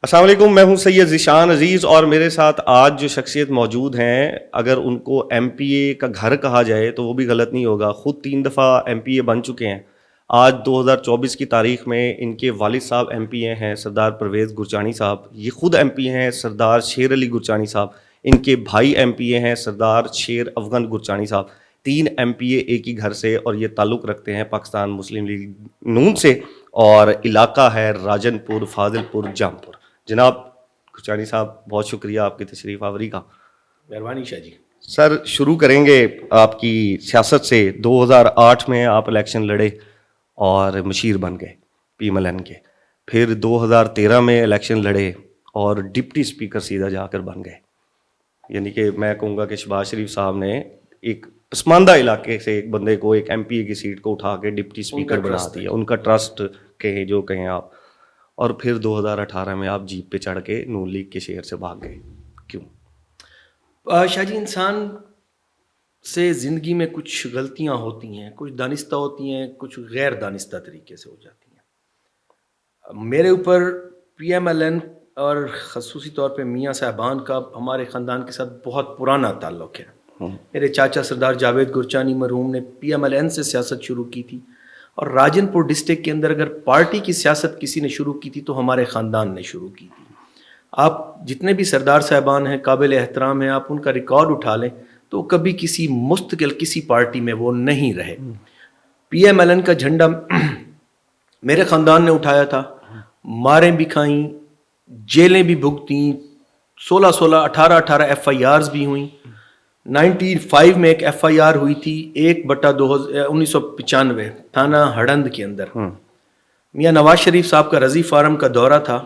السلام علیکم، میں ہوں سید ذیشان عزیز، اور میرے ساتھ آج جو شخصیت موجود ہیں، اگر ان کو ایم پی اے کا گھر کہا جائے تو وہ بھی غلط نہیں ہوگا. خود 3 دفعہ ایم پی اے بن چکے ہیں. آج 2024 کی تاریخ میں ان کے والد صاحب ایم پی اے ہیں، سردار پرویز گرچانی صاحب. یہ خود ایم پی اے ہیں، سردار شیر علی گرچانی صاحب. ان کے بھائی ایم پی اے ہیں، سردار شیر افغان گرچانی صاحب. 3 ایم پی اے ایک ہی گھر سے، اور یہ تعلق رکھتے ہیں پاکستان مسلم لیگ نون سے، اور علاقہ ہے راجن پور، فاضل پور، جام پور. جناب گرچانی صاحب، بہت شکریہ آپ کی تشریف آوری کا. مہربانی شاہ جی. سر، شروع کریں گے آپ کی سیاست سے. 2008 میں آپ الیکشن لڑے اور مشیر بن گئے پی ایم ایل این کے. پھر 2013 میں الیکشن لڑے اور ڈپٹی اسپیکر سیدھا جا کر بن گئے. یعنی کہ میں کہوں گا کہ شہباز شریف صاحب نے ایک پسماندہ علاقے سے ایک بندے کو، ایک ایم پی اے کی سیٹ کو اٹھا کے ڈپٹی اسپیکر بنا دیا. ان کا ٹرسٹ کہیں جو کہیں آپ. اور پھر 2018 میں آپ جیپ پہ چڑھ کے نون لیگ کے شہر سے بھاگ گئے. کیوں؟ شاہ جی، انسان سے زندگی میں کچھ غلطیاں ہوتی ہیں، کچھ دانستہ ہوتی ہیں، کچھ غیر دانستہ طریقے سے ہو جاتی ہیں. میرے اوپر پی ایم ایل این اور خصوصی طور پہ میاں صاحبان کا ہمارے خاندان کے ساتھ بہت پرانا تعلق ہے. میرے چاچا سردار جاوید گرچانی مرحوم نے پی ایم ایل این سے سیاست شروع کی تھی، اور راجن پور ڈسٹرکٹ کے اندر اگر پارٹی کی سیاست کسی نے شروع کی تھی تو ہمارے خاندان نے شروع کی تھی. آپ جتنے بھی سردار صاحبان ہیں قابل احترام ہیں، آپ ان کا ریکارڈ اٹھا لیں تو کبھی کسی مستقل کسی پارٹی میں وہ نہیں رہے. پی ایم ایل این کا جھنڈا میرے خاندان نے اٹھایا تھا، ماریں بھی کھائیں، جیلیں بھی بھگتیں، 18 ایف آئی آرز بھی ہوئیں. 95 میں ایک ایف آئی آر ہوئی تھی 1/1995 تھانہ ہڑند کے اندر. میاں نواز شریف صاحب کا رضی فارم کا دورہ تھا،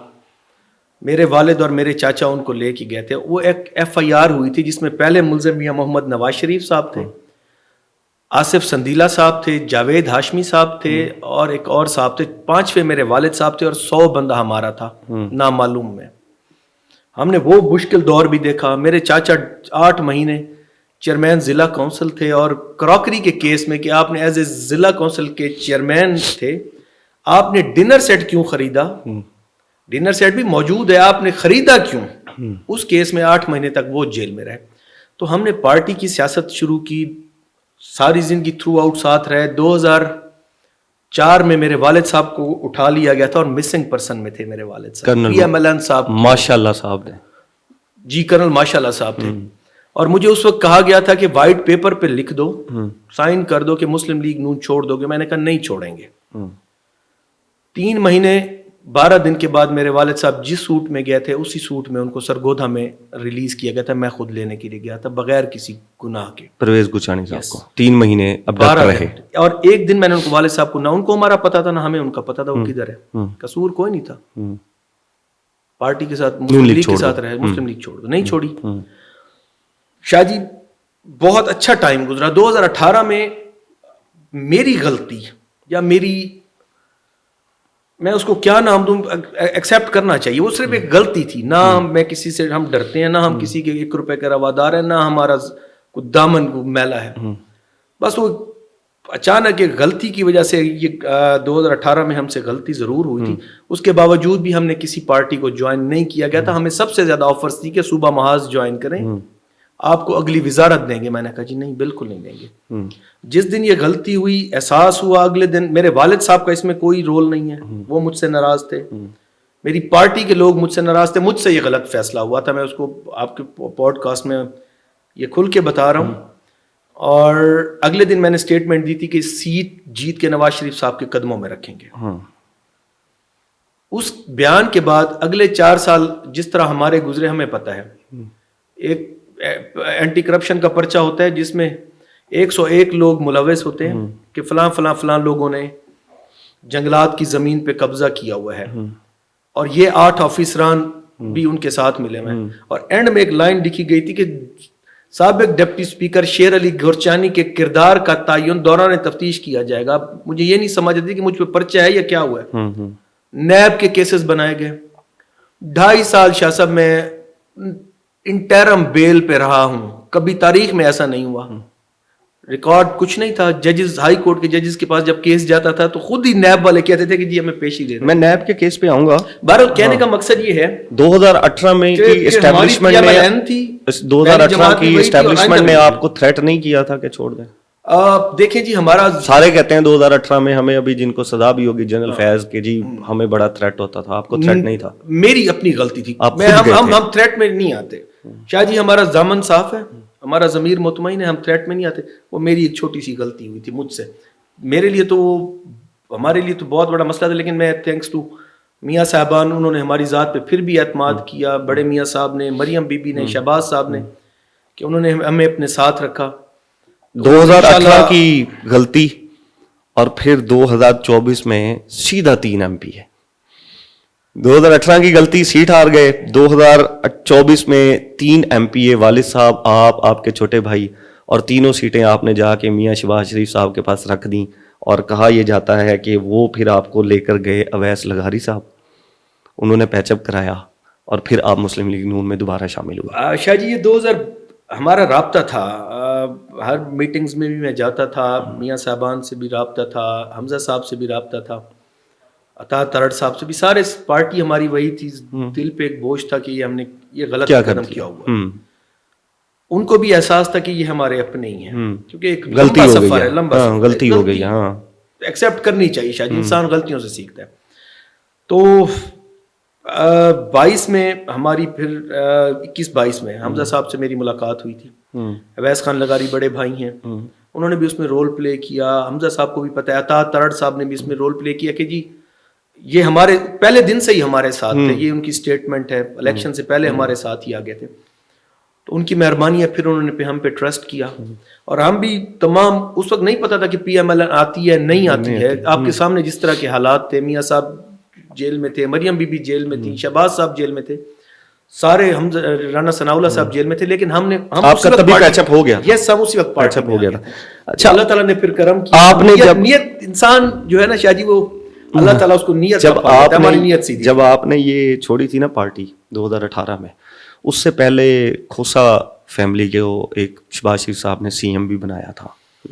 میرے والد اور میرے چاچا ان کو لے کے گئے تھے. وہ ایک ایف آئی آر ہوئی تھی جس میں پہلے ملزم میاں محمد نواز شریف صاحب تھے، آصف سندیلہ صاحب تھے، جاوید ہاشمی صاحب تھے، اور ایک اور صاحب تھے. 5ویں میرے والد صاحب تھے، اور 100 بندہ ہمارا تھا نامعلوم میں. ہم نے وہ مشکل دور بھی دیکھا. میرے چاچا 8 مہینے چیئرمین ضلع کونسل تھے، اور کراکری کے کیس میں کہ آپ نے ایز اے ضلع کونسل کے چیئرمین تھے، آپ نے ڈنر سیٹ کیوں خریدا؟ ڈنر سیٹ بھی موجود ہے، آپ نے خریدا کیوں؟ اس کیس میں 8 مہینے تک وہ جیل میں رہے. تو ہم نے پارٹی کی سیاست شروع کی، ساری زندگی تھرو آؤٹ ساتھ رہے. 2004 میں میرے والد صاحب کو اٹھا لیا گیا تھا، اور مسنگ پرسن میں تھے میرے والد صاحب. پی ایم ایل این صاحب ماشاء اللہ صاحب نے، جی کرنل ماشاء اللہ صاحب تھے. اور مجھے اس وقت کہا گیا تھا کہ وائٹ پیپر پہ لکھ دو، سائن کر دو کہ مسلم لیگ نون چھوڑ دو گے. میں نے کہا نہیں چھوڑیں گے. 3 مہینے 12 دن کے بعد میرے والد صاحب جس سوٹ میں گئے تھے اسی سوٹ میں ان کو سرگودھا میں ریلیز کیا گیا تھا. میں خود لینے کے لیے گیا تھا بغیر کسی گناہ کے. پرویز گرچانی صاحب کو 3 مہینے اب تک رہے. اور ایک دن میں نے ان کو، والد صاحب کو، نہ ان کو ہمارا پتا تھا نہ ہمیں ان کا پتا تھا وہ کدھر ہے. قصور کوئی نہیں تھا، پارٹی کے ساتھ مسلم لیگ کے ساتھ رہے. مسلم لیگ چھوڑ دو، نہیں چھوڑی. شاہ جی بہت اچھا ٹائم گزرا. 2018 میں میری غلطی، یا میں اس کو کیا نام دوں، ایکسیپٹ کرنا چاہیے، وہ صرف ایک غلطی تھی. نہ میں کسی سے ہم ڈرتے ہیں، نہ ہم کسی کے 1 روپے کا روادار ہیں، نہ ہمارا کوئی دامن کو میلا ہے. بس وہ اچانک ایک غلطی کی وجہ سے یہ 2018 میں ہم سے غلطی ضرور ہوئی تھی. اس کے باوجود بھی ہم نے کسی پارٹی کو جوائن نہیں کیا گیا تھا. ہمیں سب سے زیادہ آفرز تھی کہ صوبہ محاذ جوائن کریں، آپ کو اگلی وزارت دیں گے. میں نے کہا جی نہیں، بالکل نہیں دیں گے. جس دن یہ غلطی ہوئی، احساس ہوا، اگلے دن میرے والد صاحب کا اس میں کوئی رول نہیں ہے، وہ مجھ سے ناراض تھے، میری پارٹی کے لوگ مجھ سے ناراض تھے. مجھ سے یہ غلط فیصلہ ہوا تھا. میں اس کو آپ کے پوڈ کاسٹ میں یہ کھل کے بتا رہا ہوں. اور اگلے دن میں نے اسٹیٹمنٹ دی تھی کہ سیٹ جیت کے نواز شریف صاحب کے قدموں میں رکھیں گے. اس بیان کے بعد اگلے 4 سال جس طرح ہمارے گزرے ہمیں پتہ ہے. ایک اینٹی کرپشن کا پرچہ ہوتا ہے جس میں 101 لوگ ملوث ہوتے ہیں کہ فلاں فلاں فلاں لوگوں نے جنگلات کی زمین پہ قبضہ کیا ہوا ہے، اور یہ 8 آفیسران بھی ان کے ساتھ ملے ہوئے ہیں. اور اینڈ میں ایک لائن لکھی گئی تھی کہ سابق ڈپٹی اسپیکر شیر علی گرچانی کے کردار کا تعین دوران تفتیش کیا جائے گا. مجھے یہ نہیں سمجھ آتی کہ مجھ پہ پرچہ ہے یا کیا ہوا ہے. نیب کے کیسز بنائے گئے. 2.5 سال شاہ صاحب میں انٹرم بیل پہ رہا ہوں. کبھی تاریخ میں ایسا نہیں ہوا. ریکارڈ کچھ نہیں تھا. ججز, ہائی کورٹ کے ججز کے پاس جب کیس جاتا تھا تو خود ہی نیب والے کہتے تھے کہ جی ہمیں پیشی دے دیں. میں نیب کے کیس پہ آؤں گا. بہرحال کہنے کا مقصد یہ ہے 2018 میں کی اسٹیبلشمنٹ نے 2018 کی اسٹیبلشمنٹ نے آپ کو تھریٹ نہیں کیا تھا کہ چھوڑ دیں؟ دیکھیں جی ہمارا سارے کہتے ہیں 2018 میں ہمیں ابھی جن کو سزا بھی ہوگی جنرل فیض کے جی ہمیں بڑا تھریٹ ہوتا تھا, آپ کو تھریٹ نہیں تھا؟ میری اپنی غلطی تھی. ہم تھریٹ میں نہیں آتے شاہ جی, ہمارا ضامن صاف ہے, ہمارا ضمیر مطمئن ہے, ہم تھریٹ میں نہیں آتے. وہ میری ایک چھوٹی سی غلطی ہوئی تھی مجھ سے. میرے لیے تو ہمارے لیے تو بہت بڑا مسئلہ تھا, لیکن میں تھینکس ٹو میاں صاحبان, انہوں نے ہماری ذات پہ پھر بھی اعتماد کیا. بڑے میاں صاحب نے, مریم بی بی نے, شہباز صاحب نے, کہ انہوں نے ہمیں اپنے ساتھ رکھا. 2018 کی غلطی اور پھر 2024 میں سیدھا 3 MP ہے. 2018 کی غلطی, سیٹ ہار گئے. 2024 میں 3 MP والد صاحب, آپ کے چھوٹے بھائی, اور تینوں سیٹیں آپ نے جا کے میاں شہباز شریف صاحب کے پاس رکھ دیں. اور کہا یہ جاتا ہے کہ وہ پھر آپ کو لے کر گئے اویس لغاری صاحب, انہوں نے پیچ اپ کرایا اور پھر آپ مسلم لیگ نون میں دوبارہ شامل ہوئے. شاہ جی یہ 2000 ہمارا رابطہ تھا, ہر میٹنگز میں بھی میں جاتا تھا, میاں صاحبان سے بھی رابطہ تھا, حمزہ صاحب سے بھی رابطہ تھا, عطا ترڑ صاحب سے بھی. سارے پارٹی ہماری وہی تھی. دل پہ ایک بوجھ تھا کہ یہ ہم نے یہ غلط قدم کیا ہوا. ان کو بھی احساس تھا کہ یہ ہمارے اپنے ہی ہیں, کیونکہ ایک غلطی ہو گئی ہے, لمبا غلطی ہو گئی ہے, ہاں ایکسیپٹ کرنی چاہیے شاید, انسان غلطیوں سے سیکھتا ہے. تو 22 میں ہماری پھر 21-22 میں حمزہ صاحب سے میری ملاقات ہوئی تھی. اویس خان لغاری بڑے بھائی ہیں, انہوں نے بھی اس میں رول پلے کیا. حمزہ صاحب کو بھی پتہ ہے, عطا ترڑ صاحب نے بھی اس میں رول پلے کیا کہ جی یہ ہمارے پہلے دن سے ہی ہمارے ساتھ تھے. یہ ان کی اسٹیٹمنٹ ہے, الیکشن سے پہلے ہمارے ساتھ ہی آ گئے تھے. تو ان کی مہربانی ہے, پھر انہوں نے ہم پہ ٹرسٹ کیا. اور ہم بھی تمام, اس وقت نہیں پتا تھا کہ پی ایم ایل آتی ہے نہیں آتی ہے. آپ کے سامنے جس طرح کے حالات تھے, میاں صاحب جیل میں تھے, مریم بی بی جیل میں تھی, شہباز صاحب جیل میں تھے, سارے ہم رانا ثناء اللہ صاحب جیل میں تھے, لیکن ہم آپ کا تبھی پیچ اپ ہو گیا. یس, ہم اسی وقت پیچ اپ ہو گیا تھا. اچھا, اللہ تعالیٰ نے پھر کرم کیا. آپ نے جب نیت, انسان جو ہے نا شاہ جی, وہ اللہ تعالیٰ اس کو نیت, جب آپ نے یہ چھوڑی تھی نا پارٹی 2018 میں, اس سے پہلے کھوسا فیملی کے وہ ایک شہباز شریف صاحب نے CM بھی بنایا تھا,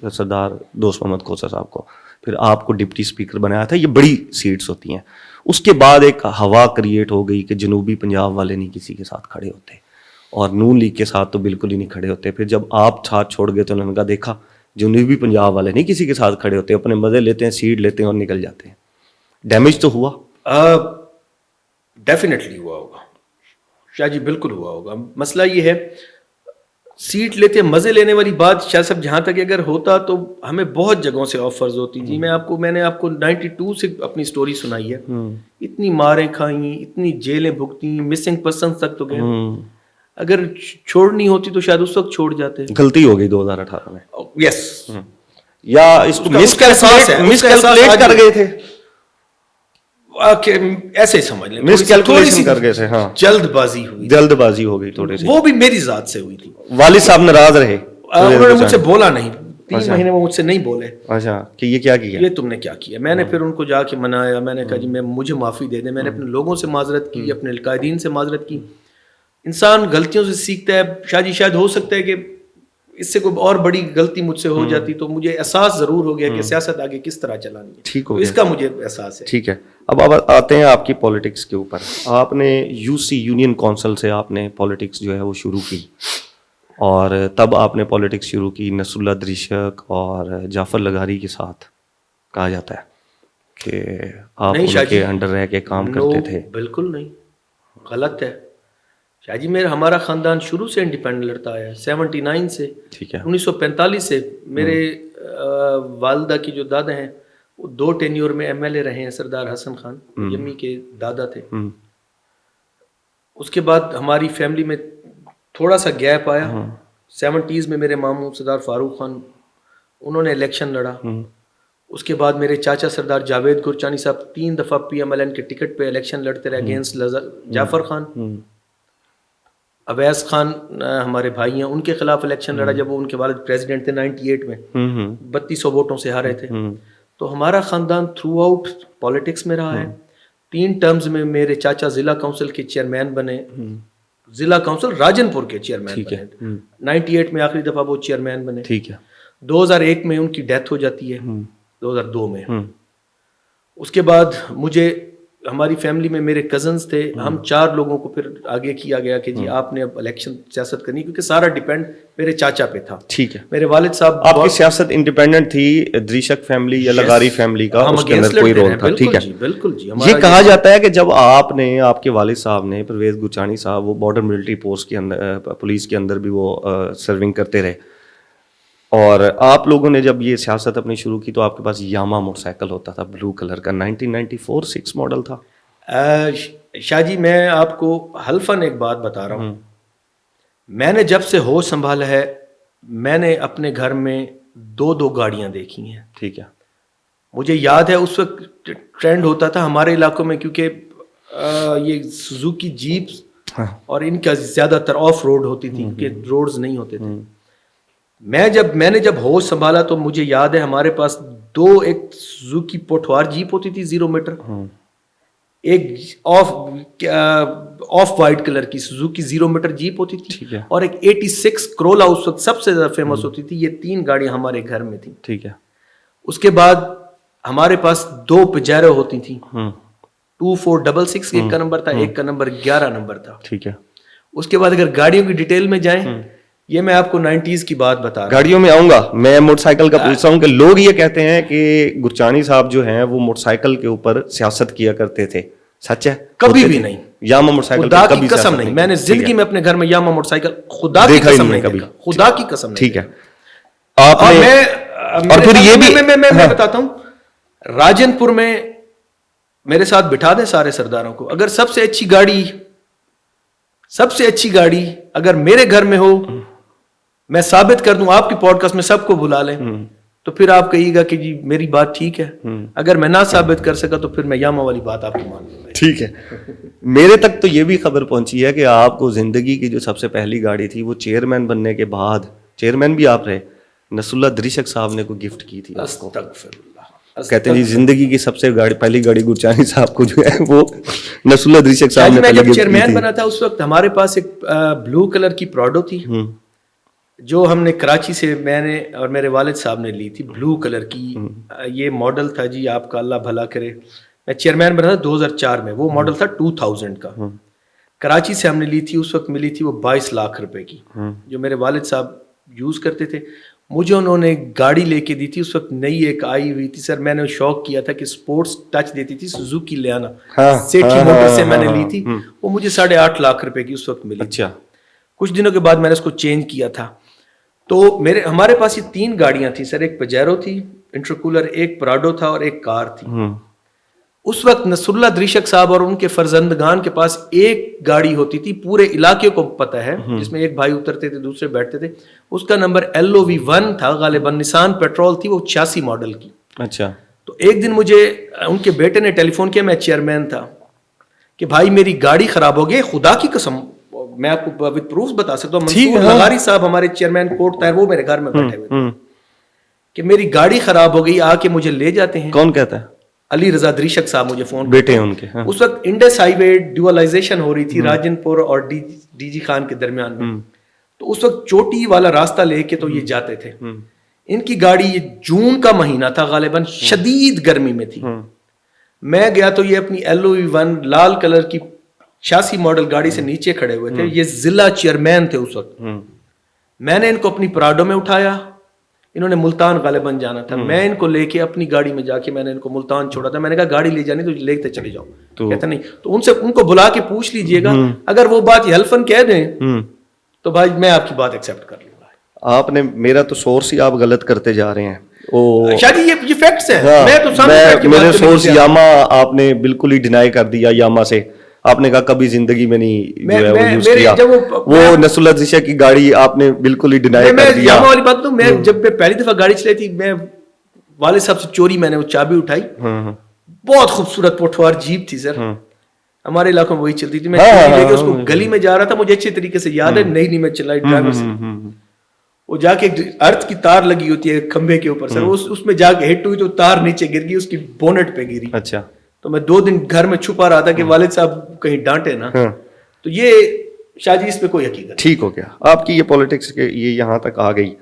سردار دوست محمد کھوسا صاحب کو, پھر آپ کو ڈپٹی اسپیکر بنایا تھا. یہ بڑی سیٹس ہوتی ہیں. اس کے بعد ایک ہوا کریٹ ہو گئی کہ جنوبی پنجاب والے نہیں کسی کے ساتھ کھڑے ہوتے, اور نون لیگ کے ساتھ تو بالکل ہی نہیں کھڑے ہوتے. پھر جب آپ ساتھ چھوڑ گئے تو انہوں نے کہا دیکھا جنوبی پنجاب والے نہیں کسی کے ساتھ کھڑے ہوتے, اپنے مزے لیتے ہیں, سیٹ لیتے ہیں اور نکل جاتے ہیں. ڈیمیج تو ہوا, ڈیفینیٹلی ہوا ہوگا شاہ جی, بالکل ہوا ہوگا. مسئلہ یہ ہے سیٹ لیتے, مزے لینے والی بات شاہ صاحب جہاں تک اگر ہوتا تو ہمیں بہت جگہوں سے آفرز ہوتی تھی. میں نے آپ کو 92 سے اپنی سٹوری سنائی ہے. اتنی ماریں کھائیں, اتنی جیلیں بھگتی, مسنگ پرسنز تک تو گئے. اگر چھوڑنی ہوتی تو شاید اس وقت چھوڑ جاتے. غلطی ہو گئی 2018 میں. یس, یا اس کو مس کیلکولیٹ کر گئے تھے, ایسے سمجھ لیں مس کیلکولیشن کر گئے تھے. ہاں, جلد بازی ہوئی, جلد بازی ہو گئی تھوڑی سی. وہ بھی میری ذات سے ہوئی تھی. والد صاحب ناراض رہے, انہوں نے مجھ سے بولا نہیں, 3 مہینے وہ مجھ سے نہیں بولے. اچھا, کہ یہ کیا کیا, یہ تم نے کیا کیا. میں نے پھر ان کو جا کے منایا, میں نے کہا جی مجھے معافی دے دیں. میں نے اپنے لوگوں سے معذرت کی, اپنے القائدین سے معذرت کی. انسان غلطیوں سے سیکھتا ہے شاہ جی. شاید ہو سکتا ہے کہ اس سے کوئی اور بڑی غلطی مجھ سے ہو جاتی تو مجھے احساس ضرور ہو گیا کہ سیاست آگے کس طرح چلانی ہے. ٹھیک ہو, اس کا مجھے احساس ہے. ٹھیک ہے. اب آتے ہیں آپ کی پولیٹکس کے اوپر. آپ نے UC یونین کونسل سے آپ نے پولیٹکس جو ہے وہ شروع کی, اور تب آپ نے پولیٹکس شروع کی نصر اللہ دریشک اور جعفر لغاری کے ساتھ. کہا جاتا ہے کہ آپ ان کے انڈر رہ کے کام کرتے تھے. بالکل نہیں, غلط ہے شاہ جی. ہمارا خاندان شروع سے انڈیپینڈنٹ لڑتا ہے, 79 سے. ٹھیک ہے. 1945 سے. میرے والدہ کی جو دادا ہیں وہ 2 ٹینیور میں MLA رہے ہیں, سردار حسن خان یمی کے دادا تھے. اس کے بعد ہماری فیملی میں تھوڑا سا گیپ آیا. 70s میں میرے ماموں سردار فاروق خان, انہوں نے الیکشن لڑا. اس کے بعد میرے چاچا سردار جاوید گرچانی صاحب 3 دفعہ PMLN کے ٹکٹ پہ الیکشن لڑتے رہے اگینسٹ جعفر خان. اویس خان ہمارے بھائی ہیں, ان کے خلاف الیکشن لڑا جب وہ ان کے والد پریزیڈنٹ تھے 98 میں. 3200 ووٹوں سے ہارے تھے. تو ہمارا خاندان تھرو آؤٹ پالیٹکس میں رہا ہے. 3 ٹرمز میں میرے چاچا ضلع کونسل کے چیئرمین بنے, ضلع کونسل راجن پور کے چیئرمین بنے. 98 میں آخری دفعہ وہ چیئرمین بنے. ٹھیک ہے. 2001 میں ان کی ڈیتھ ہو جاتی ہے, 2002 میں. اس کے بعد مجھے ہماری فیملی میں میرے کزنز تھے, ہم 4 لوگوں کو پھر آگے کیا گیا کہ جی آپ نے اب الیکشن سیاست کرنی, کیونکہ سارا ڈیپینڈ میرے چاچا پہ تھا. ٹھیک ہے, میرے والد صاحب آپ کی سیاست انڈیپینڈنٹ تھی دریشک فیملی یا لغاری فیملی کا, اس کے اندر کوئی رول تھا؟ ٹھیک ہے, بالکل جی. یہ کہا جاتا ہے کہ جب آپ نے, آپ کے والد صاحب نے, پرویز گرچانی صاحب, وہ بارڈر ملٹری پوسٹ کے اندر, پولیس کے اندر بھی وہ سرونگ کرتے رہے, اور آپ لوگوں نے جب یہ سیاست اپنی شروع کی تو آپ کے پاس یاما موٹر سائیکل ہوتا تھا بلو کلر کا, 1994 6 ماڈل تھا. شاہ جی میں آپ کو حلفاً ایک بات بتا رہا ہوں, میں نے جب سے ہوش سنبھالا ہے میں نے اپنے گھر میں 2 گاڑیاں دیکھی ہیں. ٹھیک ہے, مجھے یاد ہے اس وقت ٹرینڈ ہوتا تھا ہمارے علاقوں میں, کیونکہ یہ سوزوکی جیپ اور ان کا زیادہ تر آف روڈ ہوتی تھی, کیونکہ روڈز نہیں ہوتے تھے. میں نے جب ہوش سنبھالا تو مجھے یاد ہے ہمارے پاس 2, ایک سوزوکی پوٹوار جیپ ہوتی تھی 0 میٹر, ایک آف وائٹ کلر کی سوزوکی 0 میٹر جیپ ہوتی تھی, اور ایک 86 کرولا اس وقت سب سے زیادہ فیمس ہوتی تھی. یہ 3 گاڑیاں ہمارے گھر میں تھیں. ٹھیک ہے, اس کے بعد ہمارے پاس 2 پجیرو ہوتی تھیں, 2466 ایک کا نمبر تھا, ایک کا نمبر 11 نمبر تھا. ٹھیک ہے. اس کے بعد اگر گاڑیوں کی ڈیٹیل میں جائیں, یہ میں آپ کو 90s کی بات بتا رہا ہوں. گاڑیوں میں آؤں گا, میں موٹر سائیکل کا پوچھ رہا ہوں کہ لوگ یہ کہتے ہیں کہ گرچانی صاحب جو ہیں وہ موٹر سائیکل کے اوپر سیاست کیا کرتے تھے, سچ ہے؟ کبھی بھی نہیں, یاما موٹر سائیکل خدا کی قسم نہیں. میں نے زندگی میں اپنے گھر میں یاما موٹر سائیکل خدا کی قسم نہیں دیکھا, خدا کی قسم نہیں. ٹھیک ہے, آپ نے, اور پھر یہ بھی میں بتاتا ہوں, راجن پور میں میرے ساتھ بٹھا دیں سارے سرداروں کو, اگر سب سے اچھی گاڑی اگر میرے گھر میں ہو, میں ثابت کر دوں, آپ کی پوڈ کاسٹ میں سب کو بلا لیں, تو پھر آپ کہیے گا کہ جی میری بات ٹھیک ہے. اگر میں نہ ثابت کر سکا تو پھر میں یاما والی بات آپ کی مان لوں گا. ٹھیک ہے, میرے تک تو یہ بھی خبر پہنچی ہے کہ آپ کو زندگی کی جو سب سے پہلی گاڑی تھی وہ چیئرمین بننے کے بعد, چیئرمین بھی آپ رہے, نصر اللہ دریشک صاحب نے کوئی گفٹ کی تھی آپ کو. کہتے ہیں جی زندگی کی سب سے پہلی گاڑی گرچانی صاحب کو جو ہے وہ نصر اللہ دریشک صاحب نے پہلے گفٹ کی تھی. چیئرمین بنا تھا اس وقت ہمارے پاس ایک بلو کلر کی پراڈو تھی, جو ہم نے کراچی سے, میں نے اور میرے والد صاحب نے لی تھی, بلو کلر کی. یہ ماڈل تھا جی, آپ کا اللہ بھلا کرے, میں چیئرمین بنا تھا 2004 میں, وہ ماڈل تھا 2000 کا. کراچی سے ہم نے لی تھی, اس وقت ملی تھی وہ 22 لاکھ روپے کی, جو میرے والد صاحب یوز کرتے تھے. مجھے انہوں نے گاڑی لے کے دی تھی, اس وقت نئی ایک آئی ہوئی تھی سر. میں نے شوق کیا تھا کہ سپورٹس ٹچ دیتی تھی, سوزوکی لیانا سیٹھی موٹر سے میں نے لی تھی, وہ مجھے 8.5 لاکھ روپے کی اس وقت ملی. اچھا, کچھ دنوں کے بعد میں نے اس کو چینج کیا تھا. تو ہمارے پاس یہ 3 گاڑیاں تھیں سر, ایک پجیرو تھی انٹرکولر, ایک پراڈو تھا, اور ایک کار تھی. اس وقت نصر اللہ دریشک صاحب اور ان کے فرزندگان کے پاس ایک گاڑی ہوتی تھی, پورے علاقے کو پتہ ہے, جس میں ایک بھائی اترتے تھے دوسرے بیٹھتے تھے. اس کا نمبر LOV1 تھا, غالباً نسان پیٹرول تھی, وہ 86 ماڈل کی. اچھا, تو ایک دن مجھے ان کے بیٹے نے ٹیلی فون کیا, میں چیئرمین تھا, کہ بھائی میری گاڑی خراب ہو گئی, خدا کی قسم میں آپ کو ود پروف بتا سکتا ہوں, منصور لغاری صاحب ہمارے چیئرمین کوٹ طاہر, وہ میرے گھر میں بیٹھے ہوئے تھے, کہ میری گاڑی خراب ہو گئی, آ کے مجھے لے جاتے ہیں. کون کہتا ہے؟ علی رضا دریشک صاحب مجھے فون, بیٹے ہیں ان کے. اس وقت انڈس ہائی وے ڈیولائزیشن ہو رہی تھی راجن پور اور ڈی جی خان کے درمیان میں, تو اس وقت چوٹی والا راستہ لے کے تو یہ جاتے تھے. ان کی گاڑی, یہ جون کا مہینہ تھا غالباً, شدید گرمی میں تھی. میں گیا تو یہ اپنی LOV1 لال کلر کی 86 ماڈل گاڑی سے نیچے کھڑے ہوئے تھے, یہ ضلع چیئرمین تھے اس وقت. میں نے ان کو اپنی پراڈو میں اٹھایا, انہوں نے ملتان غالباً جانا تھا, میں ان کو لے کے اپنی گاڑی میں جا کے میں نے ان کو ملتان چھوڑا تھا. میں نے کہا گاڑی لے جانی تو لے کے چلے جاؤ, کہتا نہیں. تو ان کو بلا کے پوچھ لیجئے گا, اگر وہ بات حلفاً کہہ دیں تو بھائی میں آپ کی بات ایکسیپٹ کر لوں گا. آپ نے میرا تو سورس ہی آپ غلط کرتے جا رہے ہیں. شاہ جی یہ فیکٹس ہیں, میں تو سامنے میرے سورس یاما آپ نے بالکل ہی ڈینائی کر دیا. یاما سے آپ نے کہا کبھی زندگی میں نہیں جو ہے وہ یوز کیا, وہ نصر اللہ دریشک کی گاڑی آپ نے بالکل ہی ڈینائی کر دیا. یاما والی بات تو میں جب پہلی دفعہ گاڑی چلائی تھی, میں والد صاحب سے چوری میں نے وہ چابی اٹھائی, بہت خوبصورت پوٹوار جیپ تھی سر, ہمارے علاقوں میں وہی چلتی تھی. میں لے کے اس کو گلی میں جا رہا تھا, مجھے اچھے طریقے سے یاد ہے, نئی میں چلائی ڈرائیور سے, وہ جا کے ارتھ کی تار لگی ہوتی ہے کھمبے کے اوپر سر, اس میں جا کے ہٹ ہوئی تو تار نیچے گر گئی, اس کی بونٹ پہ گری. اچھا, تو میں 2 دن گھر میں چھپا رہا تھا کہ والد صاحب کہیں ڈانٹے نا. تو یہ شاہ جی اس پہ کوئی حقیقت. ٹھیک ہو گیا, آپ کی یہ پولیٹکس کے یہ یہاں تک آ گئی.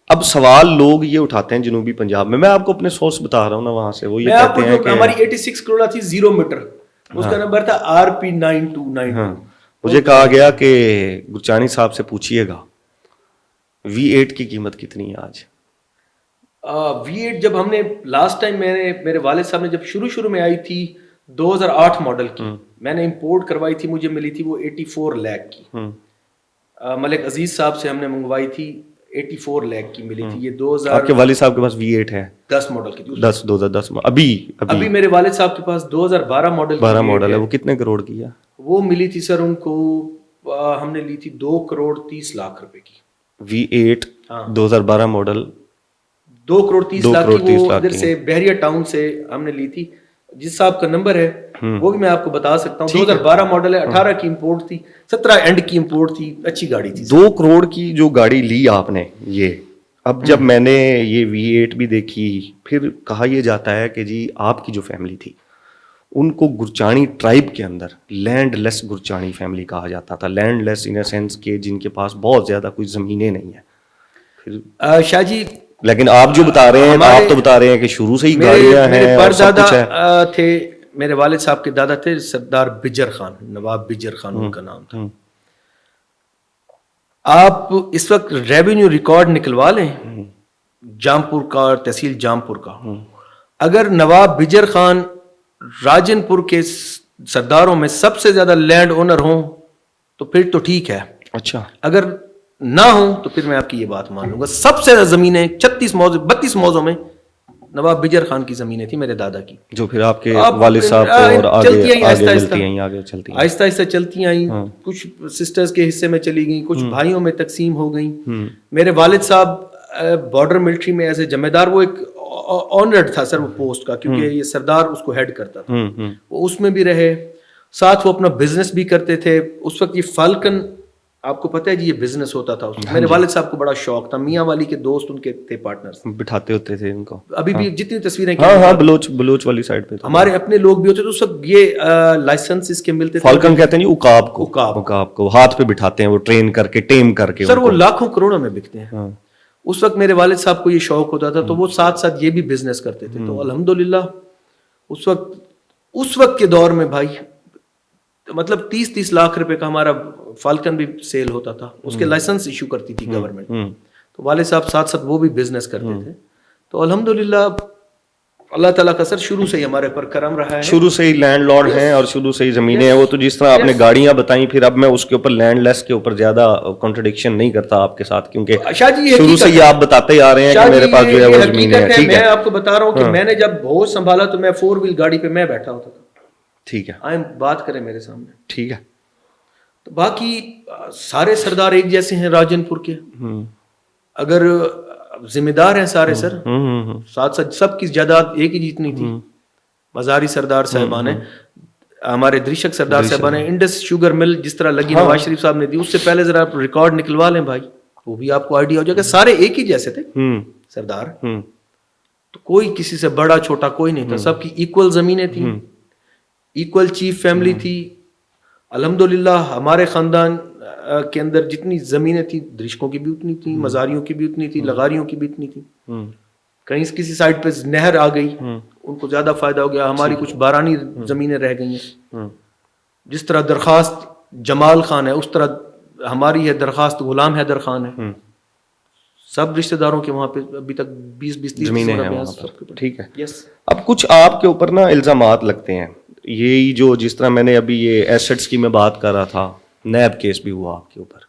اب سوال لوگ یہ اٹھاتے ہیں جنوبی پنجاب میں آپ کو اپنے سورس بتا رہا ہوں نا وہاں سے، وہ یہ کہتے ہیں کہ ہماری 86 کروڑ تھی 0 میٹر، اس کا نمبر تھا RP9292. مجھے کہا گیا کہ گرچانی صاحب سے پوچھیے گا V8 کی قیمت کتنی ہے آج. V8 جب ہم نے لاسٹ ٹائم میرے والد صاحب نے جب شروع میں آئی تھی 2008 ماڈل کی، میں نے امپورٹ کروائی تھی، مجھے ملی تھی وہ 84 لاکھ کی. ملک عزیز صاحب سے ہم نے منگوائی تھی 84 لاکھ کی ملی تھی. یہ 2000 آپ کے والد صاحب کے پاس V8 ہے 10 ماڈل کی، 2010 میں. ابھی میرے والد صاحب کے پاس 2012 ماڈل 12 ماڈل ہے. وہ کتنے کروڑ کی ہے؟ وہ ملی تھی سر ان کو، ہم نے لی تھی 2 کروڑ 30 لاکھ روپے کی. V8 2012 ماڈل 2 کروڑ 30 لاکھ کی. وہ ادھر سے بحریہ ٹاؤن سے ہم نے لی تھی. جس صاحب کا نمبر ہے وہ بھی میں آپ کو بتا سکتا ہوں. 2012 ماڈل ہے، 18 کی امپورٹ تھی، 17 اینڈ کی امپورٹ تھی. اچھی گاڑی تھی. 2 کروڑ کی جو گاڑی لی آپ نے یہ، اب جب میں نے یہ V8 بھی دیکھی، پھر کہا یہ جاتا ہے کہ جی آپ کی جو فیملی تھی ان کو گرچانی ٹرائب کے اندر لینڈ لیس گرچانی فیملی کہا جاتا تھا. Land less in a sense کہ جن کے پاس بہت زیادہ کوئی زمینیں نہیں ہیں. پھر شاہ جی، لیکن آپ جو بتا رہے ہیں، آپ تو بتا رہے ہیں کہ شروع سے ہی گاڑیاں ہیں اور سب کچھ ہے. تھے میرے والد صاحب کے دادا تھے سردار بجر خان، نواب بجر خان ان کا نام تھا. آپ اس وقت ریونیو ریکارڈ نکلوا لیں جامپور کا اور تحصیل جامپور کا، اگر نواب بجر خان راجن پور کے سرداروں میں سب سے زیادہ لینڈ اونر ہوں تو پھر تو ٹھیک ہے. اچھا، اگر نہ ہوں تو پھر میں آپ کی یہ بات مان لوں گا. سب سے زیادہ زمینیں 32 موضوع میں نواب بجر خان کی زمینیں تھی میرے دادا کی، جو پھر آپ کے والد صاحب کو اور آگے آہستہ آہستہ چلتی آئیں. کچھ سسٹرز کے حصے میں چلی گئیں، کچھ بھائیوں میں تقسیم ہو گئیں. میرے والد صاحب بارڈر ملٹری میں ایز اے جمع دار، وہ ایک آنرڈ تھا سر وہ پوسٹ کا، کیونکہ یہ سردار اس کو ہیڈ کرتا تھا. وہ اس میں بھی رہے، ساتھ وہ اپنا بزنس بھی کرتے تھے. اس وقت یہ فالکن، آپ کو پتہ ہے جی یہ بزنس ہوتا تھا. میرے والد صاحب کو بڑا شوق تھا. میاں والی کے دوست ان کے تھے پارٹنرز، بٹھاتے ہوتے تھے ان کو. ابھی بھی جتنی تصویریں بلوچ والی سائڈ پہ ہمارے اپنے لوگ بھی ہوتے تھے اس وقت. یہ لائسنس اس کے ملتے تھے. فالکن کہتے ہیں جی عقاب کو ہاتھ پہ بٹھاتے ہیں، وہ ٹرین کر کے ٹیم کر کے سر وہ لاکھوں کروڑوں میں بکتے ہیں. اس وقت میرے والد صاحب کو یہ شوق ہوتا تھا تو وہ ساتھ ساتھ یہ بھی بزنس کرتے تھے. تو الحمدللہ اس وقت کے دور میں بھائی مطلب 30 لاکھ روپے کا ہمارا فالکن بھی سیل ہوتا تھا. اس کے لائسنس ایشو کرتی تھی گورنمنٹ. تو والد صاحب ساتھ ساتھ وہ بھی بزنس کرتے تھے. تو الحمدللہ اللہ تعالیٰ کا سر شروع سے ہی ہمارے پر کرم رہا ہے. شروع سے ہی لینڈ لارڈ ہیں اور شروع سے ہی زمینیں ہیں. وہ تو جس طرح آپ نے گاڑیاں بتائیں، پھر اب میں اس کے اوپر لینڈ لیس کے اوپر زیادہ کنٹرڈکشن نہیں کرتا آپ کے ساتھ، کیونکہ شروع سے ہی آپ بتاتے ہی آ رہے ہیں کہ میرے پاس جو ہے وہ زمینیں ہیں. ٹھیک ہے، میں آپ کو بتا رہا ہوں کہ میں نے جب ہوش سنبھالا تو میں 4 ویل گاڑی پہ میں بیٹھا ہوتا تھا. ٹھیک ہے، آئیں بات کریں میرے سامنے. ٹھیک ہے. تو باقی سارے سردار ایک جیسے ہیں راجن پور کے. اگر ذمہ دار ہیں سارے سر، ساتھ ساتھ سب کی جائیداد ایک ہی جتنی تھی. مزاری سردار صاحبان ہیں، ہمارے درشک سردار صاحبان ہیں. انڈس شوگر مل جس طرح لگی نواز شریف صاحب نے دی، اس سے پہلے ذرا آپ ریکارڈ نکلوا لیں بھائی، وہ بھی آپ کو آئیڈیا ہو جائے گا. سارے ایک ہی جیسے تھے سردار. تو کوئی کسی سے بڑا چھوٹا کوئی نہیں تھا. سب کی ایکول زمینیں تھیں، ایکول چیف فیملی تھی. الحمدللہ ہمارے خاندان کے اندر جتنی زمینیں تھیں درشکوں کی بھی اتنی تھیں، مزاریوں کی بھی اتنی تھی، لغاریوں کی بھی اتنی تھی. کہیں کسی سائڈ پہ نہر آ گئی ان کو زیادہ فائدہ ہو گیا. ہماری کچھ بارانی زمینیں رہ گئی ہیں. جس طرح درخواست جمال خان ہے اس طرح ہماری ہے درخواست غلام حیدر خان ہے. سب رشتہ داروں کے وہاں پہ ابھی تک 20-30 زمینیں ہیں. ٹھیک ہے. اب کچھ آپ کے اوپر نا الزامات لگتے ہیں. یہی جو جس طرح میں نے ابھی یہ ایسٹس کی میں بات کر رہا تھا، نیب کیس بھی ہوا آپ کے اوپر.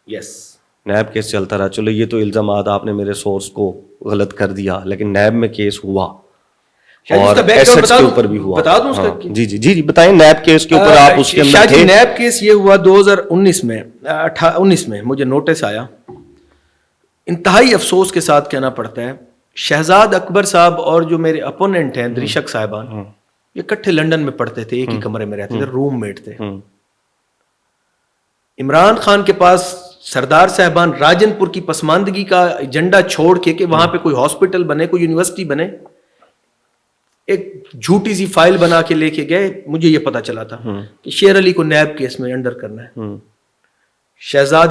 نیب کیس چلتا رہا. چلو یہ تو الزامات آپ نے میرے سورس کو غلط کر دیا، لیکن نیب میں کیس ہوا اور ایسٹس کے اوپر بھی ہوا. بتا دوں اس کا. جی بتائیں. نیب کیس کے اوپر آپ اس کے اندر تھے. نیب کیس یہ ہوا 2019 میں مجھے نوٹس آیا. انتہائی افسوس کے ساتھ کہنا پڑتا ہے، شہزاد اکبر صاحب اور جو میرے اپوننٹ ہیں درشک صاحبان، یہ اکٹھے لنڈن میں پڑھتے تھے، ایک ہی کمرے میں رہتے تھے، روم میٹ تھے. عمران خان کے پاس سردار صاحبان راجن پور کی پسماندگی کا ایجنڈا چھوڑ کے کہ وہاں پہ کوئی ہاسپٹل بنے، کوئی یونیورسٹی بنے، ایک جھوٹی سی فائل بنا کے لے کے گئے. مجھے یہ پتا چلا تھا کہ شیر علی کو نیب کیس میں انڈر کرنا ہے. شہزاد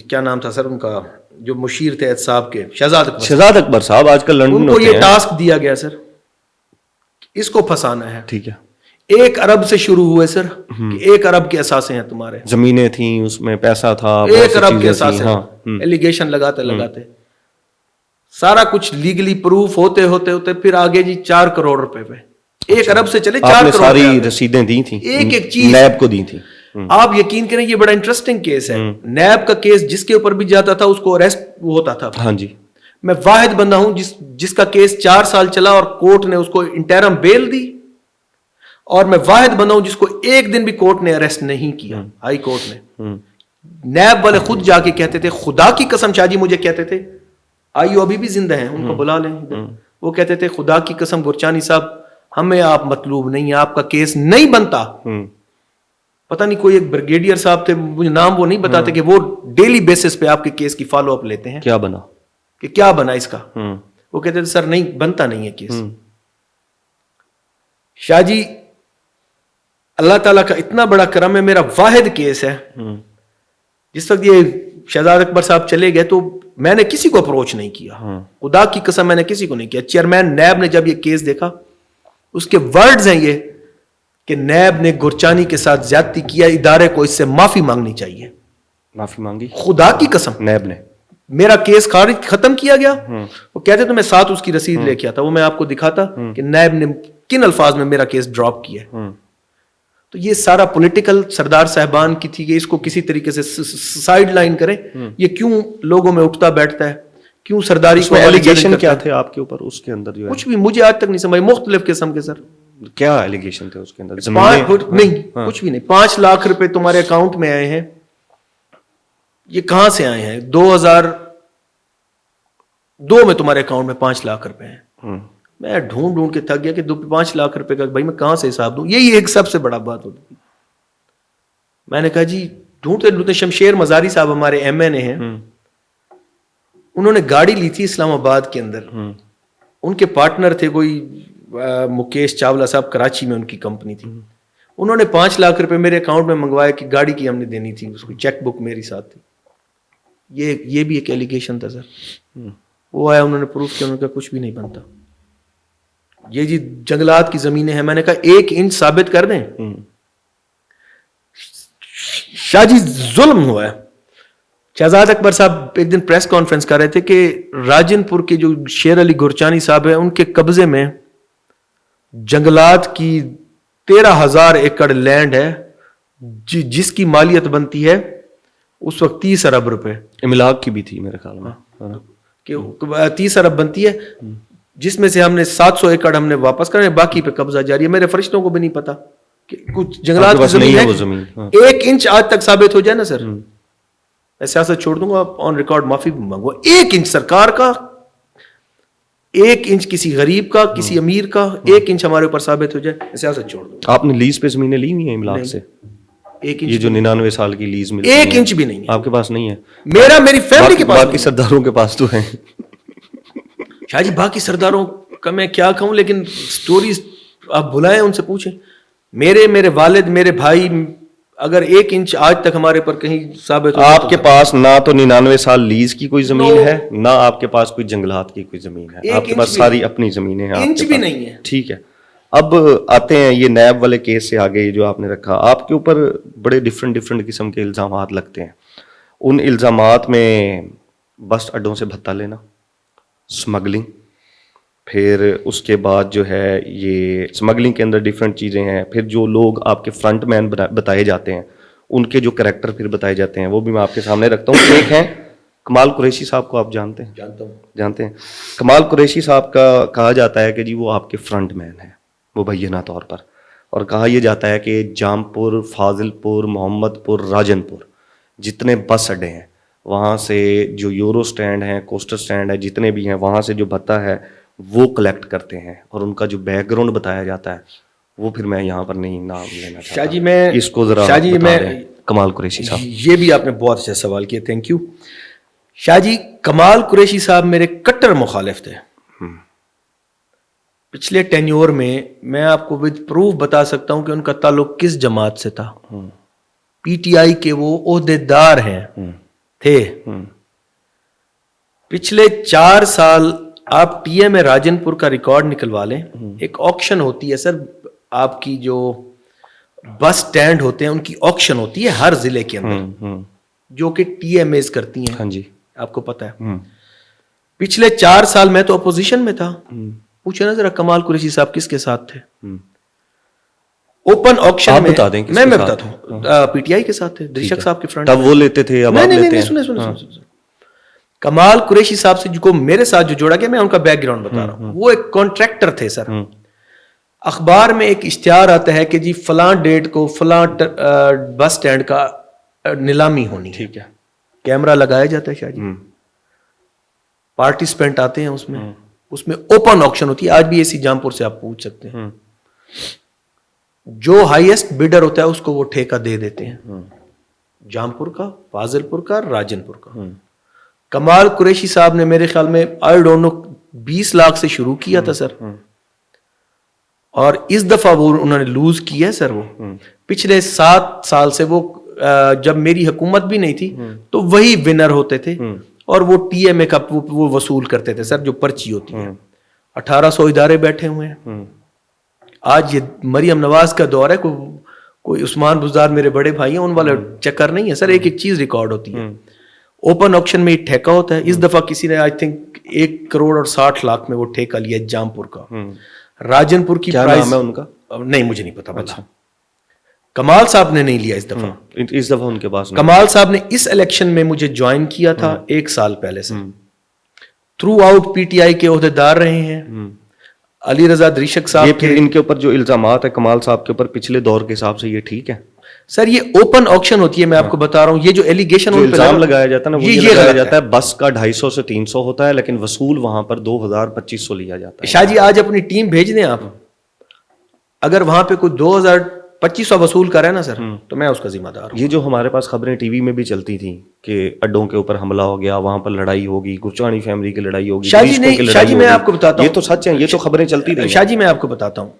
کیا نام تھا سر ان کا جو مشیر تھے احتساب کے، شہزاد اکبر صاحب آج کل لندن ان کو یہ ٹاسک دیا گیا سر، اس کو پھنسانا ہے. ٹھیک ہے. 1 ارب سے شروع ہوئے سر کہ 1 ارب کے اثاثے ہیں تمہارے، زمینیں تھیں اس میں، پیسہ تھا، 1 ارب کے اثاثے، ایلیگیشن لگاتے سارا کچھ لیگلی پروف ہوتے ہوتے پھر آگے جی 4 کروڑ روپے پہ 1 ارب سے چلے 4 کروڑ، ساری رسیدیں دی تھیں، ایک چیز نیب کو دی تھی. آپ یقین کریں یہ بڑا انٹرسٹنگ کیس ہے. نیب کا کیس جس کے اوپر بھی جاتا تھا اس کو اریسٹ ہوتا تھا. ہاں جی. میں واحد بندہ ہوں جس کا کیس 4 سال چلا اور کورٹ نے اس کو انٹرم بیل دی، اور میں واحد بندہ ہوں جس کو 1 دن بھی کورٹ نے اریسٹ نہیں کیا، ہائی کورٹ نے. نیب والے خود جا کے کہتے تھے، خدا کی قسم شاہ جی مجھے کہتے تھے، آئیو ابھی بھی زندہ ہیں، ان کو بلا لیں. وہ کہتے تھے خدا کی قسم گورچانی صاحب ہمیں آپ مطلوب نہیں ہیں، آپ کا کیس نہیں بنتا. پتہ نہیں کوئی ایک بریگیڈیئر صاحب تھے، مجھے نام وہ نہیں بتاتے، کہ وہ ڈیلی بیسس پہ آپ کے کیس کی فالو اپ لیتے ہیں. کیا بنا کہ کیا بنا اس کا؟ وہ کہتے تھے سر نہیں بنتا نہیں ہے کیس. شاہ جی اللہ تعالیٰ کا اتنا بڑا کرم ہے، میرا واحد کیس ہے. جس وقت یہ شہزاد اکبر صاحب چلے گئے تو میں نے کسی کو اپروچ نہیں کیا، خدا کی قسم میں نے کسی کو نہیں کیا. چیئرمین نیب نے جب یہ کیس دیکھا، اس کے ورڈز ہیں یہ کہ نیب نے گورچانی کے ساتھ زیادتی کیا، ادارے کو اس سے معافی مانگنی چاہیے. معافی مانگی خدا کی قسم. نیب نے میرا کیس خارج ختم کیا گیا. وہ کہتے تو میں ساتھ اس کی رسید لے کے آتا، وہ میں آپ کو دکھاتا کہ نیب نے کن الفاظ میں میرا کیس ڈراپ کیا. تو یہ سارا پولیٹیکل سردار صاحبان کی تھی کہ اس کو کسی طریقے سے سائیڈ لائن کریں. یہ کیوں لوگوں میں اٹھتا بیٹھتا ہے، کیوں سرداری کو ایلیگیشن کیا تھے آپ کے اوپر اس کے اندر؟ جو کچھ بھی مجھے آج تک نہیں سمجھ، مختلف قسم کے سر. کیا ایلیگیشن تھے اس کے اندر؟ نہیں کچھ بھی نہیں. 5 لاکھ روپے تمہارے اکاؤنٹ میں آئے ہیں، یہ کہاں سے آئے ہیں؟ 2002 میں تمہارے اکاؤنٹ میں 5 لاکھ روپے ہیں. میں ڈھونڈ کے تھک گیا کہ 5 لاکھ روپے کا بھائی میں کہاں سے حساب دوں. یہی ایک سب سے بڑا بات ہوتی. میں نے کہا جی ڈھونڈتے شمشیر مزاری صاحب ہمارے ایم این اے ہیں، انہوں نے گاڑی لی تھی اسلام آباد کے اندر. ان کے پارٹنر تھے کوئی مکیش چاولہ صاحب، کراچی میں ان کی کمپنی تھی. انہوں نے 5 لاکھ روپے میرے اکاؤنٹ میں منگوایا کہ گاڑی کی ہم نے دینی تھی، اس کو چیک بک میری ساتھ تھی. یہ بھی ایک ایلیگیشن تھا سر. وہ آیا، انہوں نے پروف کیا، انہوں نے کہا کچھ بھی نہیں بنتا. یہ جی جنگلات کی زمینیں ہیں، میں نے کہا 1 انچ ثابت کر دیں. شاہ جی ظلم ہوا ہے. شہزاد اکبر صاحب ایک دن پریس کانفرنس کر رہے تھے کہ راجن پور کے جو شیر علی گورچانی صاحب ہیں، ان کے قبضے میں جنگلات کی 13,000 ایکڑ لینڈ ہے، جس کی مالیت بنتی ہے اس وقت 30 ارب روپے. املاک کی بھی تھی میرے خیال میں، کہ 30 ارب بنتی ہے، جس میں سے ہم نے 700 ایکڑ ہم نے واپس کرنے، باقی پہ قبضہ جاری ہے. میرے فرشتوں کو بھی نہیں پتا کہ کچھ جنگلات کی زمین ہے. 1 انچ آج تک ثابت ہو جائے نا سر، میں سیاست چھوڑ دوں گا، آن ریکارڈ معافی بھی مانگوں. 1 انچ سرکار کا، 1 انچ کسی غریب کا، کسی امیر کا، 1 انچ ہمارے اوپر ثابت ہو جائے، میں سیاست چھوڑ دوں گا. آپ نے لیز پہ زمینیں لی ہوئی ہیں املاک سے؟ 1 انچ یہ جو 99 سال کی لیز ملتی 1 انچ بھی نہیں ہے آپ کے پاس نہیں ہے؟ میری فیملی کے پاس. باقی سرداروں کے پاس تو ہیں. شاہ جی باقی سرداروں کا میں کیا کہوں، لیکن سٹوریز آپ بلائیں، ان سے پوچھیں. میرے والد، میرے بھائی، اگر 1 انچ آج تک ہمارے پر کہیں ثابت ہو. آپ کے پاس نہ تو 99 سال لیز کی کوئی زمین ہے، نہ آپ کے پاس کوئی جنگلات کی کوئی زمین ہے. آپ کے پاس ساری اپنی زمینیں ہیں. انچ بھی نہیں ہے. ٹھیک ہے. اب آتے ہیں یہ نیب والے کیس سے آگے جو آپ نے رکھا. آپ کے اوپر بڑے ڈفرینٹ قسم کے الزامات لگتے ہیں. ان الزامات میں بس اڈوں سے بھتہ لینا، اسمگلنگ، پھر اس کے بعد جو ہے یہ اسمگلنگ کے اندر ڈفرینٹ چیزیں ہیں. پھر جو لوگ آپ کے فرنٹ مین بتائے جاتے ہیں، ان کے جو کریکٹر پھر بتائے جاتے ہیں، وہ بھی میں آپ کے سامنے رکھتا ہوں. ایک ہیں کمال قریشی صاحب کو، آپ جانتے ہیں؟ جانتے ہیں. کمال قریشی صاحب کا کہا جاتا ہے کہ جی وہ آپ کے فرنٹ مین ہیں مبینہ طور پر، اور کہا یہ جاتا ہے کہ جام پور، فاضل پور، محمد پور، راجن پور جتنے بس اڈے ہیں، وہاں سے جو یورو سٹینڈ ہیں، کوسٹر سٹینڈ ہے، جتنے بھی ہیں، وہاں سے جو بھتہ ہے وہ کلیکٹ کرتے ہیں. اور ان کا جو بیک گراؤنڈ بتایا جاتا ہے وہ پھر میں یہاں پر نہیں نام لینا چاہتا. شاہ جی میں اس کو ذرا بتا دیں کمال قریشی صاحب. یہ بھی آپ نے بہت اچھا سوال کیا، تھینک یو. شاہ جی کمال قریشی صاحب میرے کٹر مخالف تھے. پچھلے ٹینیور میں آپ کو ود پروف بتا سکتا ہوں کہ ان کا تعلق کس جماعت سے تھا. پی ٹی آئی کے وہ عہدیدار ہیں تھے. پچھلے 4 سال آپ ٹی ایم راجن پور کا ریکارڈ نکلوا لیں. ایک آکشن ہوتی ہے سر, آپ کی جو بس سٹینڈ ہوتے ہیں ان کی آکشن ہوتی ہے ہر ضلع کے اندر, جو کہ ٹی ایم ایز کرتی ہیں. ہاں جی, آپ کو پتا ہے پچھلے 4 سال میں تو اپوزیشن میں تھا. پوچھے نا ذرا کمال قریشی صاحب کس کے ساتھ تھے اوپن آکشن میں؟ بتا دیں میں بتاتا ہوں. پی ٹی آئی کے ساتھ تھے, درشک صاحب کے فرنٹ. تب وہ لیتے تھے, اب آپ لیتے ہیں. سنیں کمال قریشی صاحب سے جو میرے ساتھ جو جوڑا گیا, میں ان کا بیک گراؤنڈ بتا رہا ہوں. وہ ایک کانٹریکٹر تھے سر. اخبار میں ایک اشتہار آتا ہے کہ جی فلاں ڈیٹ کو فلاں بس سٹینڈ کا نیلامی ہونی. ٹھیک ہے, کیمرہ لگایا جاتا ہے شاہ جی, پارٹیسپینٹ آتے ہیں اس میں اوپن آکشن ہوتی ہے. آج بھی ایسی جامپور سے آپ پوچھ سکتے ہیں. جو ہائیسٹ بیڈر ہوتا ہے اس کو وہ ٹھیکہ دے دیتے ہیں, جامپور کا, فاضل پور کا, راجن پور کا. کمال قریشی صاحب نے میرے خیال میں آئی ڈونٹ نو 20 لاکھ سے شروع کیا تھا سر, اور اس دفعہ وہ انہوں نے لوز کیا ہے سر. وہ پچھلے 7 سال سے وہ جب میری حکومت بھی نہیں تھی تو وہی ونر ہوتے تھے, اور وہ ٹی ایم اے کا وہ وصول کرتے تھے سر, جو پرچی ہوتی ہے. 1800 ادارے بیٹھے ہوئے ہیں. آج یہ مریم نواز کا دور ہے, کوئی عثمان بزدار میرے بڑے بھائی ہیں ان والا چکر نہیں ہے سر. ایک ایک چیز ریکارڈ ہوتی ہے. اوپن آکشن میں ایک ٹھیکہ ہوتا ہے. اس دفعہ کسی نے آئی تھنک 1 کروڑ اور 60 لاکھ میں وہ ٹھیکہ لیا جامپور کا. راجن پور کی پرائز ہے ان کا نہیں, مجھے نہیں پتا. اچھا, کمال صاحب نے نہیں لیا اس دفعہ. اس دفعہ ان کے پاس کمال صاحب نے اس الیکشن میں مجھے جوائن کیا تھا 1 سال پہلے سے. Through out P T I کے عہدیدار رہے ہیں. علی رضا درشک صاحب کے ان کے اوپر جو الزامات ہیں کمال صاحب کے اوپر پچھلے دور کے حساب سے یہ ٹھیک ہے سر؟ یہ اوپن آکشن ہوتی ہے, میں آپ کو بتا رہا ہوں. یہ جو ایلیگیشن الزام لگایا جاتا ہے نا, یہ لگایا جاتا ہے بس کا 250 سے 300 ہوتا ہے, لیکن وصول وہاں پر 2000-2500 لیا جاتا ہے. شاہ جی آج اپنی ٹیم بھیج دیں آپ, اگر وہاں پہ کوئی 2200 وصول کرے نا سر, تو میں اس کا ذمہ دار ہوں. یہ جو ہمارے پاس خبریں ٹی وی میں بھی چلتی تھیں کہ اڈوں کے اوپر حملہ ہو گیا, وہاں پر لڑائی ہوگی, گرچانی فیملی کی لڑائی ہوگی, شاہ جی میں آپ کو بتاتا ہوں, یہ تو سچ ہے, یہ تو خبریں چلتی رہی. شاہ جی میں آپ کو بتاتا ہوں,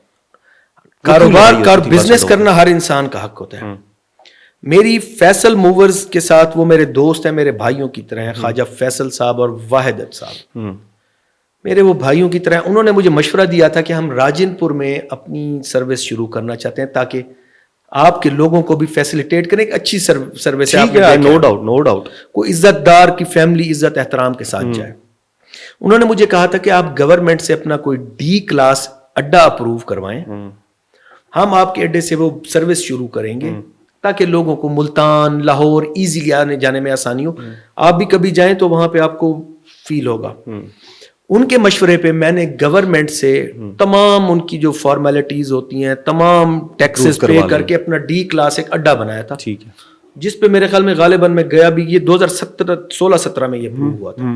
کاروبار بزنس کرنا ہر انسان کا حق ہوتا ہے. میری فیصل موورز کے ساتھ وہ میرے دوست ہیں, میرے بھائیوں کی طرح ہیں. خواجہ فیصل صاحب اور واحد صاحب میرے وہ بھائیوں کی طرح. انہوں نے مجھے مشورہ دیا تھا کہ ہم راجن پور میں اپنی سروس شروع کرنا چاہتے ہیں تاکہ آپ کے لوگوں کو بھی فیسیلیٹیٹ کریں. ایک اچھی سروس ہے, نو ڈاؤٹ. کوئی عزت دار کی فیملی عزت احترام کے ساتھ جائے. انہوں نے مجھے کہا تھا کہ آپ گورنمنٹ سے اپنا کوئی ڈی کلاس اڈا اپروو کروائیں, ہم آپ کے اڈے سے وہ سروس شروع کریں گے تاکہ لوگوں کو ملتان, لاہور ایزیلی آنے جانے میں آسانی ہو. آپ بھی کبھی جائیں تو وہاں پہ آپ کو فیل ہوگا. ان کے مشورے پہ میں نے گورنمنٹ سے تمام ان کی جو فارمیلٹیز ہوتی ہیں, تمام ٹیکسز پے کر کے اپنا ڈی کلاس ایک اڈا بنایا تھا, جس پہ میرے خیال میں غالباً میں گیا بھی. یہ 2016-17 میں یہ پروو ہوا تھا.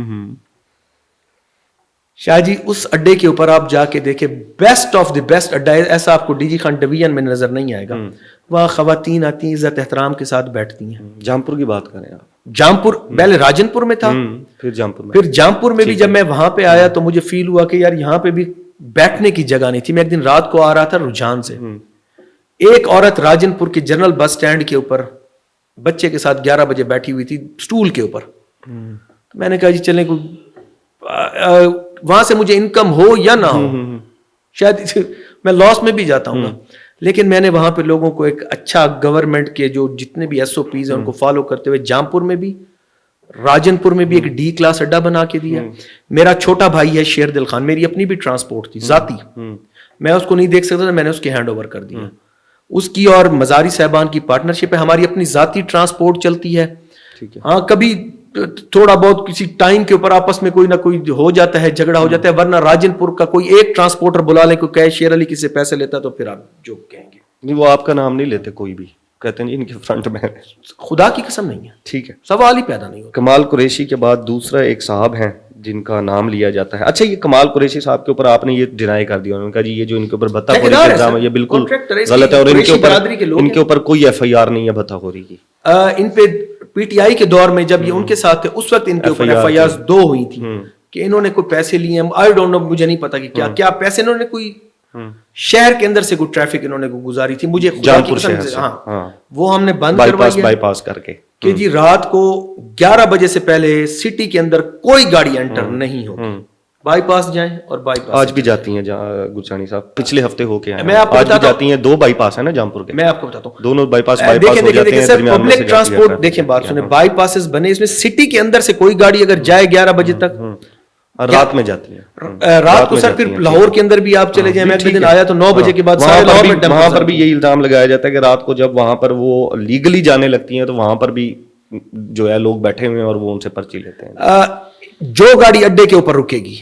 شاہ جی اس اڈے کے اوپر آپ جا کے دیکھیں, بیسٹ آف دی بیسٹ اڈا ہے. ایسا آپ کو ڈی جی خان ڈویژن میں نظر نہیں آئے گا. وہاں خواتین آتی ہیں, عزت احترام کے ساتھ بیٹھتی ہیں. جامپور کی بات کریں آپ. جامپور پہلے راجن پور میں تھا, پھر جامپور میں بھی جب میں وہاں پہ آیا تو مجھے فیل ہوا کہ یار یہاں پہ بھی بیٹھنے کی جگہ نہیں تھی. میں ایک دن رات کو آ رہا تھا رجحان سے, ایک عورت راجن پور کے جنرل بس سٹینڈ کے اوپر بچے کے ساتھ 11 بجے بیٹھی ہوئی تھی سٹول کے اوپر. میں نے کہا جی چلیں, وہاں سے مجھے انکم ہو یا نہ ہو, شاید میں لاس میں بھی جاتا ہوں, لیکن میں نے وہاں پہ لوگوں کو ایک اچھا گورنمنٹ کے جو جتنے بھی ایس او پیز ہیں ان کو فالو کرتے ہوئے جامپور میں بھی راجن پور میں بھی ایک ڈی کلاس اڈا بنا کے دیا. میرا چھوٹا بھائی ہے شیر دل خان, میری اپنی بھی ٹرانسپورٹ تھی ذاتی, میں اس کو نہیں دیکھ سکتا تھا, میں نے اس کے ہینڈ اوور کر دیا. اس کی اور مزاری صاحبان کی پارٹنرشپ ہے, ہماری اپنی ذاتی ٹرانسپورٹ چلتی ہے. ہاں کبھی تھوڑا بہت کسی ٹائم کے اوپر آپس میں کوئی نہ کوئی ہو جاتا ہے, جھگڑا ہو جاتا ہے, ورنہ راجن پور کا کوئی ایک ٹرانسپورٹر بلا لیں, کوئی کہے شیر علی کسی سے پیسے لیتا تو پھر آپ جو کہیں گے نہیں, وہ آپ کا نام نہیں لیتے, کوئی بھی کہتے ہیں ان کے فرنٹ میں. خدا کی قسم نہیں ہے, ٹھیک ہے, سوال ہی پیدا نہیں ہوتا. کمال قریشی کے بعد دوسرا ایک صاحب ہیں جن کا نام لیا جاتا ہے. اچھا, یہ کمال قریشی صاحب کے اوپر آپ نے یہ ڈینائی کر دیا, انہوں نے کہا جی یہ جو ان کے اوپر بھتہ خوری کا الزام ہے یہ بالکل غلط ہے, اور ان کے اوپر کوئی ایف آئی آر نہیں ہے بھتہ خوری کی. ان پہ پی ٹی آئی کے دور میں جب یہ ان کے ساتھ تھے اس وقت ان کے اوپر ایف آئی آر 2 ہوئی تھی کہ انہوں نے کوئی پیسے لیے ہیں. آئی ڈونٹ نو, مجھے نہیں پتا کہ کیا پیسے انہوں نے کوئی شہر کے اندر سے کوئی ٹریفک انہوں نے گزاری تھی, مجھے خدا کی جانپور قسم شہر سے, سے, ہاں وہ ہم نے بند کروائی بائی پاس کر کے کہ جی رات کو 11 بجے سے پہلے سٹی کے اندر کوئی گاڑی انٹر نہیں ہوگی, بائی پاس جائیں. اور بائی پاس آج بھی جاتی ہیں گلچانی صاحب, پچھلے ہفتے ہو کے میں آپ کو آج بھی بتاتا ہوں, جاتی ہیں, 2 بائی پاس ہے نا جامپور کے, میں آپ کو بتاتا ہوں دونوں بائی پاس دیکھیں ہو جاتے ہیں, سر درمیان میں سے پبلک ٹرانسپورٹ دیکھیں بات سنیں, بائی پاسز بنے, اس میں سٹی کے اندر سے کوئی گاڑی اگر جائے 11 بجے تک رات میں جاتی ہیں, رات کو سر پھر لاہور کے اندر بھی آپ چلے جائیں, میں اگلے دن آیا تو 9 بجے کے بعد سارے لاہور میں وہاں پر بھی یہی الزام لگایا جاتا ہے کہ رات کو جب وہاں پر وہ لیگلی جانے لگتی ہیں تو وہاں پر بھی جو ہے لوگ بیٹھے ہوئے ہیں اور وہ ان سے پرچی لیتے ہیں. جو گاڑی اڈے کے اوپر رکے گی,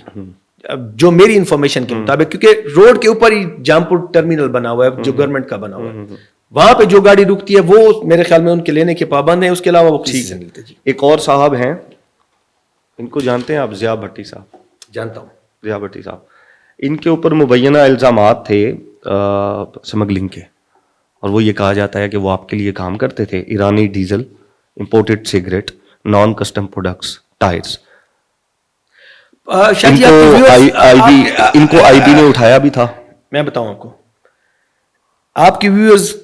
جو میری انفارمیشن کے مطابق, کیونکہ روڈ کے اوپر ہی جامپور ٹرمینل بنا ہوا ہے جو گورنمنٹ کا بنا ہوا ہے, وہاں پہ جو گاڑی رکتی ہے وہ میرے خیال میں ان کے لینے کے پابند ہیں, اس کے علاوہ وہ کسی سے نہیں لیتے. ایک اور صاحب ہیں, ان کو جانتے ہیں آپ, ضیاء بھٹی صاحب؟ جانتا ہوں. ضیاء بھٹی صاحب, ان کے اوپر مبینہ الزامات تھے سمگلنگ کے, اور وہ یہ کہا جاتا ہے کہ وہ آپ کے لیے کام کرتے تھے, ایرانی diesel, imported cigarette, non custom products, tyres. ان کو آئی بی نے اٹھایا بھی تھا. میں بتاؤں آپ کو, آپ کی ویورز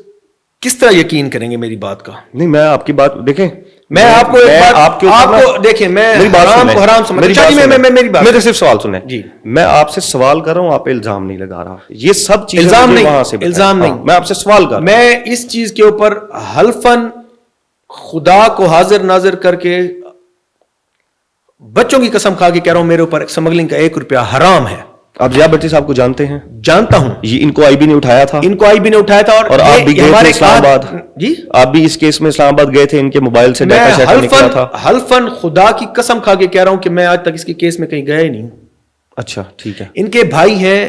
کس طرح یقین کریں گے میری بات کا؟ نہیں, میں آپ کی بات دیکھیں, میں آپ کو آپ کو دیکھیں, میں حرام کو حرام سمجھتا ہوں. میرے صرف سوال سنیں جی, میں آپ سے سوال کر رہا ہوں, آپ الزام نہیں لگا رہا. یہ سب چیزیں الزام نہیں, وہاں سے الزام نہیں, میں آپ سے سوال کر رہا ہوں. میں اس چیز کے اوپر حلفاً خدا کو حاضر ناظر کر کے بچوں کی قسم کھا کے کہہ رہا ہوں, میرے اوپر سمگلنگ کا 1 روپیہ حرام ہے. آپ ضیاء بھٹی صاحب کو جانتے ہیں؟ جانتا ہوں. یہ ان کو آئی بی نے اٹھایا تھا, ان کو آئی بی نے اٹھایا تھا, اور آپ بھی گئے تھے اسلام آباد. جی, آپ بھی اس کیس میں اسلام آباد گئے تھے, ان کے موبائل سے ڈیٹا شیٹا نکلا تھا. حلفاً خدا کی قسم کھا کے کہہ رہا ہوں کہ میں آج تک اس کے کیس میں کہیں گیا ہی نہیں ہوں. اچھا ٹھیک ہے. ان کے بھائی ہیں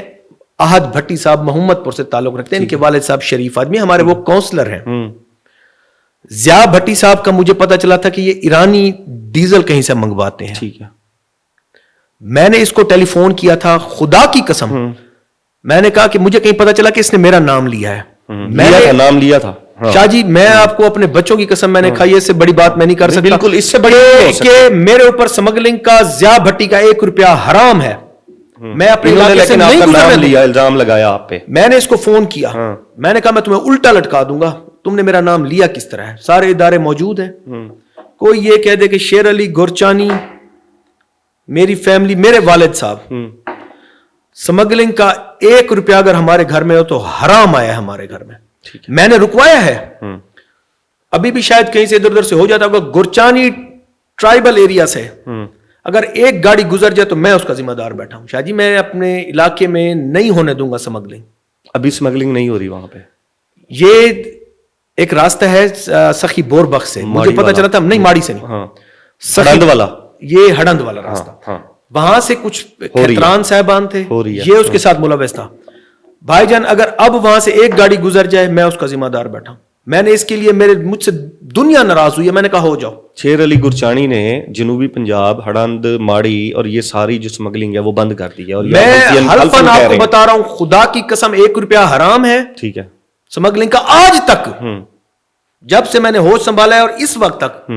احد بھٹی صاحب, محمد پور سے تعلق رکھتے ہیں, ان کے والد صاحب شریف آدمی, ہمارے وہ کونسلر ہیں. ضیاء بھٹی صاحب کا مجھے پتا چلا تھا کہ یہ ایرانی ڈیزل کہیں سے منگواتے ہیں. ٹھیک ہے. میں نے اس کو ٹیلی فون کیا تھا, خدا کی قسم میں نے کہا کہ مجھے کہیں پتا چلا کہ اس نے میرا نام لیا ہے. میں نے نام لیا تھا. شاہ جی, میں آپ کو اپنے بچوں کی قسم میں نے کھائی, اس سے بڑی بات میں نہیں کر سکتا. بالکل, اس سے بڑی کہ میرے اوپر سمگلنگ کا ضیاء بھٹی کا 1 روپیہ حرام ہے. میں اپنے علاقے سے نہیں گزرنے دیا. الزام لگایا آپ پہ. میں نے اس کو فون کیا, میں نے کہا میں تمہیں الٹا لٹکا دوں گا, تم نے میرا نام لیا کس طرح ہے؟ سارے ادارے موجود ہیں. کوئی یہ کہہ دے کہ شیر علی گورچانی, میری فیملی, میرے والد صاحب, سمگلنگ کا 1 روپیہ اگر ہمارے گھر میں ہو تو حرام آیا ہے ہمارے گھر میں. میں نے رکوایا ہے, ابھی بھی شاید کہیں سے ادھر ادھر سے ہو جاتا ہوگا. گورچانی ٹرائبل ایریا سے اگر ایک گاڑی گزر جائے تو میں اس کا ذمہ دار بیٹھا ہوں. شاہ جی, میں اپنے علاقے میں نہیں ہونے دوں گا سمگلنگ. ابھی سمگلنگ نہیں ہو رہی وہاں پہ. یہ ایک راستہ ہے سخی بور بخش سے, مجھے پتا چلا تھا, نہیں ماڑی سے نہیں, سخی والا, یہ ہڑند والا راستہ, وہاں سے کچھ کھتران صاحبان تھے, یہ اس کے ساتھ ملوث تھا. بھائی جان, اگر اب وہاں سے ایک گاڑی گزر جائے میں اس کا ذمہ دار بیٹھا ہوں. میں نے اس کے لیے مجھ سے دنیا ناراض ہوئی ہے, میں نے کہا ہو جاؤ. شیر علی گورچانی نے جنوبی پنجاب, ہڑند, ماڑی اور یہ ساری جو سمگلنگ ہے وہ بند کر دی ہے. اور میں حلفاً آپ کو بتا رہا ہوں, خدا کی قسم 1 روپیہ حرام ہے. ٹھیک ہے. سمگلنگ کا آج تک, جب سے میں نے ہوش سنبھالا ہے اور اس وقت تک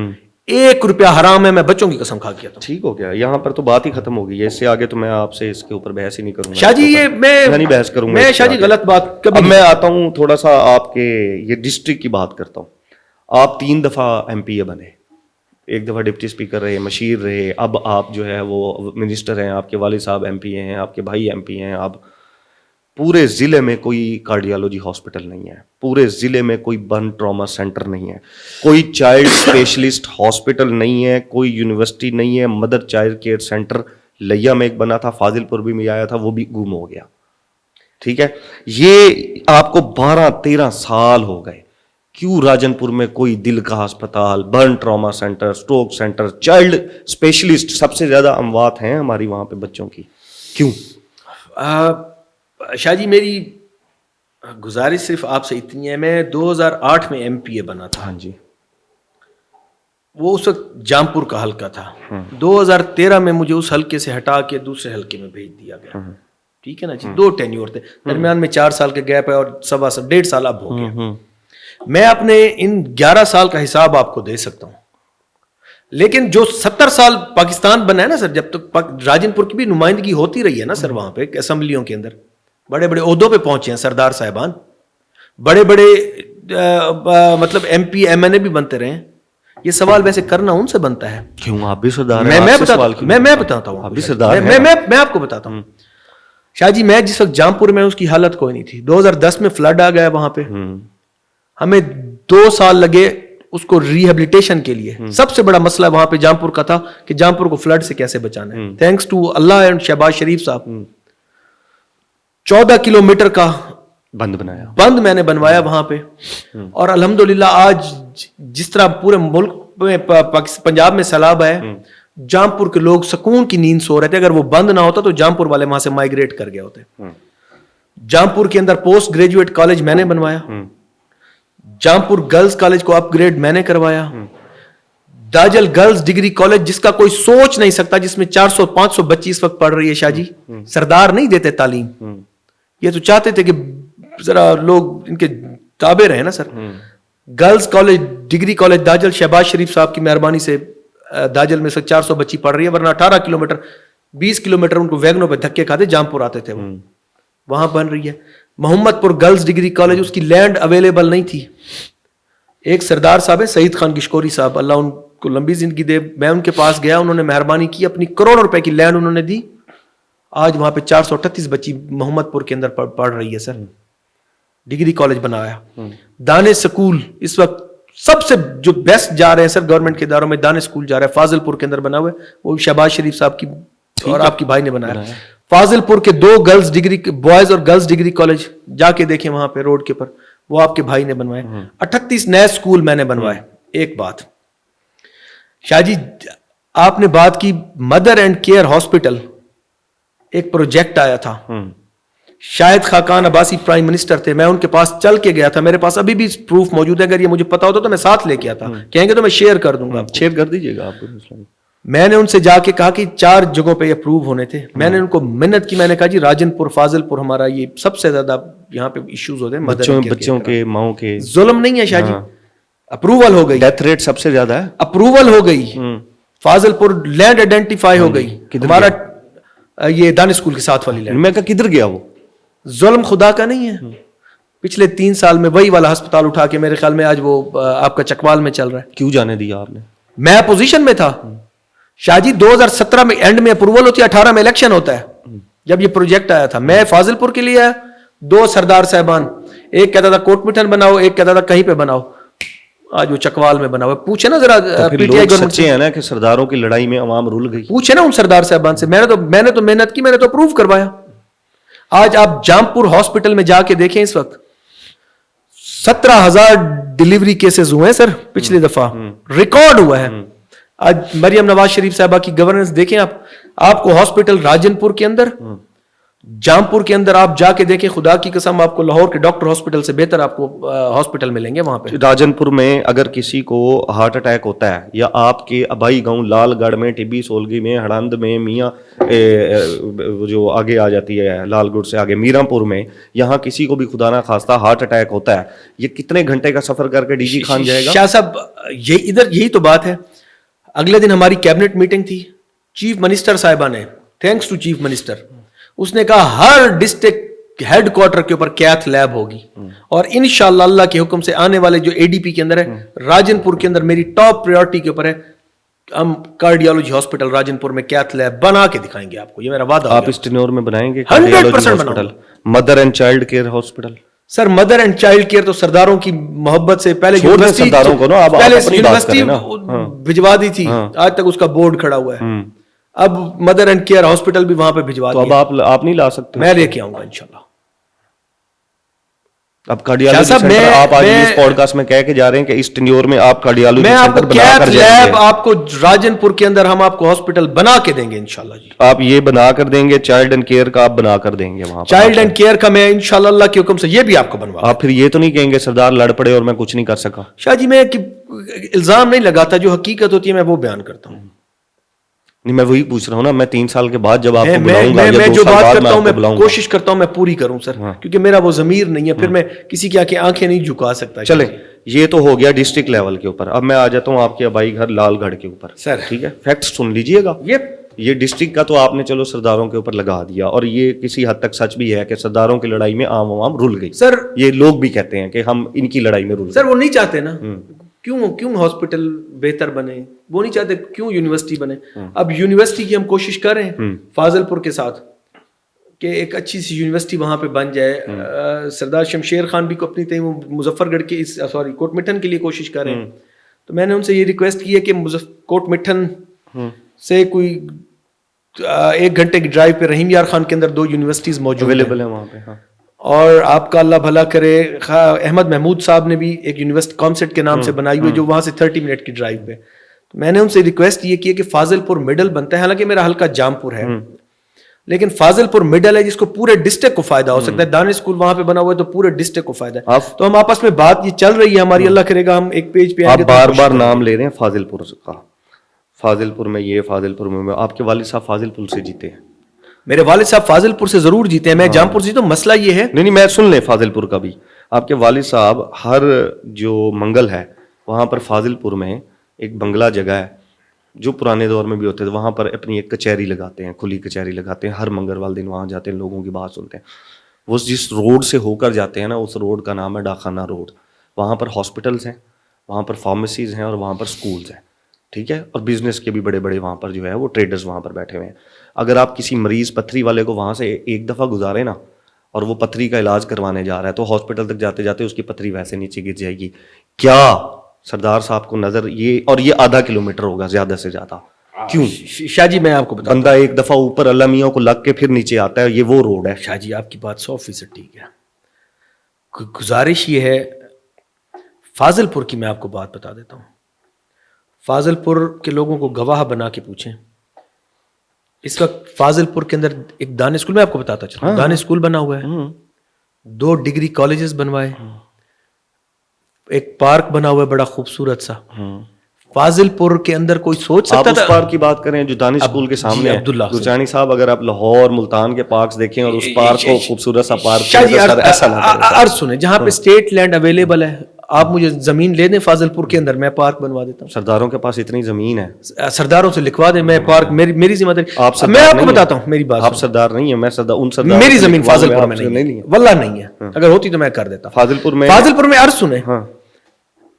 1 روپیہ حرام ہے. میں بچوں کی قسم کھا کیا تھا. ٹھیک ہو گیا, یہاں پر تو بات ہی ختم ہو گئی ہے. اس سے آگے تو میں آپ سے اس کے اوپر بحث ہی نہیں کروں گا. شاہ جی, یہ میں نہیں بحث کروں گا. میں شاہ جی غلط بات اب میں آتا ہوں تھوڑا سا آپ کے یہ ڈسٹرکٹ کی بات کرتا ہوں. آپ 3 دفعہ ایم پی اے بنے, 1 دفعہ ڈپٹی اسپیکر رہے, مشیر رہے, اب آپ جو ہے وہ منسٹر ہیں, آپ کے والد صاحب ایم پی اے ہیں, آپ کے بھائی ایم پی اے ہیں. اب پورے ضلع میں کوئی کارڈیالوجی ہاسپٹل نہیں ہے, پورے ضلع میں کوئی برن ٹراما سینٹر نہیں ہے, کوئی چائلڈ اسپیشلسٹ ہاسپٹل نہیں ہے, کوئی یونیورسٹی نہیں ہے. مدر چائلڈ کیئر سینٹر لیا میں ایک بنا تھا, فاضل پور بھی میں آیا تھا, وہ بھی گم ہو گیا. ٹھیک ہے, یہ آپ کو 12-13 سال ہو گئے. کیوں راجن پور میں کوئی دل کا ہسپتال, burn trauma centre, stroke centre, child specialist, سب سے زیادہ اموات ہیں ہماری وہاں پہ بچوں کی, کیوں؟ شاہ جی, میری گزارش صرف آپ سے اتنی ہے, میں 2008 میں ایم پی اے بنا تھا. ہاں جی. وہ اس وقت جامپور کا حلقہ تھا. 2013 میں مجھے اس حلقے سے ہٹا کے دوسرے حلقے میں بھیج دیا گیا. ٹھیک ہے نا جی, 2 ٹینیور تھے, درمیان میں 4 سال کے گیپ ہے اور 1.5 سال اب ہو گیا. میں اپنے ان 11 سال کا حساب آپ کو دے سکتا ہوں, لیکن جو 70 سال پاکستان بنا ہے نا سر, جب تک راجن پور کی بھی نمائندگی ہوتی رہی ہے نا سر وہاں پہ اسمبلیوں کے اندر, بڑے بڑے عہدوں پہ پہنچے ہیں سردار صاحبان, بڑے بڑے مطلب ایم پی ایم این اے بھی بنتے رہے ہیں. یہ سوال ویسے کرنا ان سے بنتا ہے. کیوں آپ بھی سردار ہیں؟ میں بتاتا ہوں, آپ بھی سردار ہیں. میں آپ کو بتاتا ہوں شاہ جی. میں جس وقت جامپور میں اس کی حالت کوئی نہیں تھی. 2010 میں فلڈ آ گیا وہاں پہ, ہمیں 2 سال لگے اس کو ریہیبلیٹیشن کے لیے. سب سے بڑا مسئلہ وہاں پہ جامپور کا تھا کہ جامپور کو فلڈ سے کیسے بچانا ہے. تھینکس ٹو اللہ اینڈ شہباز شریف صاحب 14 کلومیٹر کا بند میں نے بنوایا وہاں پہ. اور الحمدللہ آج جس طرح پورے ملک میں پنجاب میں سیلاب ہے, جامپور کے لوگ سکون کی نیند سو رہے تھے. اگر وہ بند نہ ہوتا تو جامپور والے وہاں سے مائگریٹ کر گئے ہوتے. جامپور کے اندر پوسٹ گریجویٹ کالج میں نے بنوایا. جامپور گرلز کالج کو اپ گریڈ میں نے کروایا. داجل گرلز ڈگری کالج جس کا کوئی سوچ نہیں سکتا, جس میں 400-500 بچی اس وقت پڑھ رہی ہے شاہ جی. سردار نہیں دیتے تعلیم, یہ تو چاہتے تھے کہ ذرا لوگ ان کے تابع رہے نا sir. Girls college degree college Dajal Shahbaz Sharif صاحب کی مہربانی سے داجل میں سے 400 بچی پڑھ رہی ہے, ورنہ 18 کلومیٹر 20 کلومیٹر ان کو ویگنوں پہ دھکے کھاتے جامپور آتے تھے. وہ وہاں بن رہی ہے. محمد پور گرلز ڈگری کالج, اس کی لینڈ اویلیبل نہیں تھی. ایک سردار صاحب ہے سعید خان کشکوری صاحب, اللہ ان کو لمبی زندگی دے, میں ان کے پاس گیا, انہوں نے مہربانی کی, اپنی کروڑوں روپے کی لینڈ انہوں نے دی. آج وہاں پہ 438 بچی محمد پور کے اندر پڑھ رہی ہے سر. ڈگری کالج بنایا. دانے سکول اس وقت سب سے جو بیسٹ جا رہے ہیں سر گورنمنٹ کے اداروں میں, دانے سکول جا رہا ہے فاضل پور کے اندر بنا ہوا ہے, وہ شہباز شریف صاحب کی اور آپ کی بھائی نے بنایا. فاضل پور کے 2 گرلز ڈگری بوائز اور گرلز ڈگری کالج جا کے دیکھیں وہاں پہ روڈ کے پر, وہ آپ کے بھائی نے بنوائے. 38 نئے سکول میں نے بنوائے. ایک بات شاہ جی, آپ نے بات کی مدر اینڈ کیئر ہاسپٹل, ایک پروجیکٹ آیا تھا. شاہد خاقان عباسی پرائم منسٹر تھے, میں ان کے پاس چل کے گیا تھا, میرے پاس ابھی بھی پروف موجود ہے. اگر یہ مجھے پتا ہوتا تو میں ساتھ لے کے آتا, کہیں گے تو میں شیئر کر دوں گا. شیئر کر دیجیے گا آپ. میں نے ان سے جا کے کہا کہ 4 جگہوں پہ یہ اپروو ہونے تھے. میں نے ان کو منت کی, میں نے کہا جی راجن پور فاضل پور ہمارا یہ سب سے زیادہ یہاں پہ ایشوز ہوتے ہیں, بچوں کے ماؤں کے ظلم نہیں ہے شاہ جی. اپروول ہو گئی, ڈیتھ ریٹ سب سے زیادہ ہے, اپروول ہو گئی. فاضل پور لینڈ آئیڈینٹیفائی ہو گئی, ہمارا یہ دان اسکول کے ساتھ والی لینڈ. میں کہا کدھر گیا وہ ظلم خدا کا نہیں ہے. پچھلے 3 سال میں وہی والا ہسپتال اٹھا کے میرے خیال میں آج وہ آپ کا چکوال میں چل رہا ہے. کیوں جانے دیا آپ نے؟ میں اپوزیشن میں تھا شاہ جی. 2017 میں اینڈ میں اپروول ہوتی ہے, 18 میں الیکشن ہوتا ہے. جب یہ پروجیکٹ آیا تھا میں فاضل پور کے لیے آیا, 2 سردار صاحبان, ایک کہتا تھا کوٹ مٹھن بناؤ, ایک کہتا تھا کہیں پہ بناؤ. آج وہ چکوال میں بنا ہوا. پوچھے نا ذرا پی ٹی آئی سچے ہیں نا کہ سرداروں کی لڑائی میں عوام رول گئی. پوچھے نا ان سردار صاحبان سے. میں نے تو محنت کی, میں نے تو اپروو کروایا. آج آپ جامپور ہاسپٹل میں جا کے دیکھیں, اس وقت 17,000 ڈیلیوری کیسز ہوئے ہیں سر پچھلی دفعہ, ریکارڈ ہوا ہے. آج مریم نواز شریف صاحبہ کی گورننس دیکھیں آپ کو ہاسپٹل راجن پور کے اندر, جامپور کے اندر آپ جا کے دیکھیں, خدا کی قسم آپ کو لاہور کے ڈاکٹر ہاسپٹل سے بہتر آپ کو ہاسپٹل ملیں گے وہاں پہ. راجن پور میں اگر کسی کو ہارٹ اٹیک ہوتا ہے, یا آپ کے آبائی گاؤں لال گڑھ میں, ٹبی سولگی میں, ہڑند میں, میاں جو آگے آ جاتی ہے لال گڑھ سے آگے میرا پور میں, یہاں کسی کو بھی خدا نہ خواستہ ہارٹ اٹیک ہوتا ہے, یہ کتنے گھنٹے کا سفر کر کے ڈی جی خان جائے گا؟ شاہ صاحب یہی تو بات ہے. اگلے دن ہماری کیبنٹ میٹنگ تھی, چیف منسٹر صاحبہ نے, تھینکس ٹو چیف منسٹر, اس نے کہا ہر ڈسٹرکٹ ہیڈ کوارٹر کے اوپر کیتھ لیب ہوگی. اور انشاءاللہ اللہ کے حکم سے آنے والے جو اے ڈی پی کے اندر ہے, راجن پور کے اندر میری ٹاپ پریورٹی کے اوپر ہے, ہم کارڈیالوجی ہاسپٹل راجن پور میں کیتھ لیب بنا کے دکھائیں گے آپ کو. یہ میرا وعدہ. آپ اس ٹینور میں بنائیں گے 100% mother and child care hospital? Sir mother and child care تو سرداروں کی محبت سے پہلے سرداروں کو نا, پہلے یونیورسٹی بھجوا دی تھی, آج تک اس کا بورڈ کھڑا ہوا ہے. اب مدر اینڈ کیئر ہاسپٹل بھی وہاں پہ بھجوا دیا. اب آپ نہیں لا سکتے؟ میں لے کے آؤں گا انشاءاللہ. اب کارڈیالوجی سینٹر آپ آج اس پوڈ کاسٹ میں کہہ کے جا رہے ہیں کہ اس ٹینیور میں آپ کارڈیالوجی سینٹر بنا کر جائیں گے. آپ کو راجن پور کے اندر ہم آپ کو ہاسپٹل بنا کے دیں گے انشاءاللہ جی. آپ یہ بنا کر دیں گے, چائلڈ اینڈ کیئر کا آپ بنا کر دیں گے وہاں. چائلڈ اینڈ کیئر کا میں انشاءاللہ اللہ کے حکم سے یہ بھی آپ کو بنوا. آپ پھر یہ تو نہیں کہیں گے سردار لڑ پڑے اور میں کچھ نہیں کر سکا؟ شاہ جی میں الزام نہیں لگاتا, جو حقیقت ہوتی ہے میں وہ بیان کرتا ہوں. نہیں میں وہی پوچھ رہا ہوں نا, میں 3 سال کے بعد جب آپ کو بلاؤں گا, میں جو بات کرتا ہوں میں کوشش کرتا ہوں میں پوری کروں سر, کیونکہ میرا وہ ضمیر نہیں ہے, پھر میں کسی کی آنکھیں نہیں جھکا سکتا. چلے یہ تو ہو گیا ڈسٹرکٹ لیول کے اوپر. اب میں آ جاتا ہوں آپ کے آبائی گھر لال گڑھ کے اوپر. سر ٹھیک ہے, فیکٹس سن لیجئے گا. یہ یہ ڈسٹرکٹ کا تو آپ نے چلو سرداروں کے اوپر لگا دیا, اور یہ کسی حد تک سچ بھی ہے کہ سرداروں کی لڑائی میں عام عوام رل گئی. سر یہ لوگ بھی کہتے ہیں کہ ہم ان کی لڑائی میں رل سر وہ نہیں چاہتے نا, کیوں ہاسپٹل بہتر بنے, وہ نہیں چاہتے, کیوں یونیورسٹی بنے. اب یونیورسٹی کی ہم کوشش کر رہے ہیں فاضل پور کے ساتھ کہ ایک اچھی سی یونیورسٹی وہاں پہ بن جائے. سردار شمشیر خان بھی کو اپنی تئیں مظفر گڑھ کے کوٹ مٹھن کے لیے کوشش کر رہے ہیں. تو میں نے ان سے یہ ریکویسٹ کی ہے کہ کوٹ مٹھن سے کوئی 1 گھنٹے کی ڈرائیو پہ رحیم یار خان کے اندر 2 یونیورسٹیز موجود اویلیبل ہیں وہاں پہ. اور آپ کا اللہ بھلا کرے, احمد محمود صاحب نے بھی ایک یونیورسٹی کامسیٹ کے نام سے بنائی ہوئی جو وہاں سے 30 منٹ کی ڈرائیو پہ. تو میں نے ان سے ریکویسٹ یہ کی کہ فاضل پور مڈل بنتا ہے, حالانکہ میرا حلقہ جام پور ہے لیکن فاضل پور مڈل ہے جس کو پورے ڈسٹرکٹ کو فائدہ ہو سکتا ہے. دانش اسکول وہاں پہ بنا ہوا ہے تو پورے ڈسٹرکٹ کو فائدہ ہے. تو ہم آپس میں بات یہ چل رہی ہے ہماری, اللہ کرے گا ہم ایک پیج پہ آپ بار بار نام لے رہے ہیں فاضل پور کا, فاضل پور میں یہ, فاضل پور میں. آپ کے والد صاحب فاضل پور سے جیتے ہیں. میرے والد صاحب فاضل پور سے ضرور جیتے ہیں, میں جام پور سے جیتا ہوں. مسئلہ یہ ہے, نہیں میں سن لیں فاضل پور کا بھی. آپ کے والد صاحب ہر جو منگل ہے وہاں پر فاضل پور میں ایک بنگلہ جگہ ہے جو پرانے دور میں بھی ہوتے تھے, وہاں پر اپنی ایک کچہری لگاتے ہیں, کھلی کچہری لگاتے ہیں. ہر منگلوار دن وہاں جاتے ہیں, لوگوں کی بات سنتے ہیں. وہ جس روڈ سے ہو کر جاتے ہیں نا, اس روڈ کا نام ہے ڈاکخانہ روڈ. وہاں پر ہاسپٹلس ہیں, وہاں پر فارمیسیز ہیں, اور وہاں پر سکولز ہیں, ٹھیک ہے. اور بزنس کے بھی بڑے بڑے وہاں پر جو ہے وہ ٹریڈرز وہاں پر بیٹھے ہوئے ہیں. اگر آپ کسی مریض پتھری والے کو وہاں سے ایک دفعہ گزارے نا, اور وہ پتھری کا علاج کروانے جا رہا ہے, تو ہاسپٹل تک جاتے جاتے اس کی پتھری ویسے نیچے گر جائے گی. کیا سردار صاحب کو نظر یہ, اور یہ آدھا کلومیٹر ہوگا زیادہ سے زیادہ, کیوں شاہ جی میں آپ کو بتا, بندہ ایک دفعہ اوپر اللہ میاں کو لگ کے پھر نیچے آتا ہے, یہ وہ روڈ ہے. شاہ جی آپ کی بات 100% ٹھیک ہے. گزارش یہ ہے, فاضل پور کی میں آپ کو بات بتا دیتا ہوں. فاضل پور کے لوگوں کو گواہ بنا کے پوچھیں. اس وقت فاضل پور کے اندر ایک دانش اسکول, میں آپ کو بتاتا چلوں, دانش اسکول بنا ہوا ہے, 2 ڈگری کالجز بنوائے, ایک پارک بنا ہوا ہے بڑا خوبصورت سا. فاضل پور کے اندر کوئی سوچ سکتا تھا. آپ اس پارک کی بات کریں جو دانش اسکول کے سامنے ہے, گرجانی صاحب, اگر آپ لاہور ملتان کے پارکس دیکھیں اور اس پارک کو خوبصورت سا پارک عرض سنیں, جہاں پہ اسٹیٹ لینڈ اویلیبل ہے, آپ مجھے زمین لے دیں فاضل پور کے اندر, میں پارک بنوا دیتا ہوں. سرداروں کے پاس اتنی زمین ہے, سرداروں سے لکھوا دیں, میں پارک میری ذمہ داری. میں آپ کو بتاتا ہوں میری بات, آپ سردار نہیں ہیں, میں ان سردار, میری زمین فاضل پور میں نہیں ہے, واللہ نہیں ہے, اگر ہوتی تو میں کر دیتا. فاضل پور میں عرض سنیں,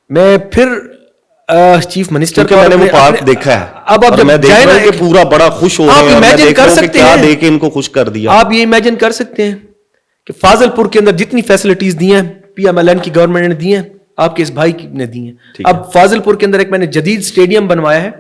میں پھر چیف منسٹر کا میں نے وہ پارک دیکھا ہے. اب جب میں دیکھ رہا ہوں کہ پورا بڑا خوش ہو رہے ہیں, میں دیکھ رہا ہوں کہ کیا دے کے ان کو خوش کر دیا. آپ یہ امیجن کر سکتے ہیں کہ فاضل پور کے اندر جتنی فیسلٹیز دی ہیں PMLN کی گورنمنٹ نے دی ہیں, آپ کے اس بھائی نے دی ہیں. اب فاضل پور کے اندر ایک میں نے جدید اسٹیڈیم بنوایا ہے,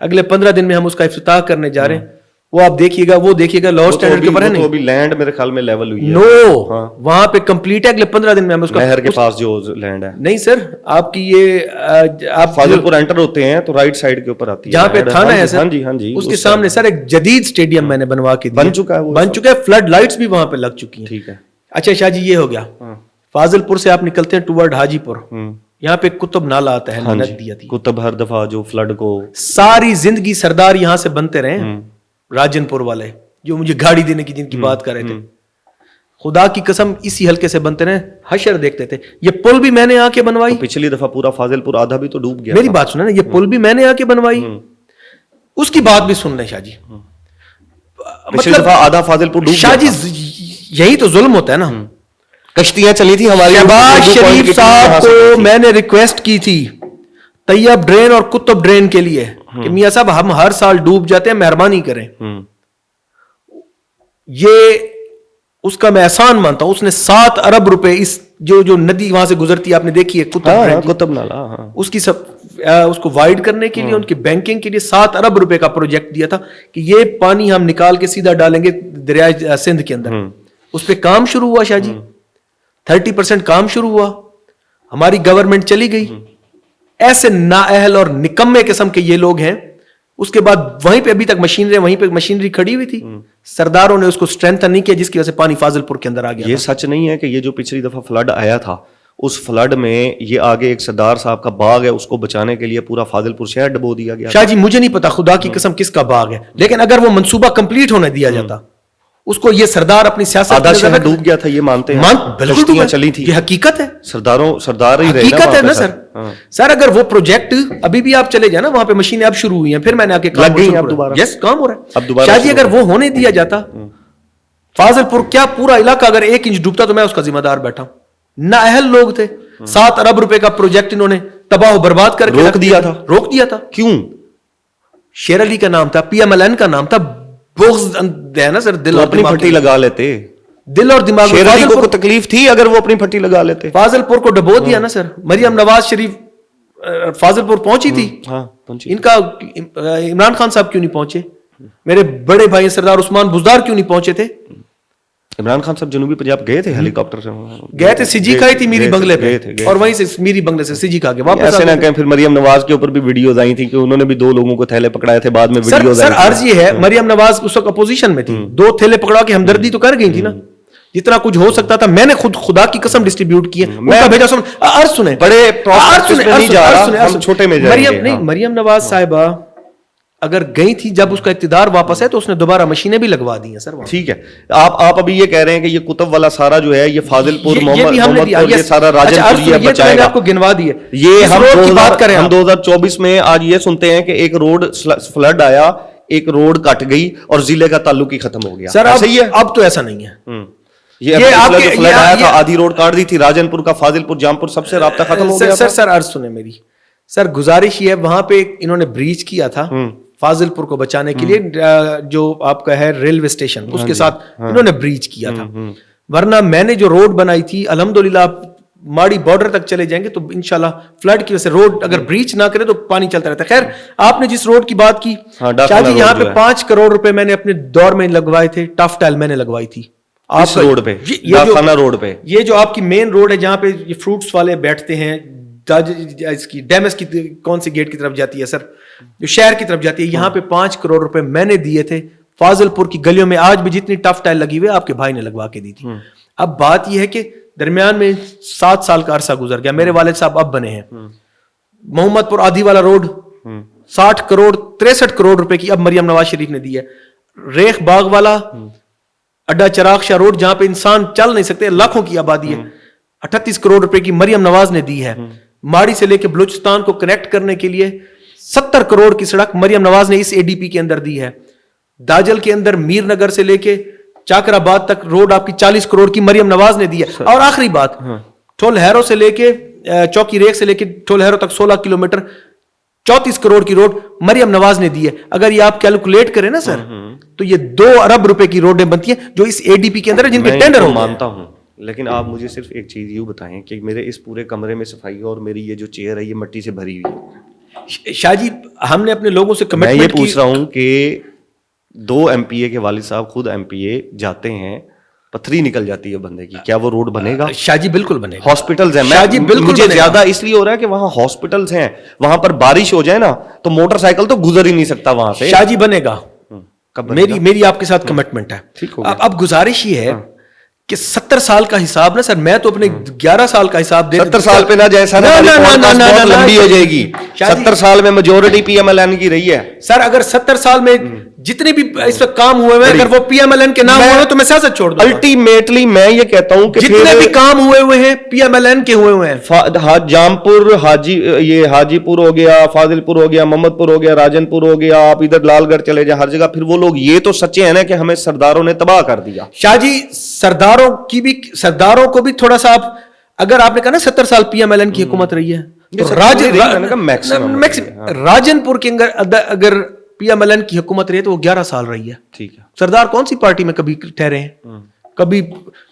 اگلے 15 دن میں ہم اس کا افتتاح کرنے جا رہے ہیں. وہ آپ دیکھیے گا, وہ دیکھیے گا لاہور اسٹینڈرڈ کے اوپر ہے نہیں, وہ بھی لینڈ میرے خیال میں لیول ہوئی ہے. نو, وہاں پہ کمپلیٹ ہے, اگلے 15 دن میں ہم اس کا, نہر کے پاس جو لینڈ ہے. نہیں سر, آپ کی یہ آپ فاضل پور انٹر ہوتے ہیں تو رائٹ سائڈ کے اوپر آتی ہے, جہاں پہ تھانہ ہے سر, ہاں جی ہاں جی, اس کے سامنے سر ایک جدید اسٹیڈیم میں نے بنوا کے بن چکا ہے, فلڈ لائٹس بھی وہاں پہ لگ چکی ہیں. ٹھیک ہے. اچھا شاہ جی, یہ ہو گیا. فاضل پور سے آپ نکلتے ہیں ٹورڈ حاجی پور, یہاں پہ کتب نالہ آتا ہے, کتب ہر دفعہ جو فلڈ کو, ساری زندگی سردار یہاں سے بنتے رہے, راجن پور والے جو مجھے گاڑی دینے کی جن کی بات کر رہے تھے, خدا کی قسم اسی حلقے سے بنتے رہے, حشر دیکھتے تھے. یہ پل بھی میں نے آ کے بنوائی, پچھلی دفعہ پورا فاضل پور آدھا بھی تو ڈوب گیا. میری بات سنیں نا, یہ پل بھی میں نے آ کے بنوائی, اس کی بات بھی سن لیں شاہ جی. پچھلی دفعہ آدھا فاضل پور ڈوب شاہ جی, یہی تو ظلم ہوتا ہے نا. کشتیاں چلی تھی ہماری, شہباز شریف صاحب کو میں نے ریکویسٹ کی تھی طیب ڈرین اور کتب ڈرین کے لیے کہ میاں صاحب ہم ہر سال ڈوب جاتے ہیں, مہربانی کریں. یہ اس کا میں احسان مانتا ہوں, اس نے 7 ارب روپے, اس جو ندی وہاں سے گزرتی ہے آپ نے دیکھی ہے کتب نالہ, اس کی اس کو وائڈ کرنے کے لیے, ان کی بینکنگ کے لیے 7 ارب روپے کا پروجیکٹ دیا تھا کہ یہ پانی ہم نکال کے سیدھا ڈالیں گے دریائے سندھ کے اندر. اس پہ کام شروع ہوا شاہ جی, 30% کام شروع ہوا, ہماری گورنمنٹ چلی گئی. ایسے نااہل اور نکمے قسم کے یہ لوگ ہیں. اس کے بعد وہیں پہ ابھی تک مشینری کھڑی ہوئی تھی, سرداروں نے اس کو اسٹرینتھن نہیں کیا, جس کی وجہ سے پانی فاضل پور کے اندر آ گیا. یہ سچ نہیں ہے کہ یہ جو پچھلی دفعہ فلڈ آیا تھا, اس فلڈ میں یہ آگے ایک سردار صاحب کا باغ ہے, اس کو بچانے کے لیے پورا فاضل پور شہر ڈبو دیا گیا. شاہ جی مجھے نہیں پتا خدا کی قسم کس کا باغ ہے, لیکن اگر وہ منصوبہ کمپلیٹ ہونے دیا جاتا اس کو یہ سردار اپنی سیاست آدھا شہر ڈوب گیا تھا یہ مانتے ہیں, بالکل چلی تھی, یہ حقیقت ہے, سردار ہی رہے حقیقت ہے نا سر. سر اگر وہ پروجیکٹ ابھی بھی آپ چلے جائیں نا وہاں پہ مشینیں اب شروع ہوئی ہیں, پھر میں نے آ کے کام ہو رہا ہے. شاید اگر وہ ہونے دیا جاتا, فاضل پور کیا پورا علاقہ اگر 1 انچ ڈوبتا تو میں اس کا ذمہ دار بیٹھا ہوں. نااہل لوگ تھے, 7 ارب روپے کا پروجیکٹ انہوں نے تباہ و برباد کر کے روک دیا تھا. کیوں؟ شیر علی کا نام تھا, پی ایم ایل این کا نام تھا, بغض ہے نا سر, دل اپنی پھٹی لگا لیتے, دل اور دماغ. شیر علی کو تکلیف تھی اگر وہ اپنی پھٹی لگا لیتے. فاضل پور کو ڈبو دیا نا سر. مریم نواز شریف فاضل پور پہنچی تھی, ان کا عمران خان صاحب کیوں نہیں پہنچے؟ میرے بڑے بھائی سردار عثمان بزدار کیوں نہیں پہنچے تھے؟ عمران خان صاحب جنوبی پنجاب گئے تھے ہیلی کاپٹر سے, گئے تھے, سجی کھائی تھی میری بنگلے پہ, اور وہیں سے میری بنگلے سے سجی کھا کے واپس. ایسے نہ کہیں پھر مریم نواز کے اوپر بھی ویڈیوز آئی تھی کہ انہوں نے بھی 2 لوگوں کو تھیلے پکڑائے تھے, بعد میں ویڈیوز آئی. سر عرض یہ ہے, مریم نواز اس وقت اپوزیشن میں تھی, 2 تھیلے پکڑا کے ہمدردی تو کر گئی تھی نا, جتنا کچھ ہو سکتا تھا. میں نے خود خدا کی قسم ڈسٹریبیوٹ کی ہے, میں بھیجا. سنیں بڑے چھوٹے میں مریم نواز صاحبہ اگر گئی تھی جب اس کا اقتدار واپس ہے تو اس نے دوبارہ مشینیں بھی لگوا دی ہیں سر. ٹھیک ہے, آپ ابھی یہ کہہ رہے ہیں کہ یہ کتب والا سارا جو ہے یہ فاضل پور محمد یہ سارا راجن پور یہ بچائے گا, آپ کو گنوا دیے. یہ ہم 2024 میں آج یہ سنتے ہیں کہ ایک روڈ فلڈ آیا, ایک روڈ کٹ گئی اور ضلع کا تعلق ہی ختم ہو گیا. سر صحیح ہے, اب تو ایسا نہیں ہے. یہ فلڈ آیا تھا, آدھی روڈ کاٹ دی تھی, راجن پور کا فاضل پور جام پور سب سے رابطہ ختم ہو گیا. سر عرض سنیں میری, سر گزارش یہ ہے, وہاں پہ انہوں نے بریچ کیا تھا فاضل پور کو بچانے کے لیے, جو آپ کا ہے ریلوے اسٹیشن, اس کے ساتھ انہوں نے بریچ کیا تھا. ورنہ میں نے جو روڈ بنائی تھی الحمدللہ, ماڑی بارڈر تک چلے جائیں گے تو انشاءاللہ فلڈ کی وجہ سے روڈ اگر بریچ نہ کرے تو پانی چلتا رہتا ہے. خیر آپ نے جس روڈ کی بات کی شاہ جی, یہاں پہ 5 کروڑ روپے میں نے اپنے دور میں لگوائے تھے, ٹف ٹائل میں نے لگوائی تھی آپ روڈ پہ, روڈ پہ. یہ جو آپ کی مین روڈ ہے جہاں پہ یہ فروٹس والے بیٹھتے ہیں, اس کی ڈیمس کی کون سی گیٹ کی طرف جاتی ہے سر, جو شہر کی طرف جاتی ہے, یہاں پہ 5 کروڑ روپے میں نے دیے تھے. فاضل پور کی گلیوں میں آج بھی جتنی ٹف ٹائل لگی ہوئی آپ کے بھائی نے لگوا کے دی تھی. اب بات یہ ہے کہ درمیان میں 7 سال کا عرصہ گزر گیا, میرے والد صاحب اب بنے ہیں. محمد پور آدھی والا روڈ 60 کروڑ 63 کروڑ روپے کی اب مریم نواز شریف نے دی ہے. ریخ باغ والا اڈا چراغ شاہ روڈ جہاں پہ انسان چل نہیں سکتے, لاکھوں کی آبادی ہے, 38 کروڑ روپے کی مریم نواز نے دی ہے. ماڑی سے لے کے بلوچستان کو کنیکٹ کرنے کے لیے 70 کروڑ کی سڑک مریم نواز نے اس ADP کے اندر دی ہے. داجل کے اندر میر نگر سے لے کے چاکر آباد تک روڈ آپ کی 40 کروڑ کی مریم نواز نے دی ہے. اور آخری بات, ٹھول ہیرو سے لے کے چوکی ریک سے لے کے ٹھول ہیرو تک 16 کلومیٹر 34 کروڑ کی روڈ مریم نواز نے دی ہے. اگر یہ آپ کیلکولیٹ کریں نا سر تو یہ 2 ارب روپے کی روڈیں بنتی ہیں جو اس ADP کے اندر ہے, جن کے ٹینڈر ہو. مانتا ہوں, لیکن آپ مجھے صرف ایک چیز یوں بتائیں کہ میرے اس پورے کمرے میں صفائی اور میری یہ جو چیئر ہے یہ مٹی سے بھری ہوئی ہے. شاہ جی ہم نے اپنے لوگوں سے میں یہ پوچھ رہا ہوں کہ 2 MPA کے والد صاحب خود MPA جاتے ہیں, پتھری نکل جاتی ہے بندے کی, کیا وہ روڈ بنے گا؟ شاہ جی بالکل بنے گا. ہاسپٹلز ہیں, شاہ جی بالکل مجھے زیادہ اس لیے ہو رہا ہے کہ وہاں ہاسپٹلز ہیں, وہاں پر بارش ہو جائے نا تو موٹر سائیکل تو گزر ہی نہیں سکتا وہاں سے. شاہ جی بنے گا, میری آپ کے ساتھ کمٹمنٹ ہے. اب گزارش یہ ہے کہ 70 سال کا حساب نا سر, میں تو اپنے 11 سال کا حساب دے 70 سال پہ نہ جائے سر, لمبی ہو جائے گی. 70 سال میں میجورٹی PMLN کی رہی ہے سر. اگر 70 سال میں جتنے بھی اس وقت کام ہوئے ہوئے اگر وہ PMLN کے نام ہوئے تو میں سیاست چھوڑ دوں. الٹیمیٹلی میں یہ کہتا ہوں کہ جتنے بھی کام ہوئے ہیں PMLN کے ہوئے ہیں. جام پور, یہ حاجی پور ہو گیا, فاضل پور ہو گیا, محمد پور ہو گیا, راجن پور ہو گیا, آپ ادھر لال گڑھ چلے جائیں, ہر جگہ پھر وہ لوگ یہ تو سچے ہیں نا کہ ہمیں سرداروں نے تباہ کر دیا. شاہ جی سرداروں کو بھی تھوڑا سا, اگر آپ نے کہا نا 70 سال PMLN کی حکومت رہی ہے, راجن پور کے اگر PMLN کی حکومت رہی ہے تو وہ 11 سال رہی ہے. ٹھیک ہے. سردار کون سی پارٹی میں کبھی ٹھہرے ہیں؟ کبھی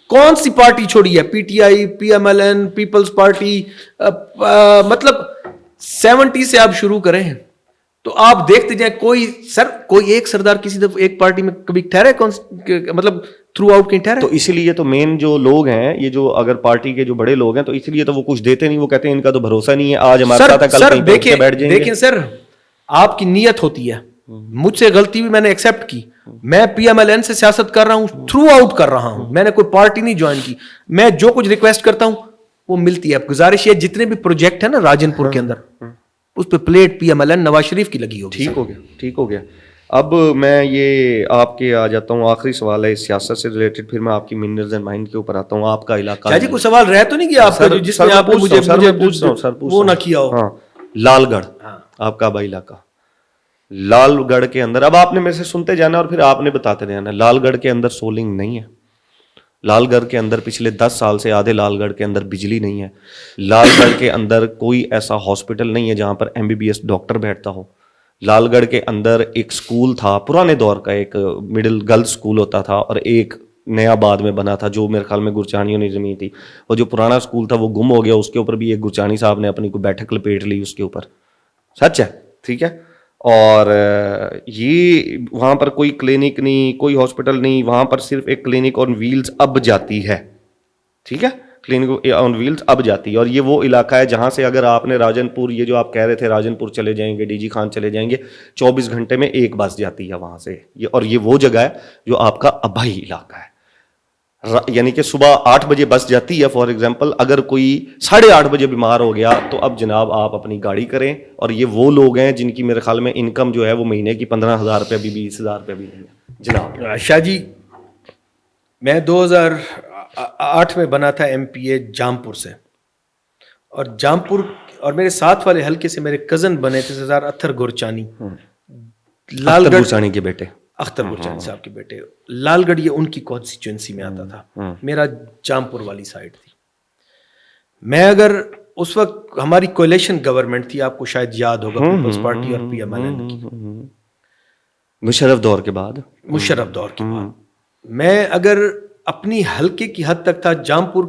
کون سی پارٹی چھوڑی ہے؟ PTI, PMLN, پیپلز پارٹی, مطلب 70 سے آپ شروع کریں تو آپ دیکھتے جائیں کوئی ایک سردار کسی دفعہ ایک پارٹی میں کبھی ٹھہرے, مطلب تھرو آؤٹ کہیں ٹھہرے؟ تو اسی لیے تو مین جو لوگ ہیں, یہ جو اگر پارٹی کے جو بڑے لوگ ہیں, تو اسی لیے تو وہ کچھ دیتے نہیں. وہ کہتے ہیں ان کا تو بھروسہ نہیں ہے, آج ہمارے ساتھ کل کہیں پہ بیٹھ جائیں گے. دیکھیں سر, آپ کی نیت ہوتی ہے, مجھ سے غلطی ہوئی, میں نے ایکسیپٹ کی. میں PMLN سے سیاست کر رہا ہوں, تھرو آؤٹ کر رہا ہوں, میں نے کوئی پارٹی نہیں جوائن کی. میں جو کچھ ریکویسٹ کرتا ہوں وہ ملتی ہے. گزارش یہ جتنے بھی پروجیکٹ ہیں نا راجن پور کے اندر, اس پہ پلیٹ PMLN نواز شریف کی لگی ہوگی. ٹھیک ہو گیا. اب میں یہ آپ کے آ جاتا ہوں, آخری سوال ہے اس سیاست سے ریلیٹڈ, پھر میں آپ کی منرز اینڈ مائنڈ کے اوپر آتا ہوں. آپ کا علاقہ شاہ جی کوئی سوال رہ تو نہیں گیا آپ کا جس میں آپ نے مجھے وہ نہ کیا ہو؟ ہاں, لال گڑھ آپ کا آبائی علاقہ, لال گڑھ کے اندر, اب آپ نے میرے سے سنتے جانا اور پھر آپ نے بتاتے جانا. لال گڑھ کے اندر سولنگ نہیں ہے. لال گڑھ کے اندر پچھلے 10 سال سے آدھے لال گڑھ کے اندر بجلی نہیں ہے. لال گڑھ کے اندر کوئی ایسا ہاسپٹل نہیں ہے جہاں پر MBBS ڈاکٹر بیٹھتا ہو. لال گڑھ کے اندر ایک سکول تھا پرانے دور کا, ایک مڈل گرلز سکول ہوتا تھا, اور ایک نیا بعد میں بنا تھا جو میرے خیال میں گرچانیوں نے زمین تھی. اور جو پرانا سکول تھا وہ گم ہو گیا, اس کے اوپر بھی ایک گرچانی صاحب نے اپنی کوئی بیٹھک لپیٹ لی اس کے اوپر. سچ ہے, ٹھیک ہے. اور یہ وہاں پر کوئی کلینک نہیں, کوئی ہاسپٹل نہیں, وہاں پر صرف ایک کلینک آن ویلز اب جاتی ہے, ٹھیک ہے, کلینک آن ویلز اب جاتی ہے. اور یہ وہ علاقہ ہے جہاں سے اگر آپ نے راجن پور, یہ جو آپ کہہ رہے تھے راجن پور چلے جائیں گے, DG خان چلے جائیں گے, 24 گھنٹے میں ایک بس جاتی ہے وہاں سے. اور یہ وہ جگہ ہے جو آپ کا آبائی علاقہ ہے, یعنی کہ صبح 8 بجے بس جاتی ہے فار ایگزامپل. اگر کوئی 8:30 بجے بیمار ہو گیا تو اب جناب آپ اپنی گاڑی کریں. اور یہ وہ لوگ ہیں جن کی میرے خیال میں انکم جو ہے وہ مہینے کی 15,000 روپے بھی 20,000 روپے بھی نہیں ہے جناب. شاہ جی میں 2008 میں بنا تھا MPA جامپور سے, اور جامپور اور میرے ساتھ والے حلقے سے میرے کزن بنے تھے سردار اختر گورچانی, لال گڑھ گورچانی کے بیٹے, اختر گورچانی صاحب کے بیٹے. لال گڑھ یہ ان کی کانسٹیچوئنسی میں آتا تھا, میرا جامپور والی سائڈ تھی. میں اگر اس وقت ہماری کولیشن گورنمنٹ تھی, آپ کو شاید یاد ہوگا, پیپلز پارٹی اور PMLN کی, مشرف دور کے بعد, مشرف دور کے بعد. میں اگر اپنی حلقے کی حد تک تھا, جامپور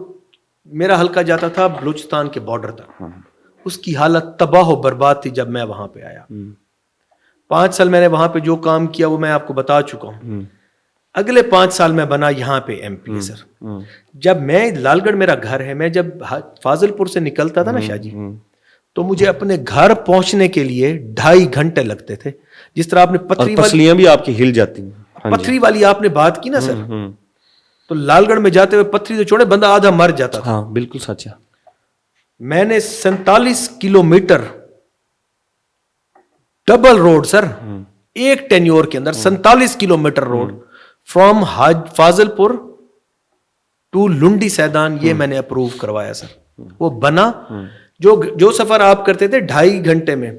میرا حلقہ جاتا تھا بلوچستان کے بارڈر تک, اس کی حالت تباہ و برباد تھی جب میں وہاں پہ آیا. 5 سال میں نے وہاں پہ جو کام کیا وہ میں آپ کو بتا چکا ہوں. اگلے 5 سال میں بنا یہاں پہ MPA سر. جب میں لال گڑھ میرا گھر ہے, میں جب فاضل پور سے نکلتا تھا نا شاہ جی, تو مجھے اپنے گھر پہنچنے کے لیے 2.5 گھنٹے لگتے تھے. جس طرح آپ نے پسلیاں بھی آپ کی ہل جاتی ہیں, پتھری والی آپ نے بات کی نا سر, تو لال گڑھ میں جاتے ہوئے پتھری تو چھوڑے بندہ آدھا مر جاتا تھا. ہاں بالکل سچ ہے. میں نے 47 کلومیٹر ڈبل روڈ سر, ایک ٹینیور کے اندر 47 کلومیٹر روڈ فرام فاضل پور ٹو لنڈی سیدان, یہ میں نے اپروو کروایا سر. وہ بنا, جو سفر آپ کرتے تھے 2.5 گھنٹے میں,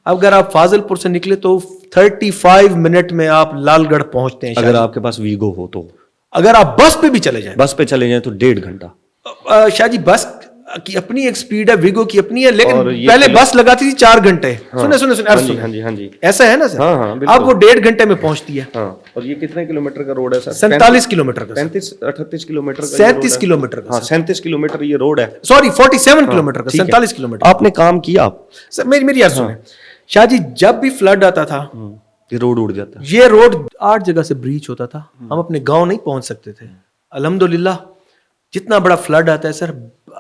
اب اگر آپ فاضل پور سے نکلے تو 35 منٹ میں آپ لال گڑھ پہنچتے ہیں. اگر آپ کے پاس ویگو ہو تو, اگر آپ بس پہ بھی چلے جائیں, بس پہ چلے جائیں تو 1.5 گھنٹہ. شاہ جی بس کی اپنی ایک سپیڈ ہے, ویگو کی اپنی ہے, لیکن پہلے بس لگاتی تھی 4 گھنٹے. سنے ایسا ہے نا سر, آپ وہ 1.5 گھنٹے میں پہنچتی ہے. اور یہ کتنے کلومیٹر کا روڈ ہے سر؟ 47 کلومیٹر کا, 38 کلومیٹر, 37 کلومیٹر کا, 37 کلومیٹر یہ روڈ ہے, سوری 47 کلومیٹر کا, 47 کلومیٹر. آپ نے کام کیا سر, میری عرض سنیں شاہ جی, جب بھی فلڈ آتا تھا یہ روڈ اڑ جاتا, یہ روڈ 8 جگہ سے بریچ ہوتا تھا, ہم اپنے گاؤں نہیں پہنچ سکتے تھے. الحمدللہ جتنا بڑا فلڈ آتا ہے سر,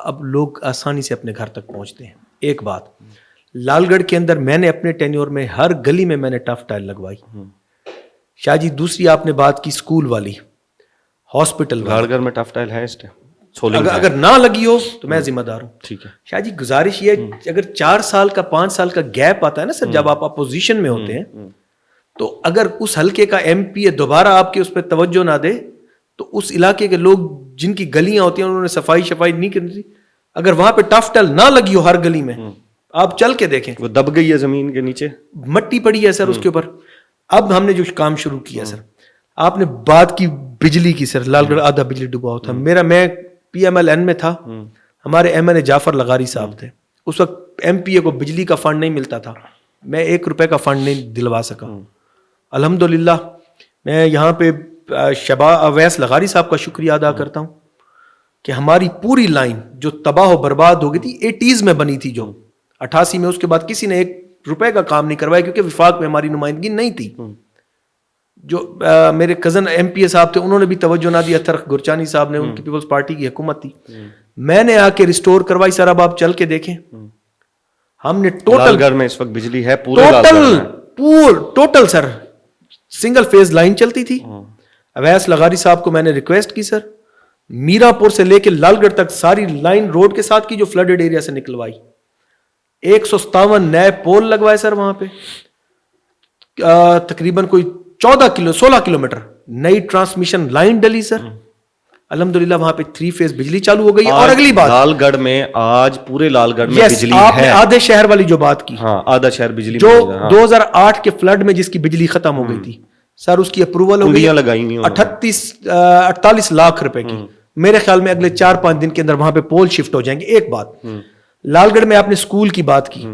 اب لوگ آسانی سے اپنے گھر تک پہنچتے ہیں. ایک بات, لال گڑھ کے اندر میں نے اپنے ٹینیور میں ہر گلی میں نے ٹف ٹائل لگوائی. شاہ جی دوسری آپ نے بات کی سکول والی, ہاسپٹل لال گڑھ میں ٹف ٹائل ہے اس ٹائم, اگر نہ لگی ہو تو میں ذمہ دار ہوں. ٹھیک ہے شاہ جی گزارش یہ, اگر 4 سال کا 5 سال کا گیپ آتا ہے نا سر, جب آپ اپوزیشن میں ہوتے ہیں, تو اگر اس حلقے کا MPA دوبارہ آپ کے اس پہ توجہ نہ دے, تو اس علاقے کے لوگ جن کی گلیاں ہوتی ہیں انہوں نے صفائی نہیں کرنی تھی, اگر وہاں پہ ٹف ٹائل نہ لگی ہو ہر گلی میں, آپ چل کے دیکھیں وہ دب گئی ہے زمین کے نیچے, مٹی پڑی ہے سر اس کے اوپر. اب ہم نے جو کام شروع کیا سر, آپ نے بات کی بجلی کی سر, لال گڑھ آدھا بجلی ڈوبا ہوا تھا. میں PMLN میں تھا, ہمارے MLA جعفر لغاری صاحب تھے. اس وقت MPA کو بجلی کا فنڈ نہیں ملتا تھا, میں 1 روپے کا فنڈ نہیں دلوا سکا. الحمدللہ میں یہاں پہ اویس لغاری صاحب کا شکریہ ادا کرتا ہوں کہ ہماری پوری لائن جو تباہ و برباد ہو گئی تھی 80s میں بنی تھی, جو 88 میں, اس کے بعد کسی نے 1 روپے کا کام نہیں کروایا کیونکہ وفاق میں ہماری نمائندگی نہیں تھی. جو میرے کزن MPA صاحب تھے انہوں نے بھی توجہ نہ دی, اختر گورچانی صاحب نے, ان کی پیپلز پارٹی کی حکومت تھی, میں نے آ کے ریسٹور کروائی. سر اب آپ چل کے دیکھیں, ہم نے لال گڑھ میں اس وقت بجلی ہے ٹوٹل سر سنگل فیز لائن چلتی تھی. اویس لغاری صاحب کو میں نے ریکویسٹ کی سر, میرا پور سے لے کے لال گڑھ تک ساری لائن روڈ کے ساتھ کی جو فلڈڈ ایریا سے نکلوائی. 157 نئے پول لگوائے سر وہاں پہ, تقریباً کوئی 16 کلومیٹر نئی ٹرانسمیشن لائن ڈلی سر. الحمدللہ وہاں پہ 3 فیز بجلی چالو ہو گئی. اور اگلی بات, لال گڑھ میں آج پورے لال گڑھ میں بجلی آپ نے آدھے شہر والی جو بات کی, ہاں آدھا شہر بجلی جو 2008 کے فلڈ میں جس کی بجلی ختم ہو گئی تھی سر, اس کی اپروول ہو گئی 48 لاکھ روپے کی. میرے خیال میں اگلے 4-5 دن کے اندر وہاں پہ پول شفٹ ہو جائیں گے. ایک بات, لال گڑھ میں آپ نے اسکول کی بات کی,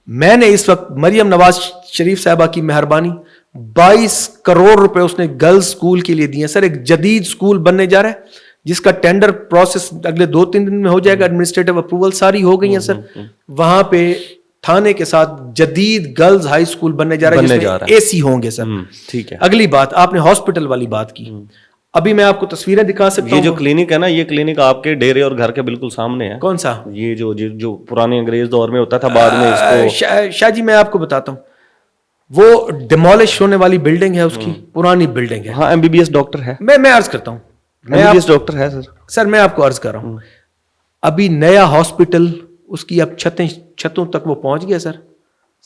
میں نے اس وقت مریم نواز شریف صاحبہ کی مہربانی 22 کروڑ روپے اس نے گرلز اسکول کے لیے دیے سر. ایک جدید اسکول بننے جا رہا ہے جس کا ٹینڈر پروسیس اگلے 2-3 دن میں ہو جائے گا. ایڈمنسٹریٹو اپروول ساری ہو گئی ہیں سر. وہاں پہ تھانے کے ساتھ جدید گرلز ہائی اسکول بننے جا رہا ہے جس میں اے سی ہوں گے سر. ٹھیک ہے. اگلی بات, آپ نے ہاسپٹل والی بات کی, ابھی میں آپ کو تصویریں دکھا سکتا ہوں. یہ جو کلینک ہے نا, یہ کلینک آپ کے ڈیرے اور گھر کے بالکل سامنے ہے. کون سا؟ یہ جو پرانے انگریز دور میں ہوتا تھا, بعد میں اس کو شاہ جی میں آپ کو بتاتا ہوں, وہ ڈیمولش ہونے والی بلڈنگ ہے, اس کی پرانی بلڈنگ ہے. ہاں MBBS ڈاکٹر ہے. میں عرض کرتا ہوں, MBBS ڈاکٹر ہے سر. میں آپ کو عرض کر رہا ہوں, ابھی نیا ہاسپٹل اس کی اب چھتوں تک وہ پہنچ گیا سر.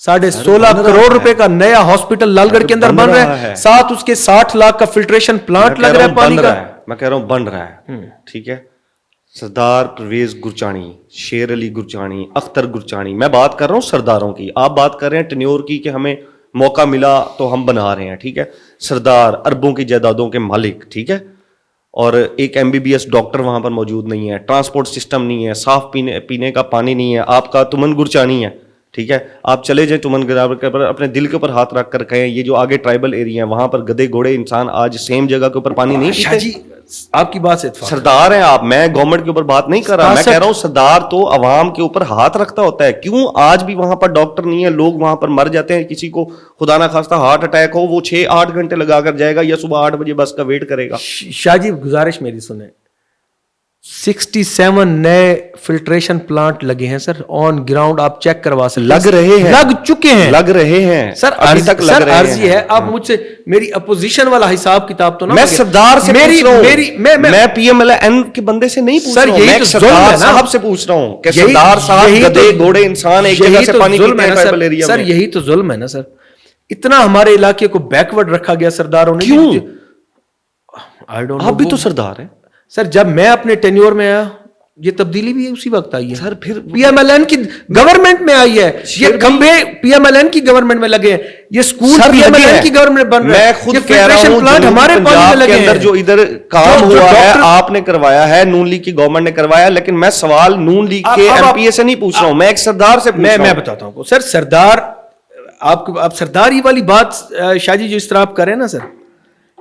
16.5 کروڑ روپے کا نیا ہاسپٹل لال گڑھ کے اندر بن رہا ہے, ساتھ اس کے 60 لاکھ کا فلٹریشن پلانٹ لگ رہا ہے پانی کا. میں کہہ رہا ہوں بن رہا ہے. ٹھیک ہے. سردار پرویز گرچانی, شیر علی گرچانی, اختر گرچانی, میں بات کر رہا ہوں سرداروں کی. آپ بات کر رہے ہیں ٹینیور کی کہ ہمیں موقع ملا تو ہم بنا رہے ہیں. ٹھیک ہے. سردار اربوں کی جائیدادوں کے مالک. ٹھیک ہے. اور ایک MBBS ڈاکٹر وہاں پر موجود نہیں ہے, ٹرانسپورٹ سسٹم نہیں ہے, صاف پینے کا پانی نہیں ہے. آپ کا تمن گرچانی ہے. ٹھیک ہے. آپ چلے جائیں تمن گرابر کے اوپر, اپنے دل کے اوپر ہاتھ رکھ کر کہیں, یہ جو آگے ٹرائبل ایریا ہیں وہاں پر گدے گھوڑے انسان آج سیم جگہ کے اوپر پانی نہیں پیتے. جی آپ کی بات سے سردار ہیں آپ, میں گورنمنٹ کے اوپر بات نہیں کر رہا, میں کہہ رہا ہوں سردار تو عوام کے اوپر ہاتھ رکھتا ہوتا ہے. کیوں آج بھی وہاں پر ڈاکٹر نہیں ہے, لوگ وہاں پر مر جاتے ہیں. کسی کو خدا نہ خواستہ ہارٹ اٹیک ہو, وہ 6-8 گھنٹے لگا کر جائے گا یا صبح 8 بجے بس کا ویٹ کرے گا. شاہ جی گزارش میری سنیں, 67 نئے فلٹریشن پلانٹ لگے ہیں سر آن گراؤنڈ, آپ چیک کروا سکتے. لگ رہے ہیں, لگ چکے ہیں, لگ رہے ہیں سر. ابھی تک لگ رہے ہیں. عرضی ہے آپ مجھ سے میری اپوزیشن والا حساب کتاب تو نہ, میں سردار سے پوچھ رہا ہوں, میں PMLN کے بندے سے نہیں پوچھ رہا ہوں, میں سردار صاحب سے پوچھ رہا ہوں کہ سردار صاحب گدے گھوڑے انسان ایک جگہ سے پانی پیتے ہیں ٹرائبل ایریا میں. سر یہی تو ظلم ہے نا سر, اتنا ہمارے علاقے کو بیکورڈ رکھا گیا سرداروں نے. کیوں؟ آپ بھی تو سردار ہیں سر. جب میں اپنے ٹینیور میں آیا, یہ تبدیلی بھی اسی وقت آئی ہے سر. پھر PMLN کی گورنمنٹ میں آئی ہے, یہ کھمبے PMLN کی گورنمنٹ میں لگے ہیں, یہ سکول PMLN کی گورنمنٹ بن رہا ہے. میں خود کہہ رہا ہوں ہمارے پنجاب کے اندر جو ادھر کام ہوا ہے آپ نے کروایا ہے, نون لیگ کی گورنمنٹ نے کروایا, لیکن میں سوال نون لیگ کے MPA سے نہیں پوچھ رہا ہوں, میں ایک سردار سے پوچھ رہا ہوں. میں بتاتا ہوں سر. سردار آپ سرداری والی بات شاہ جی جو اس طرح آپ کریں نا سر,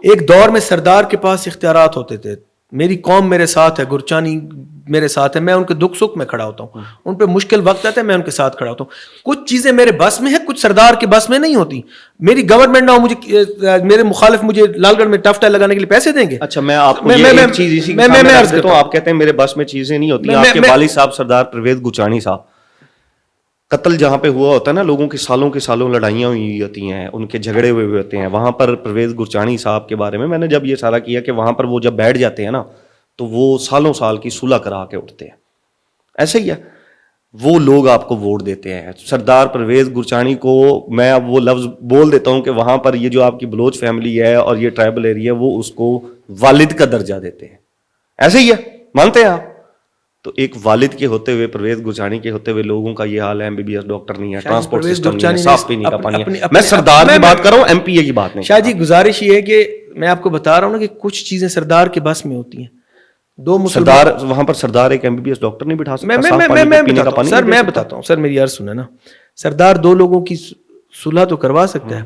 ایک دور میں سردار کے پاس اختیارات ہوتے تھے. میری قوم میرے ساتھ ہے, گرچانی میرے ساتھ ہے, میں ان کے دکھ سکھ میں کھڑا ہوتا ہوں, ان پہ مشکل وقت آتا ہے میں ان کے ساتھ کھڑا ہوتا ہوں. کچھ چیزیں میرے بس میں ہیں, کچھ سردار کے بس میں نہیں ہوتی. میری گورنمنٹ نہ ہو, مجھے میرے مخالف مجھے لال گڑھ میں ٹف ٹائل لگانے کے لیے پیسے دیں گے. اچھا میں آپ کو ایک چیز اسی کے سامنے رکھ دیتا ہوں, آپ کہتے ہیں میرے بس میں چیزیں نہیں ہوتی. آپ کے والد صاحب سردار پرویز گرچانی صاحب, قتل جہاں پہ ہوا ہوتا ہے نا, لوگوں کی سالوں کے سالوں لڑائیاں ہوئی ہوتی ہیں, ان کے جھگڑے ہوئے ہوتے ہیں, وہاں پر پرویز گرچانی صاحب کے بارے میں نے جب یہ سارا کیا کہ وہاں پر وہ جب بیٹھ جاتے ہیں نا تو وہ سالوں سال کی صلح کرا کے اٹھتے ہیں. ایسے ہی ہے, وہ لوگ آپ کو ووٹ دیتے ہیں. سردار پرویز گرچانی کو میں اب وہ لفظ بول دیتا ہوں کہ وہاں پر یہ جو آپ کی بلوچ فیملی ہے اور یہ ٹرائبل ایریا, وہ اس کو والد کا درجہ دیتے ہیں. ایسے ہی ہے, مانتے ہیں آپ؟ تو ایک والد کے ہوتے ہوئے, پرویز گرچانی کے ہوتے ہوئے لوگوں کا یہ حال ہے, MBBS ڈاکٹر نہیں ہے, ٹرانسپورٹ سسٹم نہیں ہے, صاف پینے کا پانی ہے. میں سردار کی بات کر رہا ہوں, MPA کی بات نہیں. شاہ جی گزارش یہ ہے کہ میں آپ کو بتا رہا ہوں نا کہ کچھ چیزیں سردار کے بس میں ہوتی ہیں. سردار وہاں پر سردار ایک MBBS ڈاکٹر نہیں بٹھا سکتا. میں بتاتا ہوں سر, میری عرض سنیں نا. سردار 2 لوگوں کی صلح تو کروا سکتا ہے.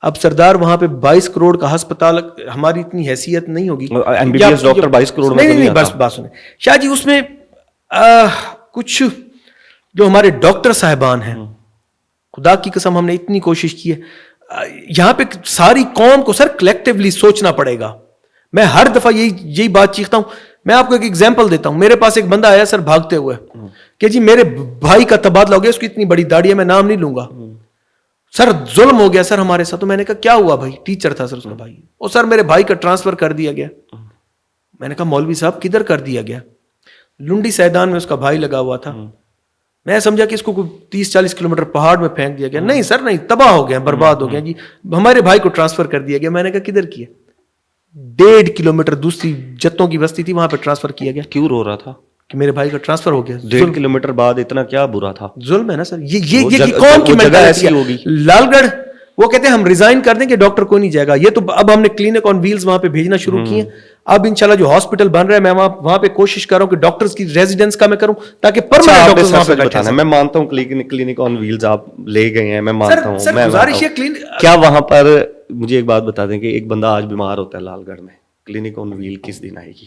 اب سردار وہاں پہ 22 کروڑ کا ہسپتال, ہماری اتنی حیثیت نہیں ہوگی. MBBS ڈاکٹر 22 کروڑ میں نہیں, بس بات سنیں شاہ جی, اس میں کچھ جو ہمارے ڈاکٹر صاحبان ہیں, خدا کی قسم ہم نے اتنی کوشش کی ہے, یہاں پہ ساری قوم کو سر کلیکٹیولی سوچنا پڑے گا. میں ہر دفعہ یہی بات چیختا ہوں. میں آپ کو ایک ایگزامپل دیتا ہوں. میرے پاس ایک بندہ آیا سر بھاگتے ہوئے کہ جی میرے بھائی کا تبادلہ ہو گیا, اس کی اتنی بڑی داڑھی ہے, میں نام نہیں لوں گا سر, ظلم ہو گیا سر ہمارے ساتھ. تو میں نے کہا کیا ہوا بھائی؟ ٹیچر تھا سر اس کا بھائی. اور سر میرے بھائی کا ٹرانسفر کر دیا گیا. میں نے کہا مولوی صاحب کدھر کر دیا گیا؟ لنڈی سیدان میں اس کا بھائی لگا ہوا تھا. میں سمجھا کہ اس کو کوئی 30-40 کلومیٹر پہاڑ میں پھینک دیا گیا. نہیں سر نہیں, تباہ ہو گیا, برباد ہو گیا جی. ہمارے بھائی کو ٹرانسفر کر دیا گیا. میں نے کہا کدھر کیا؟ 1.5 کلومیٹر دوسری جتوں کی بستی تھی, وہاں پہ ٹرانسفر کیا گیا. کیوں رو رہا تھا کہ میرے بھائی کا ٹرانسفر ہو گیا. 1.5 کلومیٹر بعد اتنا کیا برا تھا؟ ظلم ہے نا سر. یہ کون کی جگہ ایسی ہوگی؟ لال گڑھ وہ کہتے ہیں ہم ریزائن کر دیں کہ ڈاکٹر کوئی نہیں جائے گا. یہ تو اب ہم نے کلینک آن ویلز وہاں پہ بھیجنا شروع کیے ہیں. اب انشاءاللہ جو ہاسپٹل بن رہا ہے میں وہاں پہ کوشش کر رہا ہوں کہ ڈاکٹرز کی ریزیڈنس کا میں کروں تاکہ پرماننٹ ڈاکٹرز وہاں پہ بیٹھیں. میں مانتا ہوں کلینک آن ویلز آپ لے گئے ہیں, میں مانتا ہوں. سر گزارش ہے کیا وہاں پر مجھے ایک بات بتا دیں کہ ایک بندہ آج بیمار ہوتا ہے لال گڑھ میں, کلینک آن ویل کس دن آئے گی؟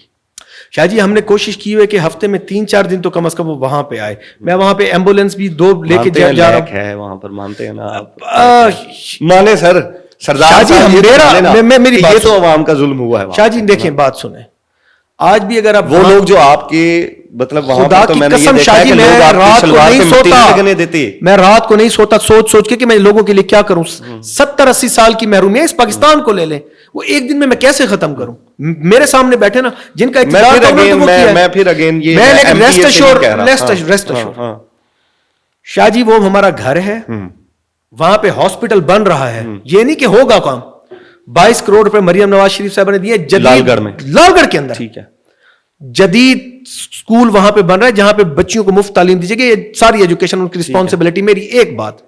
شاہ جی ہم نے کوشش کی ہوئی کہ ہفتے میں 3-4 دن تو کم از کم وہ وہاں پہ آئے. میں وہاں پہ ایمبولینس بھی 2 لے کے جا رہا ہوں وہاں پر. مانتے ہیں نا آپ؟ مانے سر سردار جی میری یہ تو عوام کا ظلم ہوا ہے. شاہ جی دیکھیں بات سنیں, آج بھی اگر آپ وہ لوگ جو آپ کے مطلب وہاں خدا کی قسم شاہ جی میں رات کو نہیں سوتا, میں رات کو نہیں سوتا سوچ کے کہ میں لوگوں کے لیے کیا کروں. 70-80 سال کی محرومی ہے, اس پاکستان کو لے لیں, وہ ایک دن میں کیسے ختم کروں؟ میرے سامنے بیٹھے نا جن کا ریسٹ شاہ جی وہ ہمارا گھر ہے, وہاں پہ ہاسپٹل بن رہا ہے, یہ نہیں کہ ہوگا کام. 22 کروڑ روپے مریم نواز شریف صاحب نے دیے لال گڑھ میں, لال گڑھ کے اندر. ٹھیک ہے, جدید اسکول وہاں پہ بن رہا ہے جہاں پہ بچیوں کو مفت تعلیم دیجیے گا. یہ ساری ایجوکیشن ان کی رسپانسبلٹی. میری ایک بات,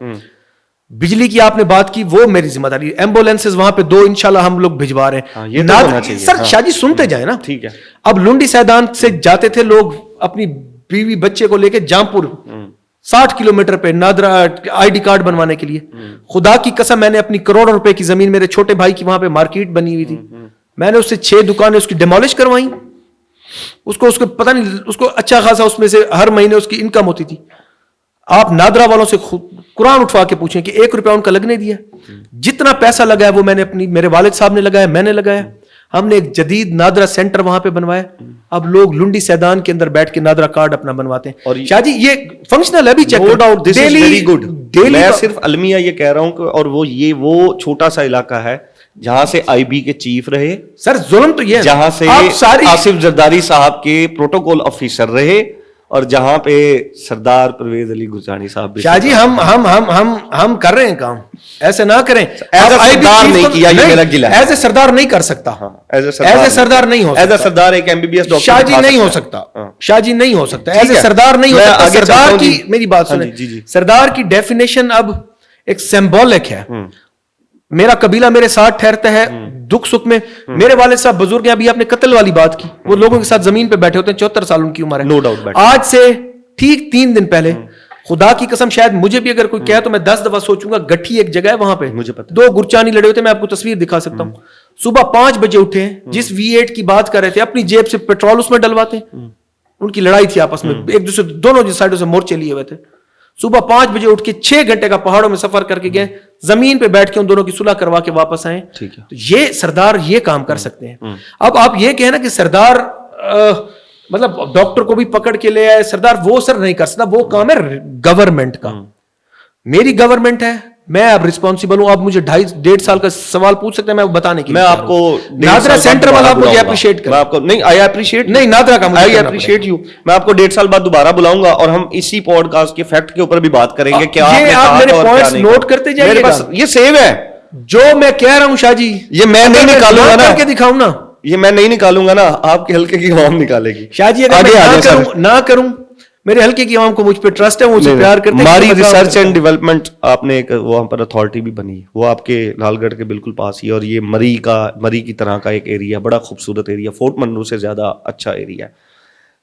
بجلی کی آپ نے بات کی وہ میری ذمہ داری. ایمبولینسز وہاں پہ 2 انشاءاللہ ہم لوگ بھجوا رہے ہیں. سر شاہ جی سنتے جائیں نا. ٹھیک ہے. اب لنڈی سیدان سے جاتے تھے لوگ اپنی بیوی بچے کو لے کے جامپور 60 کلومیٹر پہ نادرا آئی ڈی کارڈ بنوانے کے لیے. خدا کی قسم میں نے اپنی کروڑوں روپے کی زمین, میرے چھوٹے بھائی کی وہاں پہ مارکیٹ بنی ہوئی تھی, میں نے اس سے 6 دکانیں اس کی ڈیمولش کروائی. اس کو پتہ نہیں, اس کو اچھا خاصا اس میں سے ہر مہینے اس کی انکم ہوتی تھی. آپ نادرا والوں سے قرآن اٹھوا کے پوچھیں کہ 1 روپیہ ان کا لگنے دیا. جتنا پیسہ لگایا وہ میں نے میرے والد صاحب نے لگایا, میں نے لگایا. ہم نے ایک جدید نادرا سینٹر وہاں پہ بنوایا. اب لوگ لنڈی سیدان کے اندر بیٹھ کے نادرا کارڈ اپنا بنواتے ہیں. اور شاہ جی یہ فنکشنل ہے بھی, check no doubt this is very good. میں صرف المیہ یہ کہہ رہا ہوں کہ اور وہ چھوٹا سا علاقہ ہے جہاں سے آئی بی کے چیف رہے. سر ظلم تو یہ ہے, جہاں سے آصف زرداری صاحب کے پروٹوکول آفیسر رہے, اور جہاں پہ سردار پرویز علی گرجانی صاحب. شاہ جی ہم کر رہے ہیں کام, ایسے نہ کریں. ایز اے سردار نہیں کیا, یہ میرا گلہ ہے. ایز اے سردار نہیں کر سکتا, ایز اے سردار نہیں ہو سکتا, ایز اے سردار ایک MBBS ڈاکٹر شاہ جی نہیں ہو سکتا, شاہ جی نہیں ہو سکتا, ایز اے سردار نہیں ہو سکتا. سردار کی میری بات سنیں, سردار کی ڈیفینیشن اب ایک سمبولک ہے. میرا قبیلہ میرے ساتھ ٹھہرتا ہے دکھ سکھ میں. میرے والد صاحب بزرگ ہیں, ابھی آپ نے قتل والی بات کی, وہ لوگوں کے ساتھ زمین پہ بیٹھے ہوتے ہیں, 74 سال ان کی عمر ہے. No doubt. آج سے ٹھیک 3 دن پہلے خدا کی قسم شاید مجھے بھی اگر کوئی کہے تو میں 10 دفعہ سوچوں گا. گٹھی ایک جگہ ہے وہاں پہ, مجھے پتہ 2 گرچانی لڑے ہوتے ہیں, میں آپ کو تصویر دکھا سکتا ہوں. صبح 5 بجے اٹھے ہیں, جس V8 کی بات کر رہے تھے اپنی جیب سے پیٹرول اس میں ڈلواتے ہیں. ان کی لڑائی تھی آپس میں, ایک دوسرے دونوں سائڈوں سے مورچے لیے ہوئے تھے. صبح 5 بجے اٹھ کے 6 گھنٹے کا پہاڑوں میں سفر کر کے گئے, زمین پہ بیٹھ کے ان دونوں کی صلح کروا کے واپس آئے. تو یہ سردار یہ کام کر سکتے ہیں. اب آپ یہ کہیں نا کہ سردار مطلب ڈاکٹر کو بھی پکڑ کے لے آئے, سردار وہ سر نہیں کر سکتا, وہ کام ہے گورنمنٹ کا. میری گورنمنٹ ہے, میں اب ریسپانسیبل ہوں. آپ مجھے 2.5 سال کا سوال پوچھ سکتے ہیں, میں بتانے کی. میں آپ کو نادرا سینٹر والا مجھے اپریشیٹ کریں. میں آپ کو نہیں, آئی اپریشیٹ نہیں نادرا کا آئی اپریشیٹ یو. میں آپ کو 1.5 سال بعد دوبارہ بلاؤں گا اور ہم اسی پوڈ کاسٹ کے فیکٹ کے اوپر بھی بات کریں گے. کیا آپ میرے پوائنٹس نوٹ کرتے جائیے. میرے پاس یہ سیو ہے جو میں کہہ رہا ہوں شاہ جی, یہ میں نہیں نکالوں گا نا, کے دکھاؤں نا, یہ میں نہیں نکالوں گا نا, آپ کے حلقے کی عوام نکالے گی. شاہ جی اگر میں نہ کروں, میرے حلقے کی عوام کو مجھ پہ ٹرسٹ ہے, مجھے پیار کرتے ہیں. ہماری ریسرچ اینڈ ڈیولپمنٹ آپ نے ایک وہاں پر اتھارٹی بھی بنی, وہ آپ کے لال گڑھ کے بالکل پاس ہی, اور یہ مری کی طرح کا ایک ایریا, بڑا خوبصورت ایریا, فورٹ منرو سے زیادہ اچھا ایریا ہے.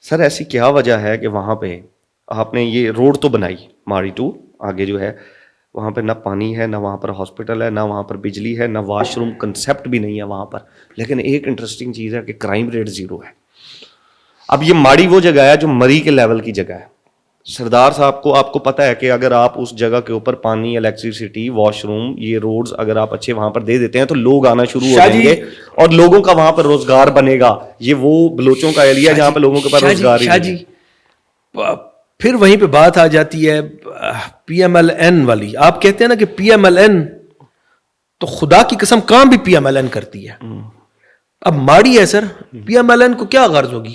سر ایسی کیا وجہ ہے کہ وہاں پہ آپ نے یہ روڈ تو بنائی ماری ٹو آگے جو ہے, وہاں پہ نہ پانی ہے, نہ وہاں پر ہاسپٹل ہے, نہ وہاں پر بجلی ہے, نہ واش روم کنسیپٹ بھی نہیں ہے وہاں پر. لیکن ایک انٹرسٹنگ چیز ہے کہ کرائم ریٹ 0 ہے. اب یہ ماڑی وہ جگہ ہے جو مری کے لیول کی جگہ ہے. سردار صاحب کو آپ کو پتا ہے کہ اگر آپ اس جگہ کے اوپر پانی, الیکٹریسٹی, واش روم, یہ روڈز اگر آپ اچھے وہاں پر دے دیتے ہیں تو لوگ آنا شروع ہو جائیں گے اور لوگوں کا وہاں پر روزگار بنے گا. یہ وہ بلوچوں کا ایریا جہاں پہ لوگوں کے پاس روزگار ہی. پھر وہیں پہ بات آ جاتی ہے PMLN والی. آپ کہتے ہیں نا کہ PMLN, تو خدا کی قسم کام بھی PMLN کرتی ہے. اب ماڑی ہے سر, PMLN کو کیا غرض ہوگی؟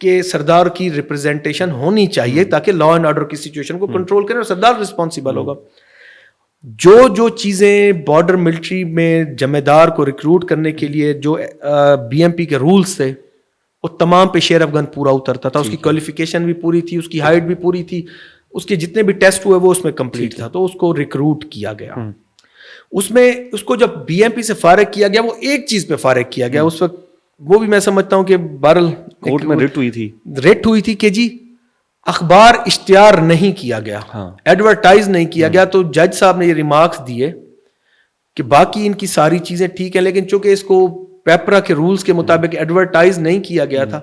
کہ سردار کی ریپرزینٹیشن ہونی چاہیے تاکہ لا اینڈ آرڈر کی سچویشن کو کنٹرول کریں اور سردار رسپانسیبل ہوگا. جو چیزیں بارڈر ملٹری میں جمع دار کو ریکروٹ کرنے کے لیے جو بی ایم پی کے رولز تھے وہ تمام پہ شیر افغان پورا اترتا تھا. اس کی کوالیفیکیشن بھی پوری تھی, اس کی ہائٹ بھی پوری تھی, اس کے جتنے بھی ٹیسٹ ہوئے وہ اس میں کمپلیٹ تھا. تو اس کو ریکروٹ کیا گیا. اس میں اس کو جب بی ایم پی سے فارغ کیا گیا وہ ایک چیز پہ فارغ کیا گیا اس وقت, وہ بھی میں سمجھتا ہوں کہ بہرحال کورٹ میں ریٹ ہوئی تھی کہ جی اخبار اشتہار نہیں کیا گیا, ایڈورٹائز نہیں کیا گیا. تو جج صاحب نے یہ ریمارکس دیے کہ باقی ان کی ساری چیزیں ٹھیک ہیں لیکن چونکہ اس کو پیپرا کے رولز کے مطابق ایڈورٹائز نہیں کیا گیا تھا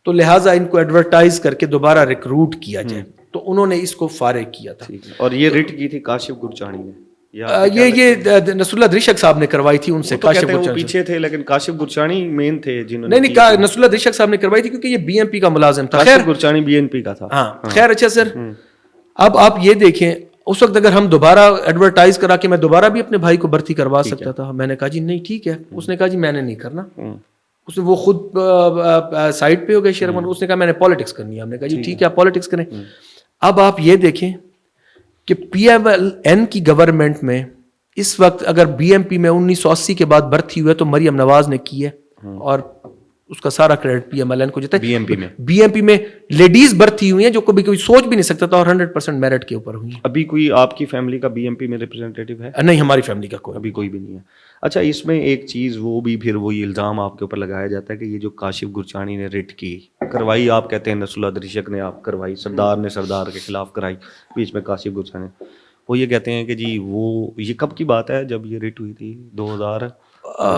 تو لہٰذا ان کو ایڈورٹائز کر کے دوبارہ ریکروٹ کیا جائے. تو انہوں نے اس کو فارغ کیا تھا. اور یہ ریٹ کی تھی کاشف گرچانی نے, یہ نصر اللہ دریشک صاحب نے کروائی تھی ان سے. کاشف گرچانی پیچھے تھے لیکن کاشف گرچانی مین تھے جنہوں نے نہیں نصر اللہ دریشک صاحب نے کروائی تھی کیونکہ یہ بی ایم پی کا ملازم تھا. خیر گرچانی بی این پی کا تھا. ہاں خیر اچھا سر, اب آپ یہ دیکھیں اس وقت اگر ہم دوبارہ ایڈورٹائز کرا کہ میں دوبارہ بھی اپنے بھائی کو بھرتی کروا سکتا تھا. میں نے کہا جی نہیں ٹھیک ہے. اس نے کہا جی میں نے نہیں کرنا. اس نے وہ خود سائڈ پہ ہو گئے شیرمن. اس نے کہا میں نے پالیٹکس کرنی ہے. ہم نے کہا جی ٹھیک ہے آپ پالیٹکس کریں. اب آپ یہ دیکھیں کہ پی ایم ایل این کی گورنمنٹ میں اس وقت اگر بی ایم پی میں 1980 کے بعد بھرتی ہوئے تو مریم نواز نے کی ہے اور اس کا سارا credit P M L N کو جاتا ہے. بی ایم پی میں لیڈیز بھرتی ہوئی ہیں جو کبھی کوئی سوچ بھی نہیں سکتا تھا اور 100% میرٹ کے اوپر ہوئی ہیں. ابھی کوئی آپ کی فیملی کا بی ایم پی میں ریپرزینٹیٹیو ہے؟ نہیں ہماری فیملی کا ابھی کوئی بھی نہیں ہے. اچھا اس میں ایک چیز وہ بھی پھر وہی الزام آپ کے اوپر لگایا جاتا ہے کہ یہ جو کاشف گرچانی نے ریٹ کی کروائی, آپ کہتے ہیں نصر اللہ دریشک نے آپ کروائی, سردار نے سردار کے خلاف کرائی, بیچ میں کاشف گرچانی. وہ یہ کہتے ہیں کہ جی وہ یہ کب کی بات ہے جب یہ ریٹ ہوئی تھی 2000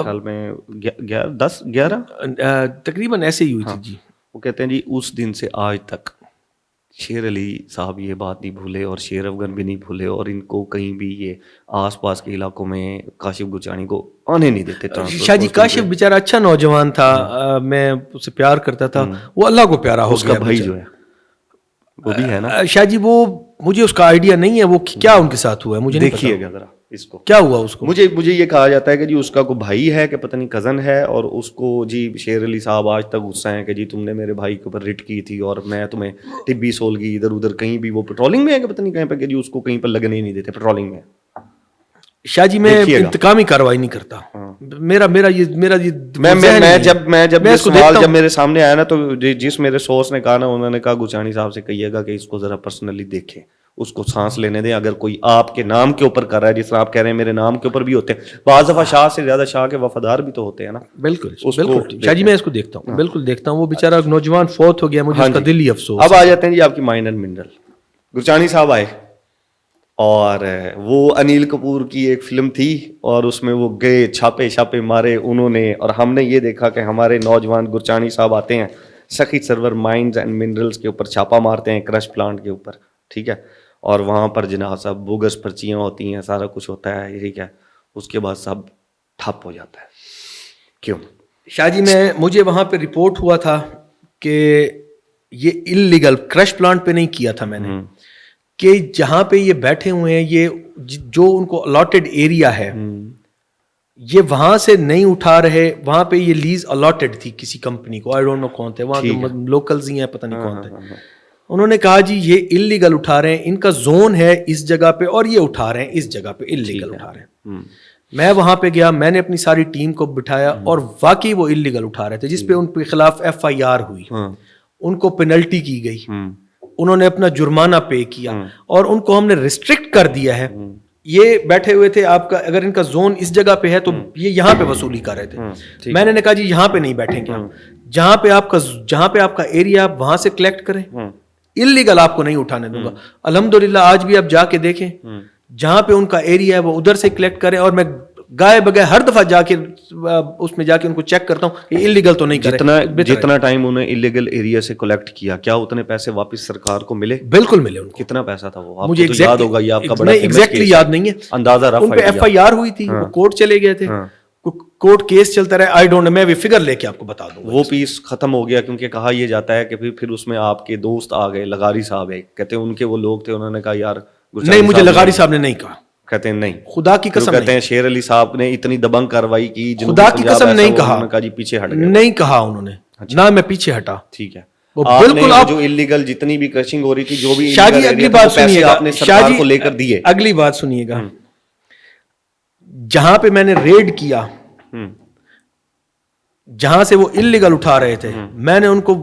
سال میں 11 تقریباً ایسے ہی ہوئی تھی جی. وہ کہتے ہیں جی اس دن سے آج تک شیر علی صاحب یہ بات نہیں بھولے اور شیر افغان بھی نہیں بھولے اور ان کو کہیں بھی یہ آس پاس کے علاقوں میں کاشف گرچانی کو آنے نہیں دیتے. شاہ جی کاشف بیچارہ اچھا نوجوان تھا, میں اس سے پیار کرتا تھا, وہ اللہ کو پیارا ہو گیا. اس کا بھائی جو ہے وہ بھی ہے نا شاہ جی, وہ مجھے اس کا آئیڈیا نہیں ہے وہ کیا ان کے ساتھ ہوا ہے, مجھے نہیں دیکھیے گا ذرا اس کو کیا ہوا اس کو. مجھے یہ کہا جاتا ہے کہ جی اس کا کوئی بھائی ہے کہ پتہ نہیں کزن ہے اور اس کو جی شیر علی صاحب آج تک غصہ ہیں کہ جی تم نے میرے بھائی کے اوپر ریٹ کی تھی اور میں تمہیں طبی سولگی ادھر ادھر کہیں بھی وہ پیٹرولنگ میں ہے کہ پتہ نہیں کہیں پہ کہ جی اس کو کہیں پر لگنے ہی نہیں دیتے پیٹرولنگ میں. شاہ جی میں انتقامی کارروائی نہیں کرتا. جب میرے سامنے آیا نا تو جس میرے سورس نے کہا نا انہوں نے کہا گرچانی صاحب سے کہیے گا کہ اس کو ذرا پرسنلی دیکھیں, اس کو سانس لینے دیں. اگر کوئی آپ کے نام کے اوپر کر رہا ہے جس طرح آپ کہہ رہے ہیں میرے نام کے اوپر بھی ہوتے ہیں, بعض دفعہ شاہ سے زیادہ شاہ کے وفادار بھی تو ہوتے ہیں نا. بالکل شاہ جی میں اس کو دیکھتا ہوں, بالکل دیکھتا ہوں. وہ بیچارہ نوجوان فوت ہو گیا, مجھے اس کا دل ہی افسوس. اب آ جاتے ہیں جی آپ کی مائن اینڈ منرل. گرچانی صاحب آئے اور وہ انیل کپور کی ایک فلم تھی اور اس میں وہ گئے چھاپے مارے انہوں نے, اور ہم نے یہ دیکھا کہ ہمارے نوجوان گرچانی صاحب آتے ہیں سخی سرور مائنز اینڈ منرلز کے اوپر چھاپا مارتے ہیں, کرش پلانٹ کے اوپر, ٹھیک ہے, اور وہاں پر جناب صاحب بوگس پرچیاں ہوتی ہیں, سارا کچھ ہوتا ہے, ٹھیک ہے. اس کے بعد سب ٹھپ ہو جاتا ہے. کیوں شاہ جی؟ مجھے وہاں پہ رپورٹ ہوا تھا کہ یہ انلیگل کرش پلانٹ پہ نہیں کیا تھا میں نے, کہ جہاں پہ یہ بیٹھے ہوئے ہیں یہ جو ان کو الاٹڈ ایریا ہے یہ وہاں سے نہیں اٹھا رہے. وہاں پہ یہ لیز الاٹڈ تھی کسی کمپنی کو, آئی ڈونٹ نو کون تھے وہاں کے لوکلز ہی ہیں, پتہ نہیں کون تھے. انہوں نے کہا جی یہ انلیگل اٹھا رہے ہیں, ان کا زون ہے اس جگہ پہ اور یہ اٹھا رہے ہیں اس جگہ پہ انلیگل اٹھا رہے ہیں. میں وہاں پہ گیا, میں نے اپنی ساری ٹیم کو بٹھایا اور واقعی وہ انلیگل اٹھا رہے تھے, جس پہ ان کے خلاف FIR ہوئی, ان کو پینلٹی کی گئی, انہوں نے اپنا جرمانہ پے کیا اور ان کو ہم نے ریسٹرکٹ کر دیا ہے. یہ بیٹھے ہوئے تھے, آپ کا اگر ان کا زون اس جگہ پہ ہے تو یہ یہاں پہ وصولی کر رہے تھے. میں نے کہا جی یہاں پہ نہیں بیٹھیں گے, جہاں پہ آپ کا ایریا آپ وہاں سے کلیکٹ کریں, انلیگل آپ کو نہیں اٹھانے دوں گا. الحمدللہ آج بھی آپ جا کے دیکھیں جہاں پہ ان کا ایریا ہے وہ ادھر سے کلیکٹ کریں, اور میں گائے بگائے ہر دفعہ جا کے اس میں جا کے ان کو چیک کرتا ہوں یہ انلیگل تو نہیں کرے. جتنا ٹائم انہیں انلیگل ایریا سے کلیکٹ کیا, کیا اتنے پیسے واپس سرکار کو ملے؟ بالکل ملے. ان کو کتنا پیسہ تھا وہ مجھے یاد ہوگا, یہ آپ کا بڑا ایگزیکٹلی یاد نہیں ہے, اندازہ رفع. ان پہ FIR ہوئی تھی, وہ کورٹ چلے گئے تھے, کورٹ کیس چلتا رہا, آئی ڈونٹ نو, میں فگر لے کے آپ کو بتا دوں. وہ پیس ختم ہو گیا کیونکہ کہا یہ جاتا ہے کہ پھر اس میں آپ کے دوست آ گئے, لغاری صاحب ہے, کہتے ہیں ان کے وہ لوگ تھے, انہوں نے کہا یار نہیں, مجھے لغاری صاحب نے نہیں کہا. کہتے ہیں نہیں, خدا کی قسم کہتے ہیں شیر علی صاحب نے اتنی دبنگ کارروائی کی, خدا کی قسم نہیں کہا, جی پیچھے ہٹ گئے. نہیں کہا انہوں نے, نہ میں پیچھے ہٹا. ٹھیک ہے, بالکل جو اللیگل جتنی بھی کرشنگ ہو رہی تھی, جو بھی شاہ جی اگلی بات سنیے گا, آپ نے سرکار کو لے کر دیے, اگلی بات سنیے گا, جہاں پہ میں نے ریڈ کیا, جہاں سے وہ اللیگل اٹھا رہے تھے, میں نے ان کو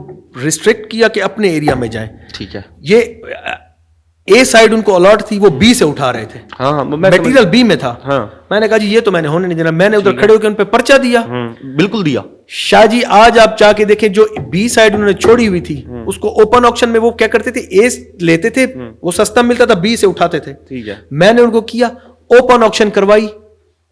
ریسٹرکٹ کیا کہ اپنے ایریا میں جائیں. ٹھیک ہے, یہ اے سائڈ ان کو الاٹ تھی, وہ بی سے اٹھا رہے تھے, میٹیریل بی میں تھا. میں نے کہا جی یہ تو میں نے ہونے نہیں دینا, میں نے ادھر کھڑے ہو کے ان پہ پرچہ دیا. بالکل دیا. شاہ جی آج آپ چاہ کے دیکھیں, جو بی سائڈ انہوں نے چھوڑی ہوئی تھی اس کو اوپن آکشن میں وہ کیا کرتے تھے, اے لیتے تھے, وہ سستا ملتا تھا, بی سے اٹھاتے تھے. ٹھیک ہے, میں نے ان کو کیا, اوپن آکشن کروائی.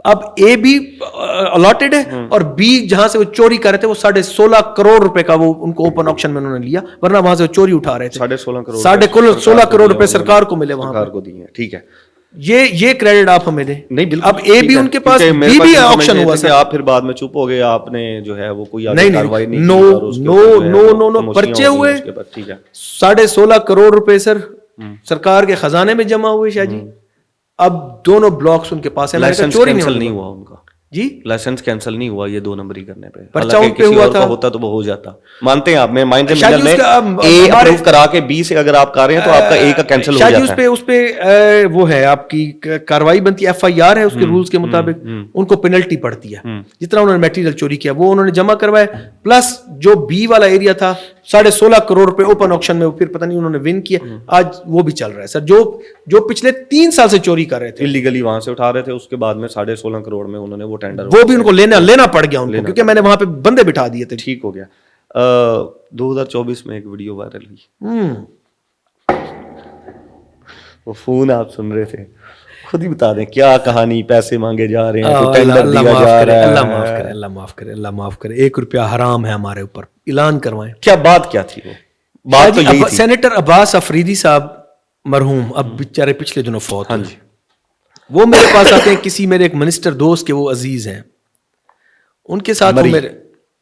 اب اے بھی الاٹڈ ہے اور بی جہاں سے وہ چوری کر رہے تھے وہ 16.5 کروڑ روپے کا وہ ان کو اوپن آکشن میں انہوں نے لیا, ورنہ وہاں سے وہ چوری اٹھا رہے تھے. 16.5 کروڑ روپے سرکار کو ملے وہاں کو دیے. ٹھیک ہے, یہ کریڈٹ آپ ہمیں دیں. نہیں اب اے بھی ان کے پاس بی بھی آکشن ہوا تھا, آپ پھر بعد میں چپ ہو گئے, آپ نے جو ہے وہ کوئی کارروائی نہیں, نو پرچے ہوئے. ٹھیک ہے, 16.5 کروڑ روپے سر سرکار کے خزانے میں جمع ہوئے. شاہ جی اب دونوں بلاکس ان کے پاس ہیں, لائسنس کینسل نہیں ہوا ان کا. جی لائسنس کینسل نہیں ہوا یہ 2 نمبری کرنے پہ, پرچہ ان پہ ہوا تھا, ہوتا تو وہ ہو جاتا. مانتے ہیں آپ, میں مائنڈ سے اے اپروو کرا کے بی سے اگر آپ کر رہے ہیں تو آپ کا اے کا کینسل ہو جاتا ہے. اس پہ وہ ہے آپ کی کاروائی بنتی ہے, ایف آئی آر ہے اس کے رولز کے مطابق, ان کو پینلٹی پڑتی ہے جتنا انہوں نے میٹیریل چوری کیا وہ انہوں نے جمع کروایا, پلس جو بی والا ایریا تھا 16.5 کروڑ روپے اوپن آکشن میں پھر پتہ نہیں انہوں نے ون کیا, آج وہ بھی چل رہا ہے سر. جو پچھلے 3 سال سے چوری کر رہے تھے اللیگلی وہاں سے اٹھا رہے تھے, اس کے بعد میں 16.5 کروڑ میں انہوں نے وہ ٹینڈر, وہ بھی ان کو لینا پڑ گیا ان کو, کیونکہ میں نے وہاں پہ بندے بٹھا دیے تھے. ٹھیک ہو گیا. 2024 میں ایک ویڈیو وائرل ہوئی, وہ فون آپ سن رہے تھے, خود ہی بتا دیں کیا کہانی, پیسے مانگے جا رہے ہیں, ٹینڈر دیا جا رہا ہے. اللہ معاف کرے, اللہ معاف کرے, 1 روپیہ حرام ہے ہمارے اوپر, اعلان کروائیں. کیا بات کیا تھی وہ بات؟ تو یہی تھی. سینیٹر عباس افریدی صاحب مرحوم, اب بیچارے پچھلے دنوں فوت ہوئے, وہ میرے پاس آتے ہیں, کسی میرے ایک منسٹر دوست کے وہ عزیز ہیں, ان کے ساتھ میرے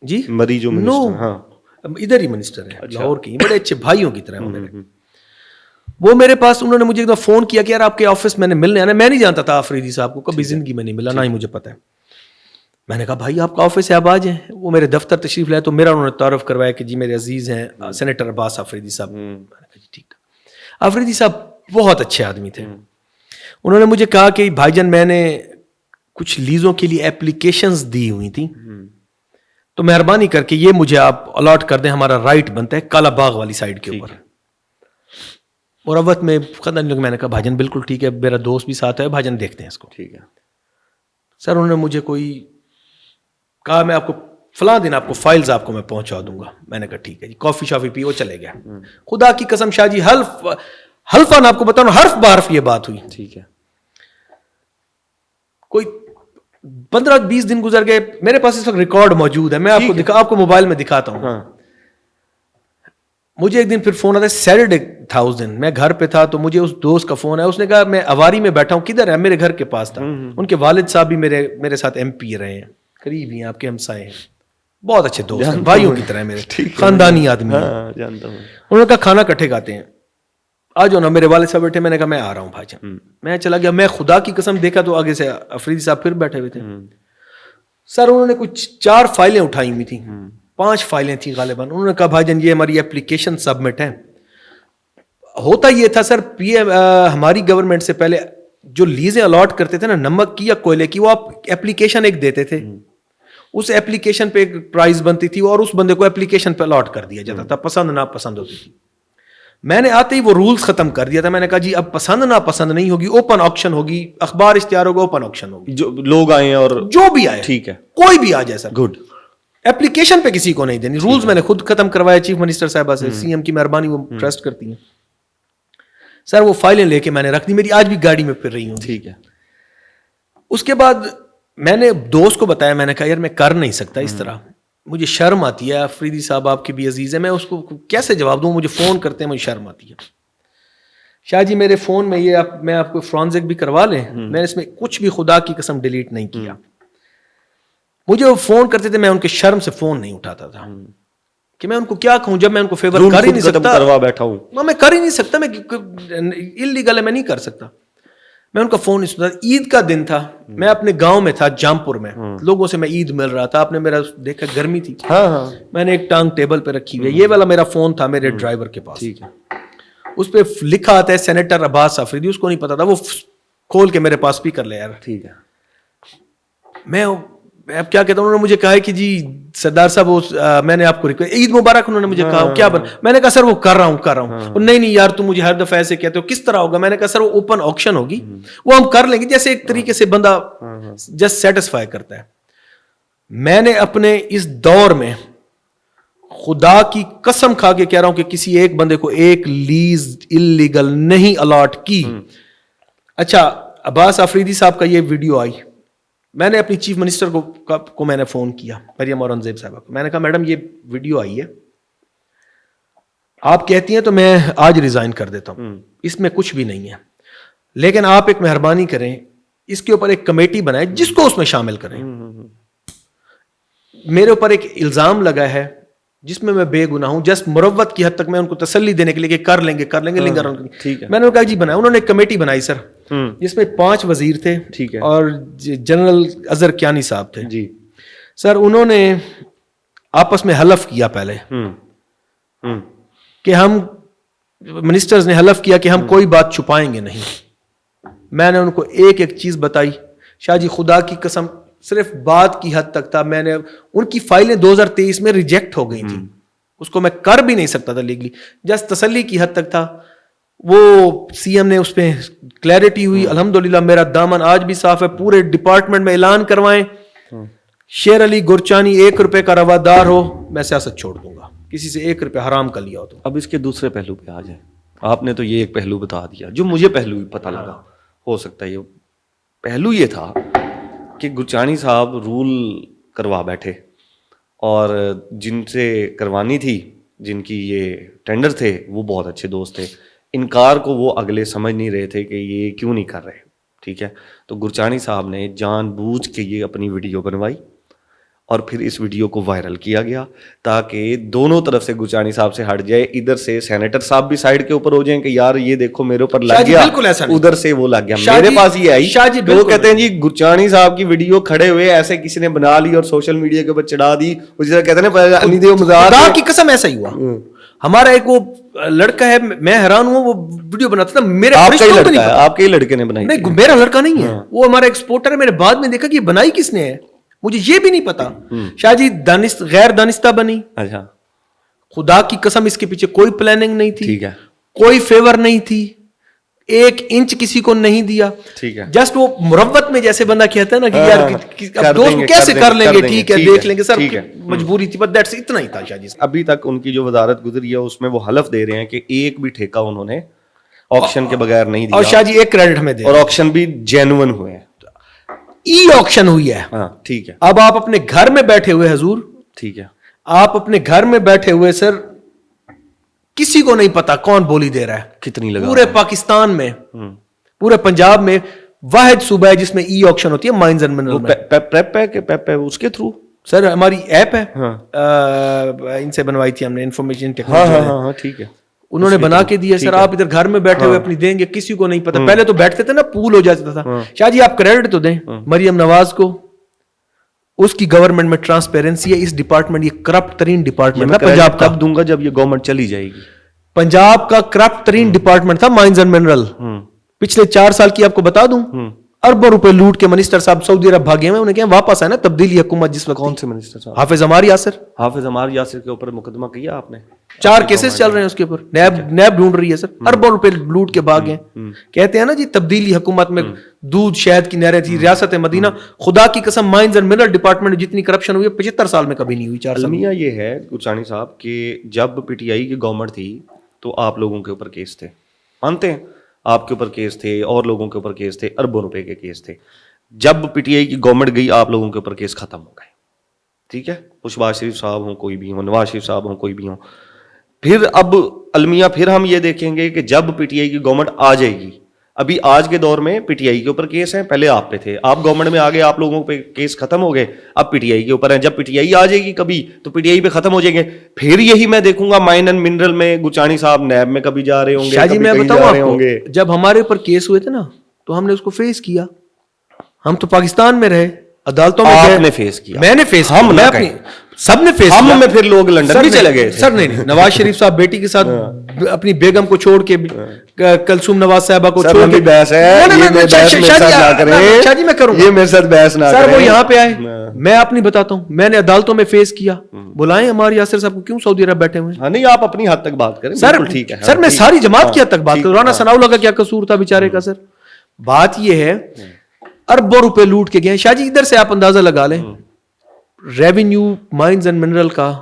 جی مری جو منسٹر, ہاں ادھر ہی منسٹر ہیں لاہور کے, بڑے اچھے بھائیوں کی طرح میرے. وہ میرے پاس, انہوں نے مجھے ایک دفعہ فون کیا کہ یار آپ کے آفس میں نے ملنے آنا. میں نہیں جانتا تھا افریدی صاحب کو, کبھی زندگی میں نہیں ملا, نہ ہی مجھے پتا ہے. میں نے کہا بھائی آپ کا آفس ہے, آپ آ جائیں. وہ میرے دفتر تشریف لائے تو میرا انہوں نے تعارف کروایا کہ جی میرے عزیز ہیں سینیٹر عباس افریدی صاحب. میں نے کہا جی ٹھیک. افریدی صاحب بہت اچھے آدمی تھے. انہوں نے مجھے کہا کہ بھائی جان میں نے کچھ لیزوں کے لیے اپلیکیشنز دی ہوئی تھیں, تو مہربانی کر کے یہ مجھے آپ الاٹ کر دیں, ہمارا رائٹ بنتا ہے کالا باغ والی سائڈ کے اوپر. مروت میں خدن لوگ, میں نے کہا بھائی جان بالکل ٹھیک ہے, میرا دوست بھی ساتھ ہے, بھائی جان دیکھتے ہیں اس کو. ٹھیک ہے سر. انہوں نے مجھے کوئی کہا میں آپ کو فلاں دن آپ کو فائلز آپ کو میں پہنچا دوں گا. میں نے کہا ٹھیک ہے جی, کافی شافی پی, وہ چلے گیا. خدا کی قسم شاہ جی حلفاً آپ کو بتاؤں, حرف بحرف یہ بات ہوئی. ٹھیک ہے. کوئی 15-20 دن گزر گئے, میرے پاس اس وقت ریکارڈ موجود ہے, میں آپ کو موبائل میں دکھاتا ہوں. مجھے ایک دن پھر فون آتا ہے, سیٹرڈے تھا اس دن, میں گھر پہ تھا, تو مجھے اس دوست کا فون ہے. اس نے کہا میں اواری میں بیٹھا ہوں. کدھر ہے؟ میرے گھر کے پاس تھا. ان کے والد صاحب بھی میرے ساتھ ایم پی رہے ہیں, قریب ہی ہیں, آپ کے ہمسائے ہیں, بہت اچھے دوست ہیں, بھائیوں کی طرح میرے, خاندانی آدمی ہیں. انہوں نے کہا کھانا کٹھے کھاتے ہیں, آ جاؤ نا. میرے والد صاحب بیٹھے, میں نے کہا میں آ رہا ہوں بھائی جان. میں چلا گیا. میں خدا کی قسم دیکھا تو آگے سے افریدی صاحب پھر بیٹھے ہوئے تھے. سر انہوں نے کچھ 4 فائلیں اٹھائی ہوئی تھیں, 5 فائلیں تھیں غالباً. انہوں نے کہا بھائی جان یہ ہماری اپلیکیشن سبمٹ ہے. ہوتا یہ تھا سر, ہماری گورنمنٹ سے پہلے جو لیزیں الاٹ کرتے تھے نا, نمک کی یا کوئلے کی, وہ آپ اپلیکیشن ایک دیتے تھے, اس اپلیکیشن پہ ایک پرائز بنتی تھی اور اس بندے کو اپلیکیشن پہ الاٹ کر دیا جاتا تھا, پسند نہ پسند ہوتی تھی. میں نے آتے ہی وہ رولز ختم کر دیا تھا. میں نے کہا جی اب پسند نہ پسند نہیں ہوگی, اوپن آکشن ہوگی, اخبار اشتہار ہوگا, اوپن آکشن ہوگی, جو لوگ آئے اور جو بھی آئے, ٹھیک ہے, کوئی بھی آ جائے سر, گڈ. اپلیکیشن پہ کسی کو نہیں دینی. رولز میں نے خود ختم کروایا چیف منسٹر صاحبہ سے, سی ایم کی مہربانی, وہ ٹرسٹ کرتی ہیں. سر وہ فائلیں لے کے میں نے رکھ دی, میری آج بھی گاڑی میں پھر رہی ہوں. ٹھیک ہے. اس کے بعد میں نے دوست کو بتایا, میں نے کہا یار میں کر نہیں سکتا اس طرح, مجھے شرم آتی ہے. افریدی صاحب آپ کے بھی عزیز ہے, میں اس کو کیسے جواب دوں, مجھے فون کرتے ہیں, مجھے شرم آتی ہے. شاہ جی میرے فون میں یہ میں آپ کو فرانزک بھی کروا لیں, میں نے اس میں کچھ بھی خدا کی قسم ڈیلیٹ نہیں کیا. مجھے وہ فون کرتے تھے, میں ان کے شرم سے فون نہیں اٹھاتا تھا کہ میں ان کو کیا کہوں, جب میں ان کو فیور کر ہی نہیں سکتا, کروا بیٹھا ہوں, میں کر ہی نہیں سکتا, میں اللیگل ہے, میں نہیں کر سکتا. میں ان کا فون نہیں سنتا. عید کا دن تھا, میں اپنے گاؤں میں تھا جامپور میں, لوگوں سے میں عید مل رہا تھا. آپ نے میرا دیکھا گرمی تھی, میں نے ایک ٹانگ ٹیبل پہ رکھی ہوئی ہے, یہ والا میرا فون تھا میرے ڈرائیور کے پاس, ٹھیک ہے, اس پہ لکھا آتا ہے سینیٹر عباس آفریدی, اس کو نہیں پتا تھا, وہ کھول کے میرے پاس اسپیکر لے یار. ٹھیک ہے, میں اب کیا کہتا ہوں, انہوں نے مجھے کہا ہے کہ جی سردار صاحب میں نے آپ کو ریکویسٹ, عید مبارک, انہوں نے مجھے کہا کیا میں نے کہا سر وہ کر رہا ہوں. نہیں یار تم مجھے ہر دفعہ ایسے کہتے ہو, کس طرح ہوگا؟ میں نے کہا سر وہ اوپن آکشن ہوگی, وہ ہم کر لیں گے, جیسے ایک طریقے سے بندہ جسٹ سیٹسفائی کرتا ہے. میں نے اپنے اس دور میں خدا کی قسم کھا کے کہہ رہا ہوں کہ کسی ایک بندے کو ایک لیز اللیگل نہیں الاٹ کی. اچھا, عباس آفریدی صاحب کا یہ ویڈیو آئی, میں نے اپنی چیف منسٹر کو میں نے فون کیا, مریم اورنگزیب صاحبہ کو, میں نے کہا میڈم یہ ویڈیو آئی ہے, آپ کہتی ہیں تو میں آج ریزائن کر دیتا ہوں, اس میں کچھ بھی نہیں ہے, لیکن آپ ایک مہربانی کریں, اس کے اوپر ایک کمیٹی بنائیں جس کو اس میں شامل کریں. میرے اوپر ایک الزام لگا ہے جس میں بے گناہ ہوں, جسٹ مروت کی حد تک میں ان کو تسلی دینے کے لیے کہ کر لیں گے لنگر. میں نے کہا جی بنایا, انہوں نے ایک کمیٹی بنائی سر, جس میں 5 وزیر تھے اور جنرل اظہر کیانی صاحب تھے جی. سر انہوں نے آپس میں حلف کیا پہلے کہ ہم منسٹرز نے حلف کیا کہ ہم کوئی بات چھپائیں گے نہیں. میں نے ان کو ایک ایک چیز بتائی, شاہ جی خدا کی قسم صرف بات کی حد تک تھا, میں نے ان کی فائلیں 2023 میں ریجیکٹ ہو گئی تھی, اس کو میں کر بھی نہیں سکتا تھا لیگلی, جسٹ تسلی کی حد تک تھا. وہ سی ایم نے اس پہ کلیئرٹی ہوئی, الحمدللہ میرا دامن آج بھی صاف ہے. پورے ڈپارٹمنٹ میں اعلان کروائیں, شیر علی گرچانی 1 روپے کا روادار ہو میں سیاست چھوڑ دوں گا, کسی سے 1 روپے حرام کر لیا ہو تو. اب اس کے دوسرے پہلو پہ آ جائیں. آپ نے تو یہ ایک پہلو بتا دیا جو مجھے پہلو بھی پتہ لگا, ہو سکتا ہے یہ پہلو یہ تھا کہ گرچانی صاحب رول کروا بیٹھے, اور جن سے کروانی تھی, جن کی یہ ٹینڈر تھے, وہ بہت اچھے دوست تھے. انکار کو وہ اگلے سمجھ نہیں رہے تھے کہ یہ کیوں نہیں کر رہے, ٹھیک ہے. تو گرچانی صاحب نے جان بوجھ کے یہ اپنی ویڈیو بنوائی, اور پھر اس ویڈیو کو وائرل کیا گیا تاکہ دونوں طرف سے گرچانی صاحب سے ہٹ جائے. ادھر سے سینیٹر صاحب بھی سائیڈ کے اوپر ہو جائیں کہ یار یہ دیکھو میرے اوپر لگ گیا, ادھر سے وہ لگ گیا. میرے پاس یہ آئی, وہ کہتے ہیں جی گرچانی صاحب کی ویڈیو کھڑے ہوئے ایسے کسی نے بنا لی اور سوشل میڈیا کے اوپر چڑھا دی, وہ جیسے کہتے ہیں خدا کی قسم ایسا ہی ہوا. ہمارا ایک وہ لڑکا ہے, میں حیران ہوں, وہ ویڈیو بناتا تھا, میرے آپ کے لڑکے نے بنائی, نہیں میرا لڑکا نہیں ہے, وہ ہمارا ایکسپورٹر ہے. میں نے بعد میں دیکھا کہ یہ بنائی کس نے ہے, مجھے یہ بھی نہیں پتا. شاہ جی غیر دانستہ بنی. اچھا, خدا کی قسم اس کے پیچھے کوئی پلاننگ نہیں تھی, ٹھیک ہے, کوئی فیور نہیں تھی, 1 انچ کسی کو نہیں دیا. ٹھیک ہے, جسٹ وہ مروت میں جیسے بندہ کہتا ہے نا کہ یار دوست کیسے کر لیں گے, ٹھیک ہے دیکھ لیں گے سر, مجبوری تھی, بس دیٹس اتنا ہی تھا. شاہ جی ابھی تک ان کی جو وزارت گزری ہے اس میں وہ حلف دے رہے ہیں کہ ایک بھی ٹھیکہ انہوں نے آکشن کے بغیر نہیں دیا. اور شاہ جی ایک کریڈٹ ہمیں دے, اور آکشن بھی جینوئن ہوئے ہیں, ای آکشن ہوئی ہے. ہاں ٹھیک ہے. اب آپ اپنے گھر میں بیٹھے ہوئے حضور, ٹھیک ہے, آپ اپنے گھر میں بیٹھے ہوئے سر, کسی کو نہیں پتا کون بولی دے رہا ہے, کتنی لگا پورے پاکستان میں, پورے پنجاب میں واحد صوبہ ہے جس میں ای آکشن ہوتی ہے, مائنز اینڈ منرل میں. پیپ ہے اس کے تھرو سر ہماری ایپ ہے, ان سے بنوائی تھی ہم نے, انفارمیشن ٹیکنالوجی. ہاں ٹھیک ہے, انہوں نے بنا کے دیا. سر آپ ادھر گھر میں بیٹھے ہوئے اپنی دیں گے, کسی کو نہیں پتا. پہلے تو بیٹھتے تھے نا, پول ہو جاتا تھا. شاہ جی آپ کریڈٹ تو دیں مریم نواز کو, اس کی گورنمنٹ میں ٹرانسپیرنسی ہے. اس ڈپارٹمنٹ, یہ کرپٹ ترین ڈپارٹمنٹ تھا پنجاب کا. دوں گا جب یہ گورنمنٹ چلی جائے گی. پنجاب کا کرپٹ ترین ڈپارٹمنٹ تھا مائنز اینڈ منرل. پچھلے 4 سال کی آپ کو بتا دوں, اربوں روپے لوٹ کے منسٹر صاحب سعودی عرب بھاگے ہیں. انہیں کہا واپس آئے نا تبدیلی حکومت جس وقت. کون سے منسٹر صاحب؟ حافظ عمار یاسر. حافظ عمار یاسر کے اوپر مقدمہ کیا آپ نے؟ 4 کیسز چل رہے ہیں اس کے اوپر. نیب ڈھونڈ رہی ہے سر, اربوں روپے لوٹ کے بھاگے. کہتے ہیں نا جی تبدیلی حکومت میں دودھ شہد کی نہریں تھی, ریاست مدینہ. خدا کی قسم مائنز اینڈ منرل ڈپارٹمنٹ جتنی کرپشن ہوئی ہے 75 سال میں کبھی نہیں ہوئی. 4 سال. المیہ یہ ہے گرچانی صاحب کہ جب پی ٹی آئی کی گورنمنٹ تھی تو آپ لوگوں کے اوپر کیس تھے, مانتے ہیں, آپ کے اوپر کیس تھے اور لوگوں کے اوپر کیس تھے, اربوں روپے کے کیس تھے. جب پی ٹی آئی کی گورنمنٹ گئی آپ لوگوں کے اوپر کیس ختم ہو گئے, ٹھیک ہے. شہباز شریف صاحب ہوں, کوئی بھی ہوں, نواز شریف صاحب ہوں, کوئی بھی ہوں. پھر اب المیہ پھر ہم یہ دیکھیں گے کہ جب پی ٹی آئی کی گورنمنٹ آ جائے گی, ابھی آج کے دور میں پی ٹی آئی کے اوپر کیس ہیں, پہلے آپ پہ تھے, آپ گورنمنٹ میں آگے آپ لوگوں پہ کیس ختم ہو گئے, اب پی ٹی آئی کے اوپر ہیں. جب پی ٹی آئی آ جائے گی کبھی تو پی ٹی آئی پہ ختم ہو جائیں گے. پھر یہی میں دیکھوں گا مائن اینڈ منرل میں گرچانی صاحب نیب میں کبھی جا رہے ہوں گے, شاہ جی میں بتاؤں آپ کو, جب ہمارے اوپر کیس ہوئے تھے نا تو ہم نے اس کو فیس کیا. ہم تو پاکستان میں رہے, عدالتوں میں آپ گئے, نے فیس کیا, میں نے فیس ہم کیا, میں اپنی سب نے فیس کیا. ہم میں پھر لوگ لندن بھی چلے گئے تھے. سر نہیں, نواز شریف صاحب بیٹی کے ساتھ اپنی بیگم کو چھوڑ کے, کلثوم نواز صاحبہ کو چھوڑ کے, بحث ہے یہ بحث میرے ساتھ نہ کریں, شاہ جی میں کروں یہ میرے ساتھ بحث نہ کریں. سر وہ یہاں پہ آئے, میں اپنی بتاتا ہوں, میں نے عدالتوں میں فیس کیا. بلائیں ہمارے یاسر صاحب کو, کیوں سعودی عرب بیٹھے ہوئے ہیں؟ ہاں نہیں, آپ اپنی حد تک بات کریں. سر ٹھیک ہے سر, میں ساری جماعت کی حد تک بات کروں. رانا ثناء اللہ کا کیا قصور تھا بیچارے کا؟ سر بات یہ ہے, اربوں روپے لوٹ کے گئے. شاہ جی ادھر سے آپ اندازہ لگا لیں, ریونیو مائنز اینڈ منرل کا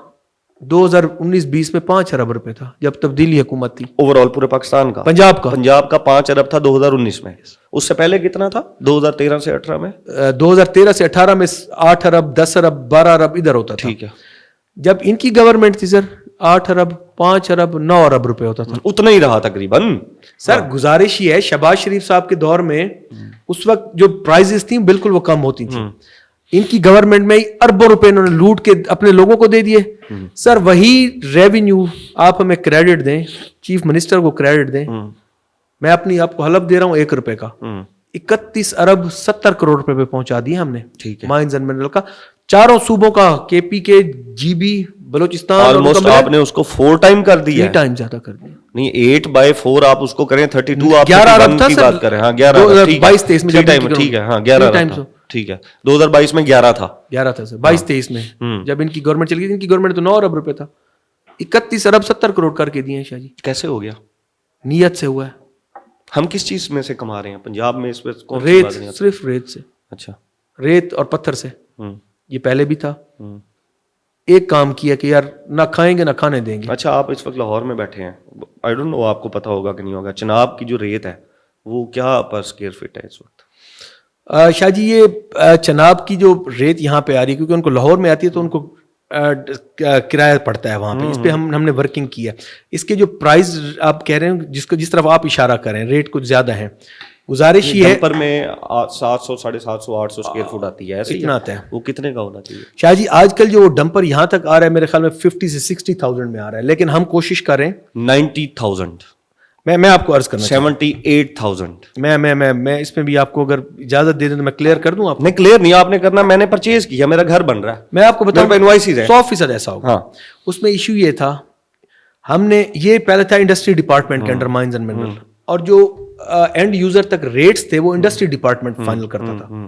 2019-20 میں 5 ارب روپے تھا جب تبدیلی حکومت تھی. اوور آل پورے پاکستان کا, پنجاب کا 5 ارب تھا 2019 میں. اس سے پہلے کتنا تھا 2013 سے 18 میں؟ 2013 سے 18 میں 8 ارب 10 ارب 12 ارب ادھر ہوتا تھا. ٹھیک ہے. جب ان کی گورنمنٹ تھی سر 8 ارب 5 ارب 9 ارب روپے ہوتا تھا. اتنا ہی رہا تقریباً. سر گزارش یہ ہے, شہباز شریف صاحب کے دور میں اس وقت جو پرائزز تھیں بالکل وہ کم ہوتی تھیں. ان کی گورنمنٹ میں اربوں روپے انہوں نے لوٹ کے اپنے لوگوں کو دے دیے. سر وہی ریونیو آپ ہمیں کریڈٹ دیں, چیف منسٹر کو کریڈٹ دیں, میں اپنی آپ کو حلف دے رہا ہوں 1 روپے کا 31 ارب 70 کروڑ روپے پہ پہنچا دیا ہم نے مائنز اینڈ منرل کا. چاروں صوبوں کا, کے پی کے, جی بی, بلوچستان, آلموسٹ آپ نے اس کو 4 ٹائم کر دیا. 3 ٹائم زیادہ کر دیا. نہیں 8/4 آپ اس کو کریں 32, آپ 11 ارب تھا کی سر, بات کریں. ہاں 11 22-23 میں ٹھیک ہے. ہاں 11 ٹھیک ہے. 2022 میں 11 تھا. 11 تھا سر, 22-23 میں جب ان کی گورنمنٹ چلی گئی. ان کی گورنمنٹ تو 9 ارب روپے تھا, 31 ارب 70 کروڑ کر کے دیے ہیں. شاہ جی کیسے ہو گیا؟ نیت سے ہوا ہے. ہم کس چیز میں سے کما رہے ہیں پنجاب میں؟ اس پہ ریت, صرف ریت سے. اچھا, ریت اور پتھر سے. یہ پہلے بھی تھا. ایک کام کیا کہ یار نہ کھائیں گے نہ کھانے دیں گے. اچھا, آپ اس وقت لاہور میں بیٹھے ہیں, آئی ڈونٹ نو آپ کو پتا ہوگا کہ نہیں ہوگا, چناب کی جو ریت ہے وہ کیا پر اسکوائر فٹ ہے اس وقت؟ شاہ جی یہ چناب کی جو ریت یہاں پہ آ رہی ہے, کیونکہ ان کو لاہور میں آتی ہے تو ان کو کرایہ پڑتا ہے وہاں پہ. اس پہ ہم نے ورکنگ کیا. اس کے جو پرائز آپ کہہ رہے ہیں, جس طرف آپ اشارہ کریں, ریٹ کچھ زیادہ ہیں. گزارش یہ ہے, ڈمپر میں 700 750 800 اسکوائر فٹ آتی ہے, اتنا آتا ہے. وہ کتنے کا ہونا چاہیے شاہ جی؟ آج کل جو ڈمپر یہاں تک آ رہا ہے میرے خیال میں 50 سے 60,000 میں آ رہا ہے, لیکن ہم کوشش کریں 90,000. میں آپ کو عرض کرنا 78,000. میں اس میں بھی آپ کو اگر اجازت دے دیں تو میں کلیئر کر دوں. آپ نہیں کلیئر نہیں آپ نے کرنا, میں نے پرچیز کیا, میرا گھر بن رہا ہے, میں آپ کو بتاؤں 100% ایسا ہوگا. اس میں ایشو یہ تھا, ہم نے یہ پہلے تھا انڈسٹری ڈپارٹمنٹ کے انڈر مائنز اینڈ منرل, اور جو اینڈ یوزر تک ریٹس تھے وہ انڈسٹری ڈپارٹمنٹ فائنل کرتا تھا.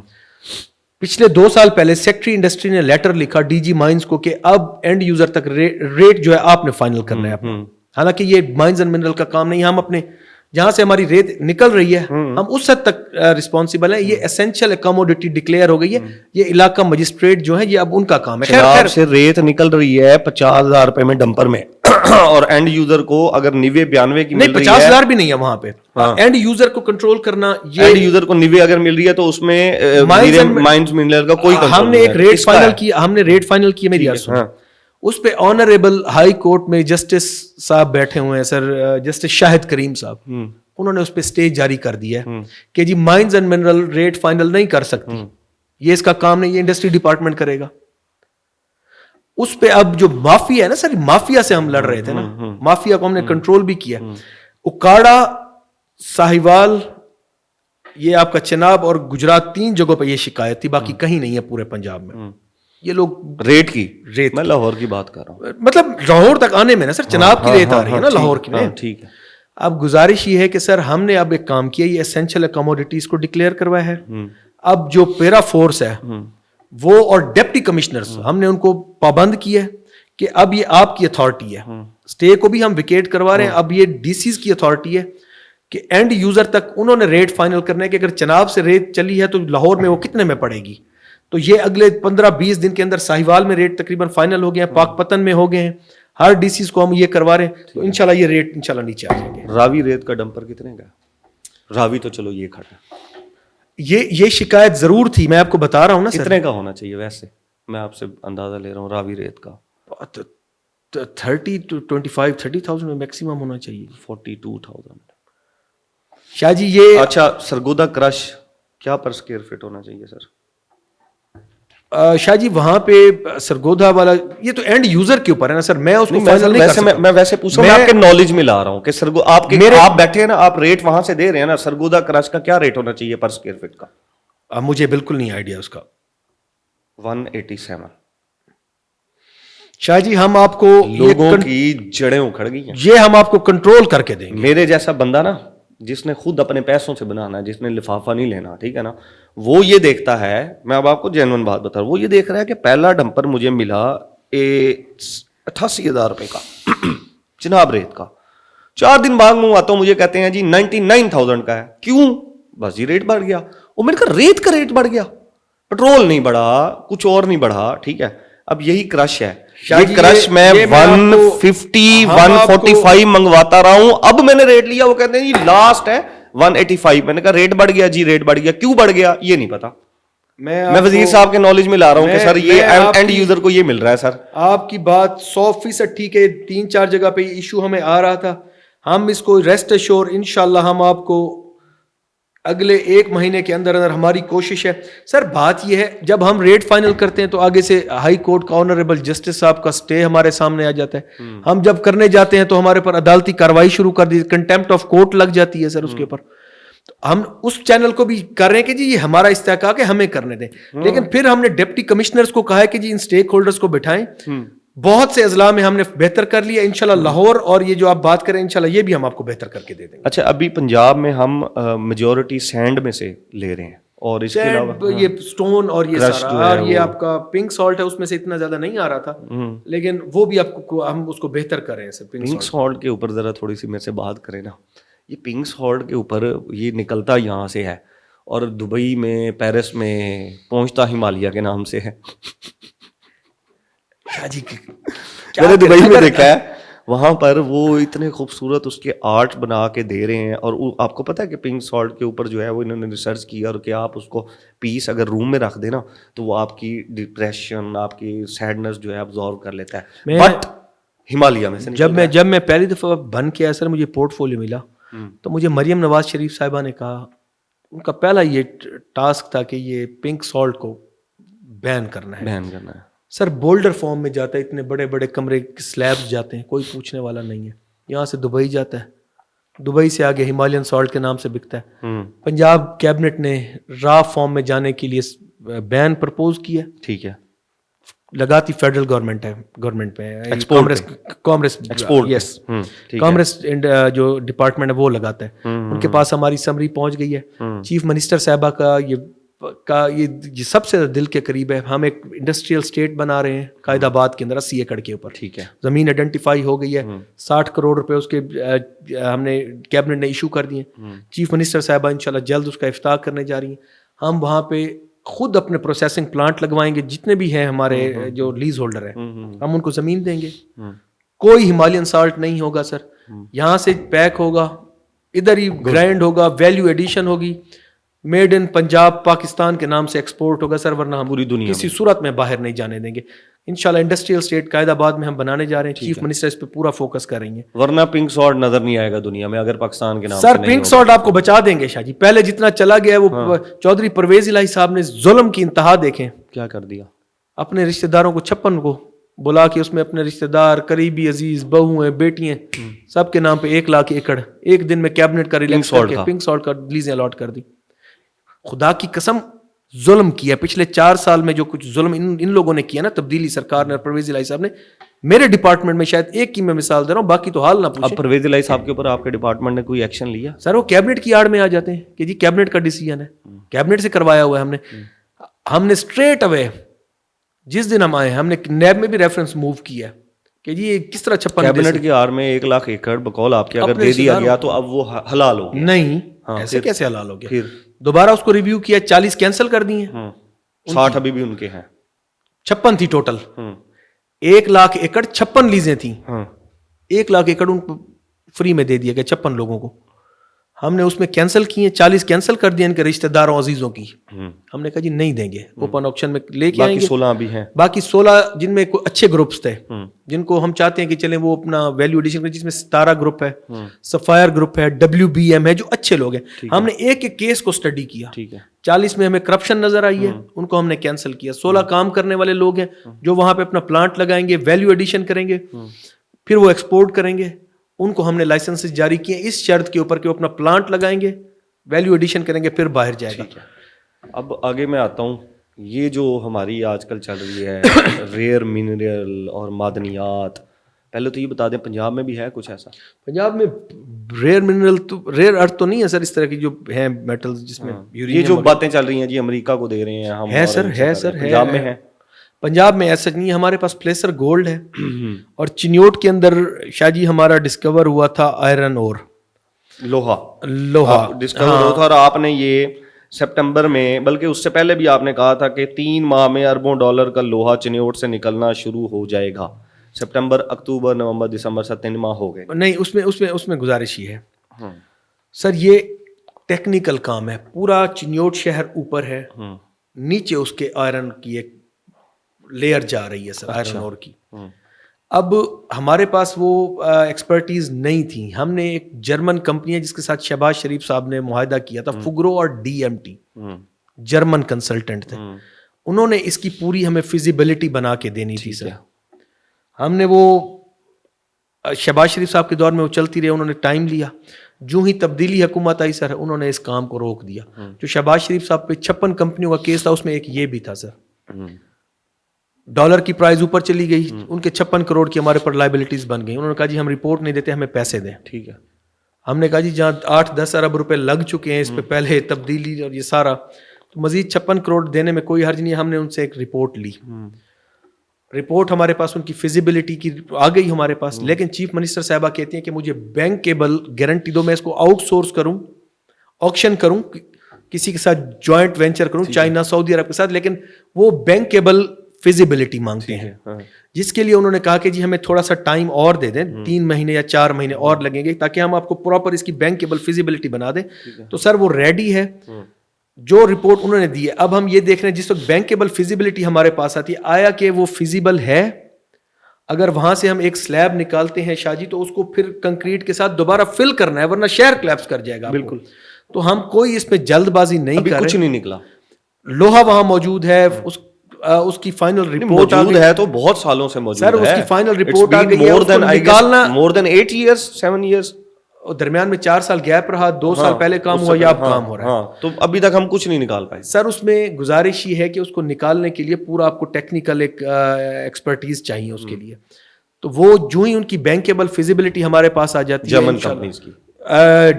پچھلے 2 سال پہلے سیکٹری انڈسٹری نے لیٹر لکھا ڈی جی مائنز کو کہ اب اینڈ یوزر تک ریٹ جو ہے آپ نے فائنل کرنا ہے اپنا. حالانکہ یہ مائنز اینڈ منرل کا کام نہیں, ہم اپنے جہاں سے ہماری ریت نکل رہی ہے ہم اس حد تک رسپانسیبل ہیں. یہ اسینشل کموڈٹی ڈکلیئر ہو گئی ہے. یہ علاقہ مجسٹریٹ جو ہے یہ اب ان کا کام ہے. خیر سے ریت نکل رہی ہے 50,000 روپے میں ڈمپر میں, اور اینڈ یوزر کو اگر 90-92 کی مل رہی ہے, 50,000 بھی نہیں ہے وہاں پہ. اینڈ یوزر کو کنٹرول کرنا, اینڈ یوزر کو 90 اگر مل رہی ہے تو اس میں مائنز منرل کا کوئی کنٹرول. ہم نے ایک ریٹ فائنل کیا, میری عرض سنیں, اس پہ آنریبل ہائی کورٹ میں جسٹس صاحب بیٹھے ہوئے ہیں سر, جسٹس شاہد کریم صاحب, انہوں نے اس پہ اسٹیج جاری کر دیا ہے کہ جی mines and mineral rate final نہیں کر سکتی, یہ اس کا کام نہیں, یہ انڈسٹری ڈپارٹمنٹ کرے گا. اس پہ اب جو مافیا ہے نا سر, مافیا سے ہم لڑ رہے تھے نا, مافیا کو ہم نے کنٹرول بھی کیا. اکاڑا, ساہیوال, یہ آپ کا چناب اور گجرات 3 جگہوں پہ یہ شکایت تھی, باقی کہیں نہیں ہے پورے پنجاب میں. یہ لوگ ریٹ میں لاہور کی بات کر رہا ہوں, مطلب لاہور تک آنے میں نا سر, چناب کی ریٹ آ رہی ہے نا لاہور کی میں. ٹھیک ہے. اب گزارش یہ ہے کہ سر ہم نے اب ایک کام کیا, یہ اسینشل کموڈیٹیز کو ڈکلیئر کروایا ہے. اب جو پیرا فورس ہے وہ اور ڈپٹی کمشنرز, ہم نے ان کو پابند کیا ہے کہ اب یہ آپ کی اتھارٹی ہے. اسٹے کو بھی ہم ویکیٹ کروا رہے ہیں, اب یہ ڈی سیز کی اتھارٹی ہے کہ اینڈ یوزر تک انہوں نے ریٹ فائنل کرنا ہے کہ اگر چناب سے ریٹ چلی ہے تو لاہور میں وہ کتنے میں پڑے گی. تو یہ اگلے 15-20 دن کے اندر ساہیوال میں ریٹ تقریباً فائنل ہو گئے ہیں, پاک پتن میں ہو گئے ہیں, ہر ڈی سیز کو ہم یہ کروا رہے ہیں, تو انشاءاللہ یہ ریٹ انشاءاللہ نیچے آ جائیں گے. راوی ریت کا ڈمپر کتنے کا؟ راوی تو چلو یہ کھٹا, یہ شکایت ضرور تھی, میں آپ کو بتا رہا ہوں نا سر. کتنے کا ہونا چاہیے ویسے؟ میں آپ سے اندازہ لے رہا ہوں راوی ریت کا. 30 to 25 30,000 میں میکسیمم ہونا چاہیے. 42,000 شاہ جی یہ اچھا. سرگودا کرش کیا پر اسکوائر فٹ ہونا چاہیے سر؟ شاہ جی وہاں پہ سرگودا والا یہ تو اینڈ یوزر کے اوپر ہے نا سر, میں اس کو فائنل نہیں کر سکتا. میں ویسے پوچھ رہا ہوں, میں آپ کے نالج میں لا رہا ہوں کہ آپ بیٹھے ہیں نا, آپ ریٹ وہاں سے دے رہے ہیں نا, سرگودا کرچ کا کیا ریٹ ہونا چاہیے پر اسکوائر فٹ کا؟ مجھے بالکل نہیں آئیڈیا اس کا. 187. شاہ جی ہم آپ کو لوگوں کی جڑیں اکھڑ گئی ہیں, یہ ہم آپ کو کنٹرول کر کے دیں گے. میرے جیسا بندہ نا جس نے خود اپنے پیسوں سے بنانا ہے, جس نے لفافہ نہیں لینا, ٹھیک ہے نا, وہ یہ دیکھتا ہے, میں اب آپ کو جینون بات بتا رہا ہوں, وہ یہ دیکھ رہا ہے کہ پہلا ڈمپر مجھے ملا 88,000 روپے کا جناب ریت کا, 4 دن بعد میں آتا ہوں مجھے کہتے ہیں جی 99,000 کا ہے. کیوں؟ بس جی ریٹ بڑھ گیا. وہ میں نے کہا ریت کا ریٹ بڑھ گیا, پٹرول نہیں بڑھا, کچھ اور نہیں بڑھا, ٹھیک ہے. اب یہی کرش ہے, یہ کرش میں 150 145 منگواتا رہا ہوں, اب میں نے ریٹ لیا, وہ کہتے ہیں جی لاسٹ ہے 185. میں نے کہا ریٹ بڑھ گیا جی, ریٹ بڑھ گیا, کیوں بڑھ گیا یہ نہیں پتا. میں وزیر صاحب کے نالج میں لا رہا ہوں کہ سر یہ اینڈ یوزر کو یہ مل رہا ہے. سر آپ کی بات 100% ٹھیک ہے, 3-4 جگہ پہ ایشو ہمیں آ رہا تھا, ہم اس کو ریسٹ ایشور انشاءاللہ ہم آپ کو اگلے 1 مہینے کے اندر اندر, ہماری کوشش ہے سر. بات یہ ہے جب ہم ریٹ فائنل کرتے ہیں تو آگے سے ہائی کورٹ کا آنریبل جسٹس صاحب کا سٹے ہمارے سامنے آ جاتا ہے. ہم جب کرنے جاتے ہیں تو ہمارے پر عدالتی کارروائی شروع کر دی, کنٹیمپٹ آف کورٹ لگ جاتی ہے سر اس کے اوپر. ہم اس چینل کو بھی کر رہے ہیں کہ جی یہ ہمارا استحقاق ہے, ہمیں کرنے دیں. لیکن پھر ہم نے ڈپٹی کمشنرز کو کہا ہے کہ جی ان سٹیک ہولڈرز کو بٹھائیں. بہت سے اضلاع میں ہم نے بہتر کر لیا, انشاءاللہ لاہور اور یہ جو آپ بات کریں انشاءاللہ یہ بھی ہم آپ کو بہتر کر کے دے دیں گے. اچھا, ابھی پنجاب میں ہم میجورٹی سینڈ میں سے لے رہے ہیں, اور اس کے علاوہ یہ سٹون اور یہ سارا, اور یہ آپ کا پنک سالٹ ہے, اس میں سے اتنا زیادہ نہیں آ رہا تھا, لیکن وہ بھی آپ کو ہم اس کو بہتر کر رہے ہیں سر. پنک سالٹ کے اوپر ذرا تھوڑی سی میرے سے بات کریں نا. یہ پنک سالٹ کے اوپر یہ نکلتا یہاں سے ہے اور دبئی میں, پیرس میں پہنچتا ہمالیہ کے نام سے ہے. جی میں نے دبئی میں دیکھا ہے, وہاں پر وہ اتنے خوبصورت اس کے آرٹ بنا کے دے رہے ہیں. اور آپ کو پتا ہے کہ پنک سالٹ کے اوپر جو ہے وہ انہوں نے ریسرچ کیا, اور کہ آپ اس کو پیس اگر روم میں رکھ دیں نا تو وہ آپ کی ڈپریشن, آپ کی سیڈنس جو ہے ابزارو کر لیتا ہے. بٹ ہمالیہ میں سے جب میں پہلی دفعہ بن کے آیا سر, مجھے پورٹ فولیو ملا تو مجھے مریم نواز شریف صاحبہ نے کہا, ان کا پہلا یہ ٹاسک تھا کہ یہ پنک سالٹ کو بین کرنا ہے. سر بولڈر فارم میں جاتا ہے, اتنے بڑے بڑے کمرے سلیبز جاتے ہیں, کوئی پوچھنے والا نہیں ہے. یہاں سے دبئی جاتا ہے, دبئی سے آگے ہمالین سالٹ کے نام سے بکتا ہے. پنجاب کیبنٹ نے را فارم میں جانے کے لیے بین پرپوز کیا, ٹھیک ہے, لگاتی فیڈرل گورنمنٹ پہ, کامرس جو ڈپارٹمنٹ ہے وہ لگاتا ہے. ان کے پاس ہماری سمری پہنچ گئی ہے. چیف منسٹر صاحبہ کا یہ سب سے دل کے قریب ہے. ہم ایک انڈسٹریل اسٹیٹ بنا رہے ہیں قائد آباد کے اندر 80 ایکڑ کے اوپر, ٹھیک ہے. زمین آئیڈینٹیفائی ہو گئی ہے, 60 کروڑ روپے اس کے ہم نے کیبنٹ نے ایشو کر دیے. چیف منسٹر صاحبہ انشاءاللہ جلد اس کا افتتاح کرنے جا رہی ہیں. ہم وہاں پہ خود اپنے پروسیسنگ پلانٹ لگوائیں گے, جتنے بھی ہیں ہمارے جو لیز ہولڈر ہیں ہم ان کو زمین دیں گے. کوئی ہمالین سالٹ نہیں ہوگا سر, یہاں سے پیک ہوگا, ادھر ہی گرائنڈ ہوگا, ویلیو ایڈیشن ہوگی, میڈ ان پنجاب پاکستان کے نام سے ایکسپورٹ ہوگا سر, ورنہ ہم پوری دنیا کسی صورت میں باہر نہیں جانے دیں گے. انشاءاللہ انڈسٹریل اسٹیٹ قائد آباد میں ہم بنانے جا رہے ہیں. چیف منسٹر اس پہ پورا فوکس کر رہی ہیں, ورنہ پنک سالٹ نظر نہیں آئے گا دنیا میں اگر پاکستان کے نام سر. پنک سالٹ آپ کو بچا دیں گے شاہ جی. پہلے جتنا چلا گیا ہے وہ چودھری پرویز الہی صاحب نے ظلم کی انتہا دیکھیں کیا کر دیا. اپنے رشتہ داروں کو 56 کو بلا کے اس میں اپنے رشتہ دار, قریبی عزیز, بہو ہیں, بیٹی ہیں, سب کے نام پہ 1 لاکھ ایکڑ ایک دن میں کیبنٹ کا ریلیکس کر کے پنک سالٹ کا لیزیں الاٹ کر دی. خدا کی قسم ظلم کیا پچھلے 4 سال میں, جو کچھ ظلم ان لوگوں نے کیا نا, تبدیلی سرکار نے, پرویز الہی صاحب نے. میرے ڈپارٹمنٹ میں شاید ایک کی میں مثال دے رہا ہوں, باقی تو حال نہ پوچھیں. اب پرویز الہی صاحب کے اوپر آپ کے ڈپارٹمنٹ نے کوئی ایکشن لیا؟ سر وہ کیبنٹ کی آڑ میں آ جاتے ہیں کہ جی کیبنٹ کا ڈیسیژن ہے, کیبنٹ سے کروایا ہوا ہے ہم نے اسٹریٹ اوے جس دن ہم آئے ہم نے نیب میں بھی ریفرنس موو کیا کہ جی کس طرح 56 کیبنٹ کی آڑ میں 1 لاکھ ایکڑ بقول آپ کے اگر دے دیا گیا تو اب وہ حلال ہو گیا. نہیں, ایسے کیسے حلال ہو گیا؟ پھر دوبارہ اس کو ریویو کیا, 40 کینسل کر دیے, 60 ابھی بھی ان کے ہیں, 56 تھی ٹوٹل. 1 لاکھ ایکڑ 56 لیزیں تھیں, 1 لاکھ ایکڑ ان کو فری میں دے دیا گیا 56 لوگوں کو. ہم نے اس میں کینسل کیے 40 کینسل کر دیا ان کے رشتہ داروں عزیزوں کی. ہم نے کہا جی نہیں دیں گے, اوپن آکشن میں لے کے آئیں گے. 16 ابھی ہیں, باقی 16 جن میں اچھے گروپس تھے جن کو ہم چاہتے ہیں کہ چلیں وہ اپنا ویلیو ایڈیشن کریں, جس میں ستارہ گروپ ہے, سفائر گروپ ہے, WBM ہے, جو اچھے لوگ ہیں. ہم نے ایک ایک کیس کو اسٹڈی کیا. 40 میں ہمیں کرپشن نظر آئی ہے, ان کو ہم نے کینسل کیا. 16 کام کرنے والے لوگ ہیں جو وہاں پہ اپنا پلانٹ لگائیں گے, ویلیو ایڈیشن کریں گے, پھر وہ ایکسپورٹ کریں گے. ان کو ہم نے لائسنس جاری کیے اس شرط کے اوپر کہ وہ اپنا پلانٹ لگائیں گے, ویلیو ایڈیشن کریں گے, پھر باہر جائے گا. اب آگے میں آتا ہوں. یہ جو ہماری آج کل چل رہی ہے ریئر منرل اور معدنیات, پہلے تو یہ بتا دیں پنجاب میں بھی ہے کچھ ایسا؟ پنجاب میں ریئر منرل تو ریئر ارتھ تو نہیں ہے سر, اس طرح کی جو ہیں میٹلز جس میں یہ جو باتیں چل رہی ہیں جی امریکہ کو دے رہے ہیں ہم, ہے سر, ہے سر, پنجاب میں ہے. پنجاب میں ایسا نہیں ہے. ہمارے پاس پلیسر گولڈ ہے اور چنیوٹ کے اندر شاہ جی ہمارا ڈسکور ہوا تھا آئرن اور لوہا ڈسکور ہوا تھا, اور آپ نے یہ سپٹمبر میں, بلکہ اس سے پہلے بھی آپ نے کہا تھا کہ 3 ماہ میں اربوں ڈالر کا لوہا چنیوٹ سے نکلنا شروع ہو جائے گا. سپٹمبر, اکتوبر, نومبر, دسمبر سے 3 ماہ ہو گئے. نہیں, اس میں گزارش ہی ہے سر, یہ ٹیکنیکل کام ہے. پورا چنیوٹ شہر اوپر ہے, نیچے اس کے آئرن کی ایک لیئر جا رہی ہے سر, آئرن اور کی. اب ہمارے پاس وہ ایکسپرٹیز نہیں تھی. ہم نے ایک جرمن کمپنی ہے جس کے ساتھ شہباز شریف صاحب نے معاہدہ کیا تھا, فگرو اور DMT, جرمن کنسلٹنٹ تھے. انہوں نے اس کی پوری ہمیں فیزیبلٹی بنا کے دینی تھی سر. ہم نے وہ شہباز شریف صاحب کے دور میں وہ چلتی رہی, انہوں نے ٹائم لیا. جو ہی تبدیلی حکومت آئی سر, انہوں نے اس کام کو روک دیا. جو شہباز شریف صاحب پہ 56 کمپنیوں کا کیس تھا, اس میں ایک یہ بھی تھا سر. ڈالر کی پرائز اوپر چلی گئی, ان کے 56 کروڑ کی ہمارے پر لائبلٹیز بن گئی. انہوں نے کہا جی ہم رپورٹ نہیں دیتے, ہمیں پیسے دیں. ٹھیک ہے. ہم نے کہا جی جہاں 8-10 ارب روپے لگ چکے ہیں اس پہ پہلے تبدیلی اور یہ سارا, تو مزید 56 کروڑ دینے میں کوئی حرج نہیں ہے. ہم نے ان سے ایک رپورٹ لی. رپورٹ ہمارے پاس ان کی فیزیبلٹی کی آ گئی ہمارے پاس, لیکن چیف منسٹر صاحبہ کہتی ہیں کہ مجھے بینکیبل گارنٹی دو, میں اس کو آؤٹ سورس کروں, آکشن کروں, کسی کے ساتھ جوائنٹ وینچر کروں, چائنا, سعودی عرب کے ساتھ, لیکن وہ بینکیبل فیزیبلٹی مانگتے ہیں, جس کے لیے انہوں نے کہا کہ جی ہمیں تھوڑا سا ٹائم اور دے دیں, 3 مہینے یا 4 مہینے اور لگیں گے تاکہ ہم آپ کو پراپر اس کی بینکیبل فیزیبلٹی بنا دیں. تو سر وہ ریڈی ہے, جو رپورٹ انہوں نے دی ہے. اب ہم یہ دیکھ رہے ہیں جس وقت بینکیبل فیزیبلٹی ہمارے پاس آتی ہے, آیا کہ وہ فیزیبل ہے. اگر وہاں سے ہم ایک سلیب نکالتے ہیں شاہ جی, تو اس کو پھر کنکریٹ کے ساتھ دوبارہ فل کرنا ہے, ورنہ شہر کلیپس کر جائے گا. بالکل. تو ہم کوئی اس پہ جلد بازی نہیں کر رہے. کچھ نہیں نکلا. لوہا وہاں موجود ہے, اس کی فائنل رپورٹ موجود ہے, تو بہت سالوں سے موجود ہے سر. اس کی فائنل رپورٹ آ گئی ہے, اس کو نکالنا more than 8 years 7 years, درمیان میں 4 سال گیپ رہا, 2 سال پہلے کام ہوا یا اب کام ہو رہا ہے. تو ابھی تک ہم کچھ نہیں نکال پائے سر. اس میں گزارش یہ ہے کہ اس کو نکالنے کے لیے پورا آپ کو ٹیکنیکل ایک ایکسپرٹیز چاہیے اس کے لیے. تو وہ جو ہی ان کی بینکیبل فیزیبلٹی ہمارے پاس آ جاتی ہے, جرمن کمپنیز کی,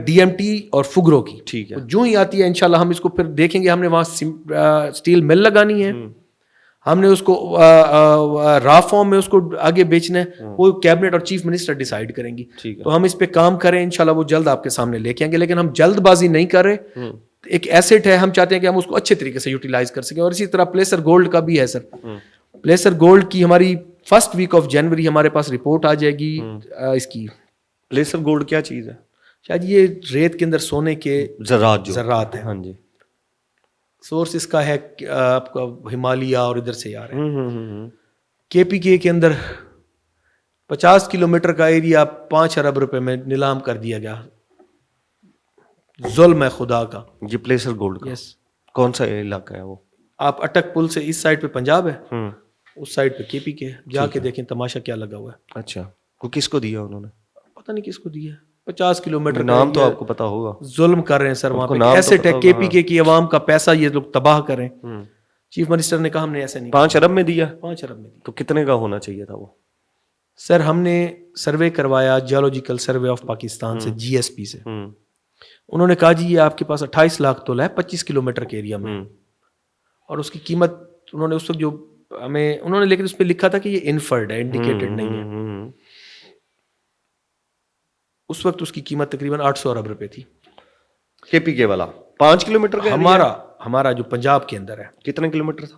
DMT اور فگرو کی, ٹھیک ہے, جو ہی آتی ہے انشاءاللہ ہم اس کو پھر دیکھیں گے. ہم نے وہاں اسٹیل مل لگانی ہے, ہم نے اس کو را فارم میں اس کو آگے بیچنا ہے, وہ کیبنٹ اور چیف منسٹر ڈیسائیڈ کریں گی. تو ہم اس پہ کام کریں انشاءاللہ, وہ جلد آپ کے سامنے لے کے آئیں گے. لیکن ہم جلد بازی نہیں کر رہے, ایک ایسٹ ہے, ہم چاہتے ہیں کہ ہم اس کو اچھے طریقے سے یوٹیلائز کر سکیں. اور اسی طرح پلیسر گولڈ کا بھی ہے سر. پلیسر گولڈ کی ہماری فرسٹ ویک آف جنوری ہمارے پاس رپورٹ آ جائے گی. اس کی پلیسر گولڈ کیا چیز ہے شاید یہ ریت کے اندر سونے کے ذرات ہیں. ہاں جی. سورس اس کا ہے آپ کا ہمالیہ اور ادھر سے آ رہے ہیں. KPK کے اندر 50 کلومیٹر کا ایریا 5 ارب روپے میں نیلام کر دیا گیا. ظلم ہے خدا کا. یہ پلیسر گولڈ کا کون سا علاقہ ہے وہ؟ آپ اٹک پل سے اس سائڈ پہ پنجاب ہے, اس سائڈ پہ KPK, جا کے دیکھیں تماشا کیا لگا ہوا ہے. اچھا, وہ کس کو دیا انہوں نے؟ پتہ نہیں کس کو دیا. 50 کلومیٹر نام تو آپ کو پتا ہوگا. ظلم کر رہے ہیں سر وہاں پہ. ایسٹ ہے KPK کی عوام کا پیسہ یہ لوگ تباہ کریں. چیف منسٹر نے کہا ہم نے ایسے نہیں. 5 ارب میں دیا. 5 ارب میں دیا. تو کتنے کا ہونا چاہیے تھا وہ؟ سر ہم نے سروے کروایا جیولوجیکل سروے آف پاکستان سے, GSP سے. انہوں نے کہا جی یہ آپ کے پاس 28 لاکھ تولہ ہے 25 کلومیٹر کے ایریا میں, اور اس کی قیمت انہوں نے اس وقت جو ہمیں انہوں نے, لیکن اس پہ لکھا تھا کہ یہ انفرڈ ہے, انڈیکیٹڈ نہیں ہے. اس وقت اس کی قیمت تقریباً 800 ارب روپے تھی. KPK والا 5 کلومیٹر کا ہمارا جو پنجاب کے اندر ہے کتنے کلومیٹر تھا؟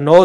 9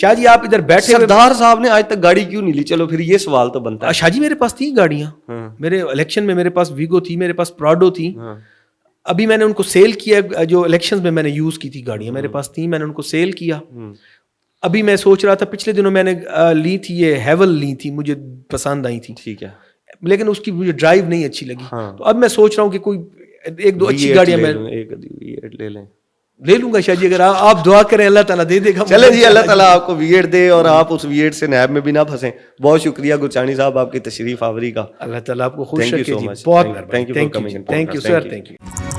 شاہ جی آپ ادھر بیٹھے ہوئے، سردار صاحب نے آج تک گاڑی کیوں نہیں لی؟ چلو پھر یہ سوال تو بنتا ہے. شاہ جی میرے پاس تھی گاڑیاں، میرے الیکشن میں میرے پاس ویگو تھی، میرے پاس پراڈو تھی. ابھی میں نے ان کو سیل کیا، جو الیکشنز میں نے یوز کی تھی گاڑیاں میرے پاس تھیں، میں نے ان کو سیل کیا. ابھی میں سوچ رہا تھا پچھلے دنوں میں نے لی تھی یہ ہیول لی تھی، مجھے پسند آئی تھی، ٹھیک ہے، لیکن اس کی مجھے ڈرائیو نہیں اچھی لگی. تو اب میں سوچ رہا ہوں کہ کوئی ایک دو اچھی گاڑیاں میں ایک V8 لے لیں. لے لوں گا شاہ جی، اگر آپ دعا کریں اللہ تعالیٰ دے دے گا. چلے جی، اللہ تعالیٰ آپ کو V8 دے اور آپ اس V8 سے نیب میں بھی نہ پھنسیں. بہت شکریہ گرچانی صاحب آپ کی تشریف آوری کا. اللہ تعالیٰ آپ کو خوش رکھے جی. much. بہت Thank you for coming in podcast. Thank you sir, thank you.